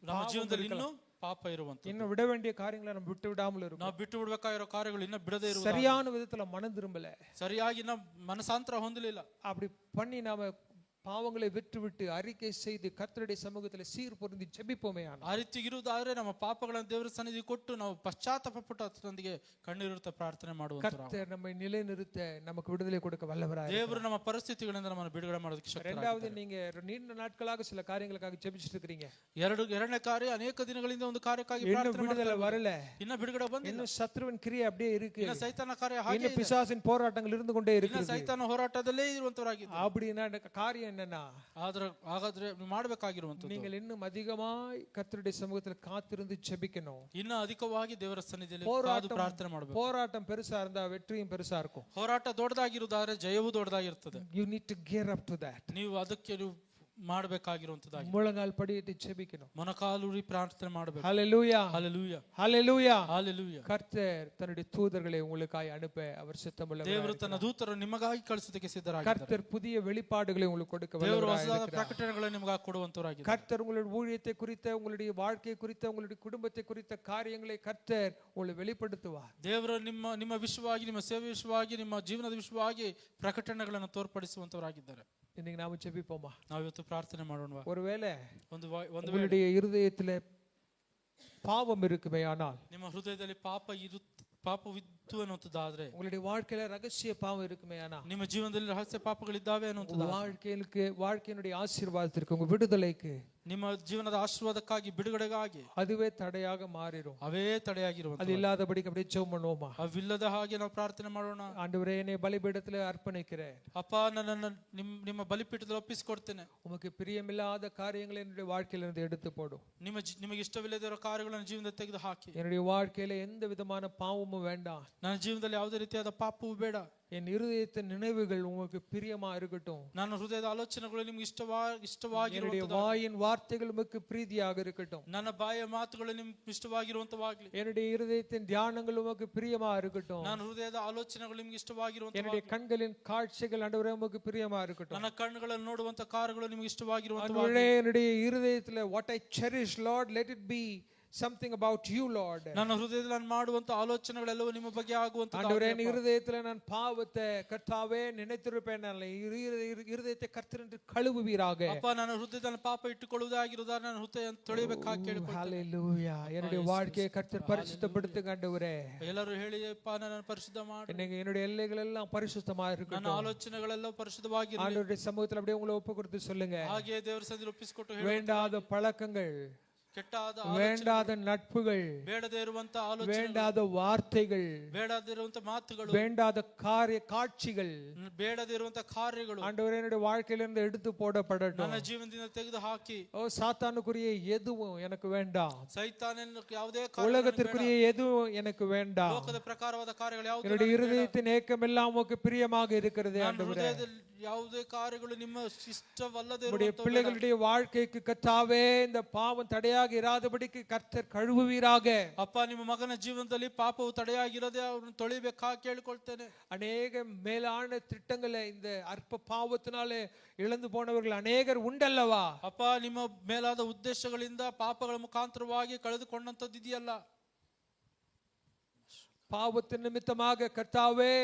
ನಮ್ಮ ಜೀವನದಲ್ಲಿ ಇನ್ನೂ ಪಾಪ ಇರುವಂತ, இன்னும் விட வேண்டிய காரியங்களை நம்ம விட்டு விடாமல் இருக்கும். ನಾವು ಬಿಟ್ಟು ಬಿಡಬೇಕಾಗಿರೋ ಕಾರ್ಯಗಳು ಇನ್ನೂ ಬಿಡದೇ ಇರುವ, சரியான விதத்துல மனம் திரும்பல, ಸರಿಯಾಗಿ ನಾವು ಮನಸಾಂತರ ಹೊಂದಲಿಲ್ಲ. அப்படி பண்ணி நாம பாவங்களை விட்டு அறிக்கை செய்து கர்த்தருடைய சமூகத்தில் சீர் பொருந்தி ஜெபிப்போமே. ಆ ರೀತಿ ಇರುವುದಾದ್ರೆ ನಮ್ಮ ಪಾಪಗಳನ್ನು ದೇವರ ಸನ್ನಿಧಿ ಕೊಟ್ಟು ನಾವು ಪಶ್ಚಾತ್ತಾಪಪಟ್ಟು ಅದರೊಂದಿಗೆ ಕಣ್ಣೀರುತ್ತಾ ಪ್ರಾರ್ಥನೆ ಮಾಡುವಂತ கர்த்தர் நம்மை நிலைநிறுத்த நமக்கு விடுதலை கொடுக்க வல்லவராய். ದೇವರು ನಮ್ಮ ಪರಿಸ್ಥಿತಿಗಳಿಂದ ನಮ್ಮನ್ನು ಬಿಡುಗಡೆ ಮಾಡೋದಕ್ಕೆ ಶಕ್ತರಾಗಿದ್ದಾರೆ. இரண்டாவது, நீங்க நீண்ட நாட்களாக சில காரியங்களுக்காக ஜெபிச்சிட்டு இருக்கீங்க. ಎರಡನೇ ಕಾರ್ಯ, ಅನೇಕ ದಿನಗಳಿಂದ ಒಂದು ಕಾರ್ಯಕ್ಕಾಗಿ ಪ್ರಾರ್ಥನೆ விடுதலை வரல, ಇನ್ನ ಬಿಡುಗಡೆ ಬಂದಿಲ್ಲ, இன்னும் சத்ருவின் கிரியை அப்படியே இருக்கு, ಇನ್ನ ಸೈತಾನ ಕಾರ್ಯ ಹಾಗೆ இன்னும் பிசாசின் போராட்டங்கள் இருந்து கொண்டே இருக்கு. ಇನ್ನ ಸೈತಾನ ಹೋರಾಟದಲ್ಲೇ ಇರುವಂತವರಾಗಿದ್ದಾರೆ. அப்படினா காரியம் என்னன்னா, ಹಾಗಾದ್ರೆ ಮಾಡಬೇಕಾಗಿರುವಂತದ್ದು, நீங்கள் இன்னும் அதிகமாய் கர்த்தருடைய சமூகத்தில் காத்திருந்து ஜெபிக்கணும். ಇನ್ನ ಅಧಿಕವಾಗಿ ದೇವರ ಸನ್ನಿಧಿಯಲ್ಲಿ ಕಾದು ಪ್ರಾರ್ಥನೆ ಮಾಡಬೇಕು. போராட்டம் பெருசா இருந்தா வெற்றியும் பெருசா இருக்கும். ಹೋರಾಟ ದೊಡ್ಡದಾಗಿರುವುದಾದ್ರೆ ಜಯವೂ ದೊಡ್ಡದಾಗಿರುತ್ತದೆ. You need to gear up to that. ನೀವು ಅದಕ್ಕೆ ಮಾಡಬೇಕಾಗಿರುವಂತದ್ದಾಗಿ முழங்கால் படியிட்டு ஜெபிக்கணும், ಮೊಣಕಾಲೂರಿ ಪ್ರಾರ್ಥನೆ ಮಾಡಬೇಕು. ஹalleluya, ஹalleluya, ஹalleluya, ஹalleluya. கர்த்தர் தன்னுடைய தூதர்களை உங்களுக்காய் அனுப்ப அவர் சித்தமுள்ளவர். ದೇವರು ತನ್ನ ದೂತರನ್ನು ನಿಮಗಾಗಿ ಕಳಿಸೋದಕ್ಕೆ ಸಿದ್ಧರಾಗಿದ್ದಾರೆ. கர்த்தர் புதிய வெளிப்பாடுகளை உங்களுக்கு கொடுக்க ದೇವರು வல்லவராய் ಹೊಸದಾದ இருக்கிறார். ಪ್ರಕಟಣೆಗಳನ್ನು ನಿಮಗೆ ಕೊಡುವಂತವರಾಗಿದ್ದಾರೆ. கர்த்தர் உங்களுடைய ஊழியத்தை குறித்த, உங்களுடைய வாழ்க்கை குறித்த, உங்களுடைய குடும்பத்தை குறித்த காரியங்களை கர்த்தர் உங்களுக்கு வெளிப்படுத்துவார். ದೇವರು ನಿಮ್ಮ ವಿಷಯವಾಗಿ, ನಿಮ್ಮ ಸೇವೆ ವಿಷಯವಾಗಿ, ನಿಮ್ಮ ಜೀವನದ ವಿಷಯವಾಗಿ ಪ್ರಕಟಣೆಗಳನ್ನು ತೋರ್ಪಡಿಸುವಂತವರಾಗಿದ್ದಾರೆ. இன்னைக்கு நாம ஜெபிப்போமா? ನಾವು ಇವತ್ತು ಪ್ರಾರ್ಥನೆ ಮಾಡೋಣ. ஒருவேளை ಒಂದು உங்களுடைய இருதயத்துல பாவம் இருக்குமே ஆனால், ನಿಮ್ಮ ಹೃದಯದಲ್ಲಿ ಪಾಪವಿತ್ತು ಅನ್ನುವಂಥದ್ದಾದ್ರೆ, உங்களுடைய வாழ்க்கையில ரகசிய பாவம் இருக்குமே ஆனால், ನಿಮ್ಮ ಜೀವನದಲ್ಲಿ ರಹಸ್ಯ ಪಾಪಗಳಿದ್ದಾವೆ ಅನ್ನುವಂಥದ್ದು, வாழ்க்கையினுடைய ஆசீர்வாதத்திற்கு, உங்க விடுதலைக்கு, ನಿಮ್ಮ ಜೀವನದ ಆಶೀರ್ವಾದಕ್ಕಾಗಿ, ಬಿಡುಗಡೆಗಾಗಿ அதுவே தடையாக மாறிடும். ಅವೇ ತಡೆಯಾಗಿರುವಂತ, அது இல்லாதபடிக்கு அப்படியே ஜெபம் பண்ணுவோமா? ಅವಿಲ್ಲದ ಹಾಗೆ ನಾವು ಪ್ರಾರ್ಥನೆ ಮಾಡೋಣ. ஆண்டவரே, என்னை பலிபீடத்துல அர்ப்பணிக்கிறேன். ಅಪ್ಪ, ನನ್ನನ್ನು ನಿಮ್ಮ ಬಲಿಪೀಠದಲ್ಲಿ ಒಪ್ಪಿಸಿಕೊಡ್ತೇನೆ. உமக்கு பிரியமில்லாத காரியங்களை என்னுடைய வாழ்க்கையில இருந்து எடுத்து போடும். ನಿಮಗೆ ಇಷ್ಟವಿಲ್ಲದಿರೋ ಕಾರ್ಯಗಳನ್ನು ಜೀವನದಲ್ಲಿ ತೆಗೆದು ಹಾಕಿ. என்னுடைய வாழ்க்கையில எந்த விதமான பாவமும் வேண்டாம். ನನ್ನ ಜೀವನದಲ್ಲಿ ಯಾವುದೇ ರೀತಿಯಾದ ಪಾಪವೂ ಬೇಡ. என் இருதயத்தின் நினைவுகள் உங்களுக்கு பிரியமா இருக்கட்டும். ನನ್ನ ಹೃದಯದ ಆಲೋಚನೆಗಳು ನಿಮಗೆ ಇಷ್ಟವಾಗಿರುವಂತ, என்னுடைய வாயின் வார்த்தைகள் உமக்கு பிரீதியாக இருக்கட்டும். ನನ್ನ ಬಾಯಿಯ ಮಾತುಗಳು ನಿಮಗೆ ಇಷ್ಟವಾಗಿರುವಂತವಾಗಲಿ. என்னுடைய இருதயத்தின் தியானங்கள் உமக்கு பிரியமா இருக்கட்டும். ನನ್ನ ಹೃದಯದ ಆಲೋಚನೆಗಳು ನಿಮಗೆ ಇಷ್ಟವಾಗಿರುವಂತ, என்னுடைய கண்களின் காட்சிகள் ஆண்டவரே உமக்கு பிரியமா இருக்கட்டும். ನನ್ನ ಕಣ್ಣುಗಳನ್ನು ನೋಡುವಂತ ಕಾರ್ಯಗಳು ನಿಮಗೆ ಇಷ್ಟವಾಗಿರುವಂತ, ஆண்டவரே, என்னுடைய இருதயத்துல what I cherish, Lord, let it be something about you, Lord. ನನ್ನ ಹೃದಯದಲ್ಲಿ ನಾನು ಮಾಡುವಂತ ಆಲೋಚನೆಗಳೆಲ್ಲವೂ ನಿಮ್ಮ ಬಗ್ಗೆ ಆಗುವಂತ. ஆண்டவரே, என் இருதயத்துல நான் பாவத்தை கர்த்தாவே நினைத்திருப்பேன், இருதயத்தை கர்த்தரென்று கழுவுவீராக. ಅಪ್ಪ, ನನ್ನ ಹೃದಯದಲ್ಲಿ ಪಾಪ ಇಟ್ಟುಕೊಳ್ಳುವುದಾಗಿರುವುದಾದ್ರೆ ನನ್ನ ಹೃದಯ ತೊಳೆಯಬೇಕಾಗಿ ಕೇಳಿಕೊಳ್ಳುತ್ತೇನೆ. ஹalleluya. என்னுடைய வாழ்க்கையை கர்த்தர் பரிசுத்தப்படுத்துங்க ஆண்டவரே. ಎಲ್ಲರೂ ಹೇಳಿ, ಅಪ್ಪ, ನನ್ನನ್ನು ಪರಿಶುದ್ಧ ಮಾಡು. என்னுடைய எல்லைகள் எல்லாம் பரிசுத்தமா ನನ್ನ இருக்கட்டும். ಆಲೋಚನೆಗಳೆಲ್ಲ ಪರಿಶುದ್ಧವಾಗಿರಲಿ. ஆண்டவருடைய சமூகத்துல அப்படியே உங்களை ஒப்பு கொடுத்து சொல்லுங்க. ಹಾಗೆ ದೇವರ ಸನ್ನಿಧಿಯಲ್ಲಿ ಒಪ್ಪಿಸಿಕೊಟ್ಟು, வேண்டாத பழக்கங்கள், ಕೆಟ್ಟಾದ வேண்டாத நட்புகள், ಬೇಡದೇ ಇರುವಂತ ಆಲೋಚನೆ, வேண்டாத வார்த்தைகள், ಬೇಡದೇ ಇರುವಂತ ಮಾತುಗಳು, வேண்டாத காட்சிகள் ಬೇಡದೇ ಇರುವಂತ ಕಾರ್ಯಗಳು ஆண்டவரே என்னுடைய வாழ்க்கையிலிருந்து எடுத்து போடப்படட்டும். ನನ್ನ ಜೀವನದಿಂದ ತೆಗೆದು ಹಾಕಿ. ஓ, சாத்தானுக்குரிய எதுவும் எனக்கு வேண்டாம். ಸೈತಾನನ ಯಾವುದೇ உலகத்திற்குரிய எதுவும் எனக்கு வேண்டாம். ಲೋಕದ ಪ್ರಕಾರವಾದ ಕಾರ್ಯಗಳು ಯಾವುದೇ, என்னுடைய இருதயத்தின் ஏக்கம் எல்லாம் உமக்கு பிரியமாக இருக்கிறது ನನ್ನ ஆண்டவரே. ಹೃದಯದಲ್ಲಿ ಯಾವುದೇ ಕಾರ್ಯಗಳು ನಿಮ್ಮ ಇಷ್ಟವಲ್ಲದೆ நம்முடைய பிள்ளைகளுடைய வாழ்க்கைக்கு கர்த்தாவே இந்த பாவம் தடையாக இராதபடிக்கு கர்த்தர் கழுவுவீராக. ಅಪ್ಪ, ನಿಮ್ಮ ಮಗನ ಜೀವನದಲ್ಲಿ ಪಾಪವು ತಡೆಯಾಗಿರದೆ ಅವರನ್ನು ತೊಳಿಬೇಕಾಗಿ ಕೇಳಿಕೊಳ್ತೇನೆ. அநேக மேலான திட்டங்களை இந்த அற்ப பாவத்தினாலே இழந்து போனவர்கள் அநேகர் உண்டல்லவா? ಅಪ್ಪ, ನಿಮ್ಮ ಮೇಲಾದ ಉದ್ದೇಶಗಳಿಂದ ಪಾಪಗಳ ಮುಖಾಂತರವಾಗಿ ಕಳೆದುಕೊಂಡಂತದ್ದು ಇದೆಯಲ್ಲ. பாவத்தின் நிமித்தமாக கர்த்தாவே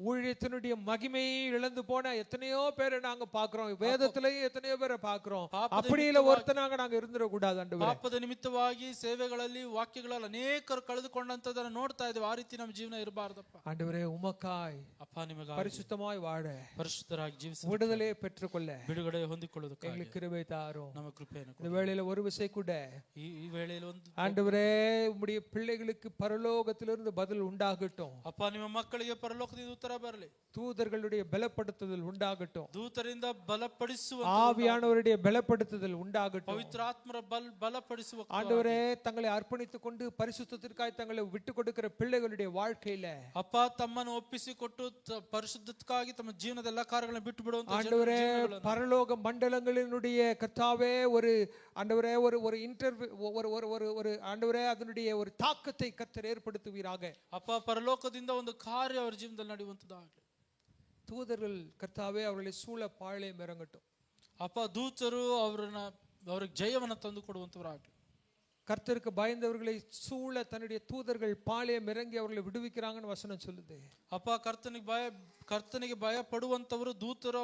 ஊழியத்தினுடைய மகிமையை இழந்து போன எத்தனையோ பேரை நாங்க பாக்குறோம், வேதத்திலேயே எத்தனையோ பேரை பாக்குறோம். அப்படி இல்ல ஒருத்தனாக நாங்க இருந்துடக்கூடாது ஆண்டவரே. ಪಾಪದ ನಿಮಿತ್ತವಾಗಿ ಸೇವೆಗಳಲ್ಲಿ ವಾಕ್ಯಗಳಲ್ಲಿ ಅನೇಕರು ಕಳೆದುಕೊಂಡಂತದನ್ನ ನೋಡ್ತಾ ಇದ್ದೇವೆ. ಆ ರೀತಿ ನಮ್ಮ ಜೀವನ ಇರಬಾರ್ದಪ್ಪ. ஆண்டவரே உமக்காய் ಅಪ್ಪ ನಿಮಗಾಗಿ பரிசுத்தமாய் வாழ, ಪರಿಶುದ್ಧರಾಗಿ ಜೀವಿಸಿ விடுதலை பெற்றுக்கொள்ள ಬಿಡುಗಡೆ ಹೊಂದಿಕೊಳ್ಳುವುದಕ್ಕಾಗಿ எங்களுக்கு கிருபை தாரும். ನಮ್ಮ ಕೃಪೆಯನ್ನು இந்த வேளையில ஒரு விஷயம் கூட ಈ ವೇಳೆಯಲ್ಲಿ ಒಂದು ஆண்டவரே உம்முடைய பிள்ளைகளுக்கு பரலோகத்திலிருந்து பதில் உண்டாகட்டும். ಅಪ್ಪ ನಿಮ್ಮ ಮಕ್ಕಳಿಗೆ ಪರಲೋಕದಿಂದ ಉತ್ತರ ಬರಲಿ. தூதர்களுடைய பலப்படுத்துதல் உண்டாகட்டும். ದೂತರಿಂದ ಬಲಪಡಿಸುವ ஆவியானவருடைய பலப்படுத்துதல் உண்டாகட்டும். ಪವಿತ್ರಾತ್ಮರ ಬಲಪಡಿಸುವ ஆண்டவரே தங்களை அர்ப்பணித்துக் கொண்டு பரிசுத்தத்திற்காக தங்களை விட்டு கொடுக்கிற பிள்ளைகளுடைய வாழ்க்கையில ಅಪ್ಪ ತಮ್ಮನ್ನು ಒಪ್ಪಿಸಿಕೊಟ್ಟು ಪರಿಶುದ್ಧಕ್ಕಾಗಿ ತಮ್ಮ ಜೀವನದ ಎಲ್ಲಾ ಕಾರ್ಯಗಳನ್ನು ಬಿಟ್ಟು ಬಿಡುವಂತ ஆண்டவரே பரலோக மண்டலங்களினுடைய கர்த்தாவே ஒரு ஆண்டவரே ஒரு இன்டர்வியூ ஒரு ஆண்டவரே அதனுடைய ஒரு தாக்கத்தை கர்த்தர் ஏற்படுத்துவீராக. ಅಪ್ಪ ಪರಲೋಕದಿಂದ ಒಂದು ಕಾರ್ಯ ಅವರ ಜೀವನದಲ್ಲಿ ನಡೆಯುವಂತದ್ದಾಗಲಿ. தூதர்கள் கர்த்தாவே அவர்களை சூழ பாளையம் இறங்கட்டும். ಅಪ್ಪ ದೂತರು ಅವ್ರಿಗೆ ಜಯವನ್ನು ತಂದು ಕೊಡುವಂತವರಾಗಲಿ. கர்த்தருக்கு பயந்தவர்களை சூழ தன்னுடைய தூதர்கள் பாளையம் இறங்கி அவர்களை விடுவிக்கிறாங்கன்னு வசனம் சொல்லுது. ಅಪ್ಪ ಕರ್ತನಿಗೆ ಭಯ ಪಡುವಂತವರು ದೂತರು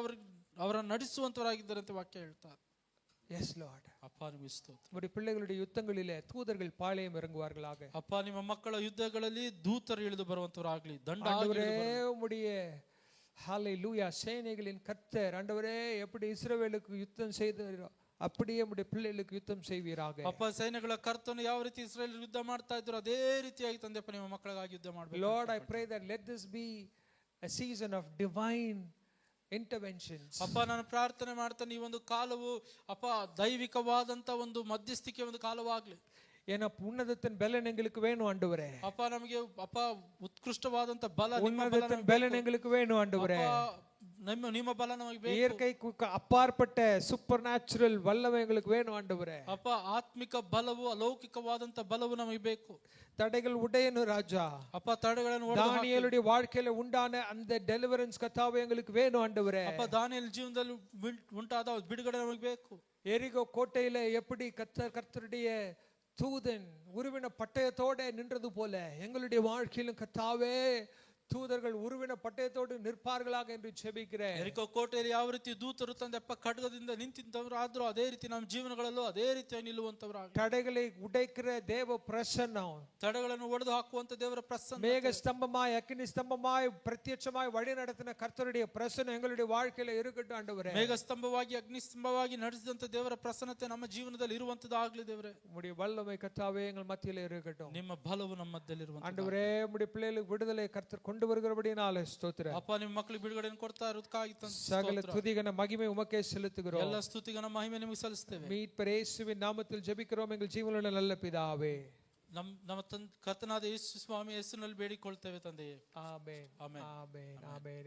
ಅವರನ್ನು ನಡೆಸುವಂತವರಾಗಿದ್ದಾರೆ ಅಂತ ವಾಕ್ಯ ಹೇಳ್ತಾರೆ. Yes Lord. ಅಪ್ಪ ನಿಮಗೆ ಸ್ತೋತ್ರ. நம்முடைய பிள்ளைகளுடைய யுத்தங்களிலே தூதர்கள் பாளையம் இறங்குவார்களாக. ಅಪ್ಪ ನಿಮ್ಮ ಮಕ್ಕಳ ಯುದ್ಧಗಳಲ್ಲಿ ದೂತರು ಇಳಿದು ಬರುವಂತವರಾಗಲಿ. ದಂಡ ஆண்டவரே உம்முடைய ஹalleluya சேனைகளின் கர்த்தர் ஆண்டவரே எப்படி இஸ்ரவேலுக்கு யுத்தம் செய்தாரோ அப்படியே நம்முடைய பிள்ளைகளுக்கு யுத்தம் செய்வீராக. ಅಪ್ಪ ಸೈನ್ಯಗಳ ಕರ್ತನು ಯಾವ ರೀತಿ ಇಸ್ರಾಯೇಲ್ ಯುದ್ಧ ಮಾಡ್ತಾ ಇದ್ರು ಅದೇ ರೀತಿಯಾಗಿ ತಂದೆಪ್ಪ ನಿಮ್ಮ ಮಕ್ಕಳಿಗಾಗಿ ಯುದ್ಧ ಮಾಡಬೇಕು. Lord, I pray that let this be a season of divine interventions. ಅಪ್ಪ ನಾನು ಪ್ರಾರ್ಥನೆ ಮಾಡ್ತೇನೆ ಈ ಒಂದು ಕಾಲವು ಅಪ್ಪ ದೈವಿಕವಾದಂತ ಒಂದು ಮಧ್ಯಸ್ಥಿಕೆ ಒಂದು ಕಾಲವಾಗ್ಲಿ. ஏன்னா உன்னதத்தின் பலன் எங்களுக்கு வேணும் ஆண்டவரே. ಅಪ್ಪ ನಮಗೆ ಅಪ್ಪ ಉತ್ಕೃಷ್ಟವಾದಂತ ಬಲ உன்னதத்தின் பலன் எங்களுக்கு வேணும் ஆண்டவரே. ನಿಮ್ಮ ಬಲ ನಮಗೆ ಬೇಕು. இயற்கைக்கு அப்பாற்பட்ட சூப்பர் நேச்சுரல் வல்லமை எங்களுக்கு வேணும் ஆண்டவரே. ಅಪ್ಪ ಆತ್ಮಿಕ ಬಲವು ಅಲೌಕಿಕವಾದಂತ ಬಲವು ನಮಗೆ ಬೇಕು. தடைகள் உடையணும் ராஜா. ಅಪ್ಪ ತಡೆಗಳನ್ನು தானியேலுடைய வாழ்க்கையில உண்டான அந்த டெலிவரன்ஸ் கர்த்தாவே எங்களுக்கு வேணும் ஆண்டவரே. ಅಪ್ಪ ದಾನಿಯೇಲ್ ಜೀವನದಲ್ಲಿ ಉಂಟಾದ ಬಿಡುಗಡೆ ನಮಗೆ ಬೇಕು. எரிகோ கோட்டையில எப்படி கர்த்தருடைய தூதன் உருவின பட்டயத்தோட நின்றது போல எங்களுடைய வாழ்க்கையிலும் கர்த்தாவே தூதர்கள் உருவின பட்டயத்தோடு நிற்பார்களாக என்று ஜெபிக்கிறேன். ಎರಿಕೋ ಕೋಟೆಯಲ್ಲಿ ಯಾವ ರೀತಿ ದೂತರು ತಂದೆಪ್ಪ ಖಡ್ಗದಿಂದ ನಿಂತಿದ್ದವರು ಆದ್ರೂ ಅದೇ ರೀತಿ ನಮ್ಮ ಜೀವನಗಳಲ್ಲೂ ಅದೇ ರೀತಿಯಾಗಿ ನಿಲ್ಲುವಂತವರಾಗ. தடைகளை உடைக்கிற தேவ பிரசன்னம், ತಡೆಗಳನ್ನು ಒಡೆದು ಹಾಕುವಂತ ದೇವರ ಪ್ರಸನ್ನ, மேக ஸ்தம்பமாய் அக்கினி ஸ்தம்பமாய் பிரத்யட்சமாய் வழி நடத்தின கர்த்தருடைய பிரசன்னம் எங்களுடைய வாழ்க்கையில இருக்கட்டும் ஆண்டவரே. ಮೇಘ ಸ್ತಂಭವಾಗಿ ಅಗ್ನಿ ಸ್ತಂಭವಾಗಿ ನಡೆಸಿದಂತ ದೇವರ ಪ್ರಸನ್ನತೆ ನಮ್ಮ ಜೀವನದಲ್ಲಿ ಇರುವಂತದ್ದಾಗಲಿ ದೇವರೇ. உம்முடைய வல்லமை கர்த்தாவே எங்கள் மத்தியில இருக்கட்டும். ನಿಮ್ಮ ಬಲವು ನಮ್ಮ ಮಧ್ಯದಲ್ಲಿರುವಂತ ஆண்டவரே உம்முடைய பிள்ளைகளுக்கு விடுதலை கர்த்தர் கொண்டு வருகிறபடியால் ஸ்தோத்திரம். ಅಪ್ಪ ನಿಮ್ಮ ಮಕ್ಕಳಿಗೆ ಬಿಡುಗಡೆಯನ್ನು ಕೊಡ್ತಾ ಇರೋದಕ್ಕಾಗಿ சகல துதிகன மகிமை உமக்கே செலுத்துகிறோம். ಎಲ್ಲ ಸ್ತುತಿಗನ ಮಹಿಮೆ ನಿಮಗೆ ಸಲ್ಲಿಸ್ತೇವೆ. மீட்பர் இயேசுவின் நாமத்தில் ஜெபிக்கிறோம் எங்கள் ஜீவனுள்ள நல்ல பிதாவே. ನಮ್ಮ ಕರ್ತನಾದ ಯೇಸು ಸ್ವಾಮಿ ಹೆಸರಿನಲ್ಲಿ ಬೇಡಿಕೊಳ್ತೇವೆ ತಂದೆಯೇ. ಆಮೆನ್. ಆಮೆನ್. ಆಮೆನ್. ಆಮೆನ್.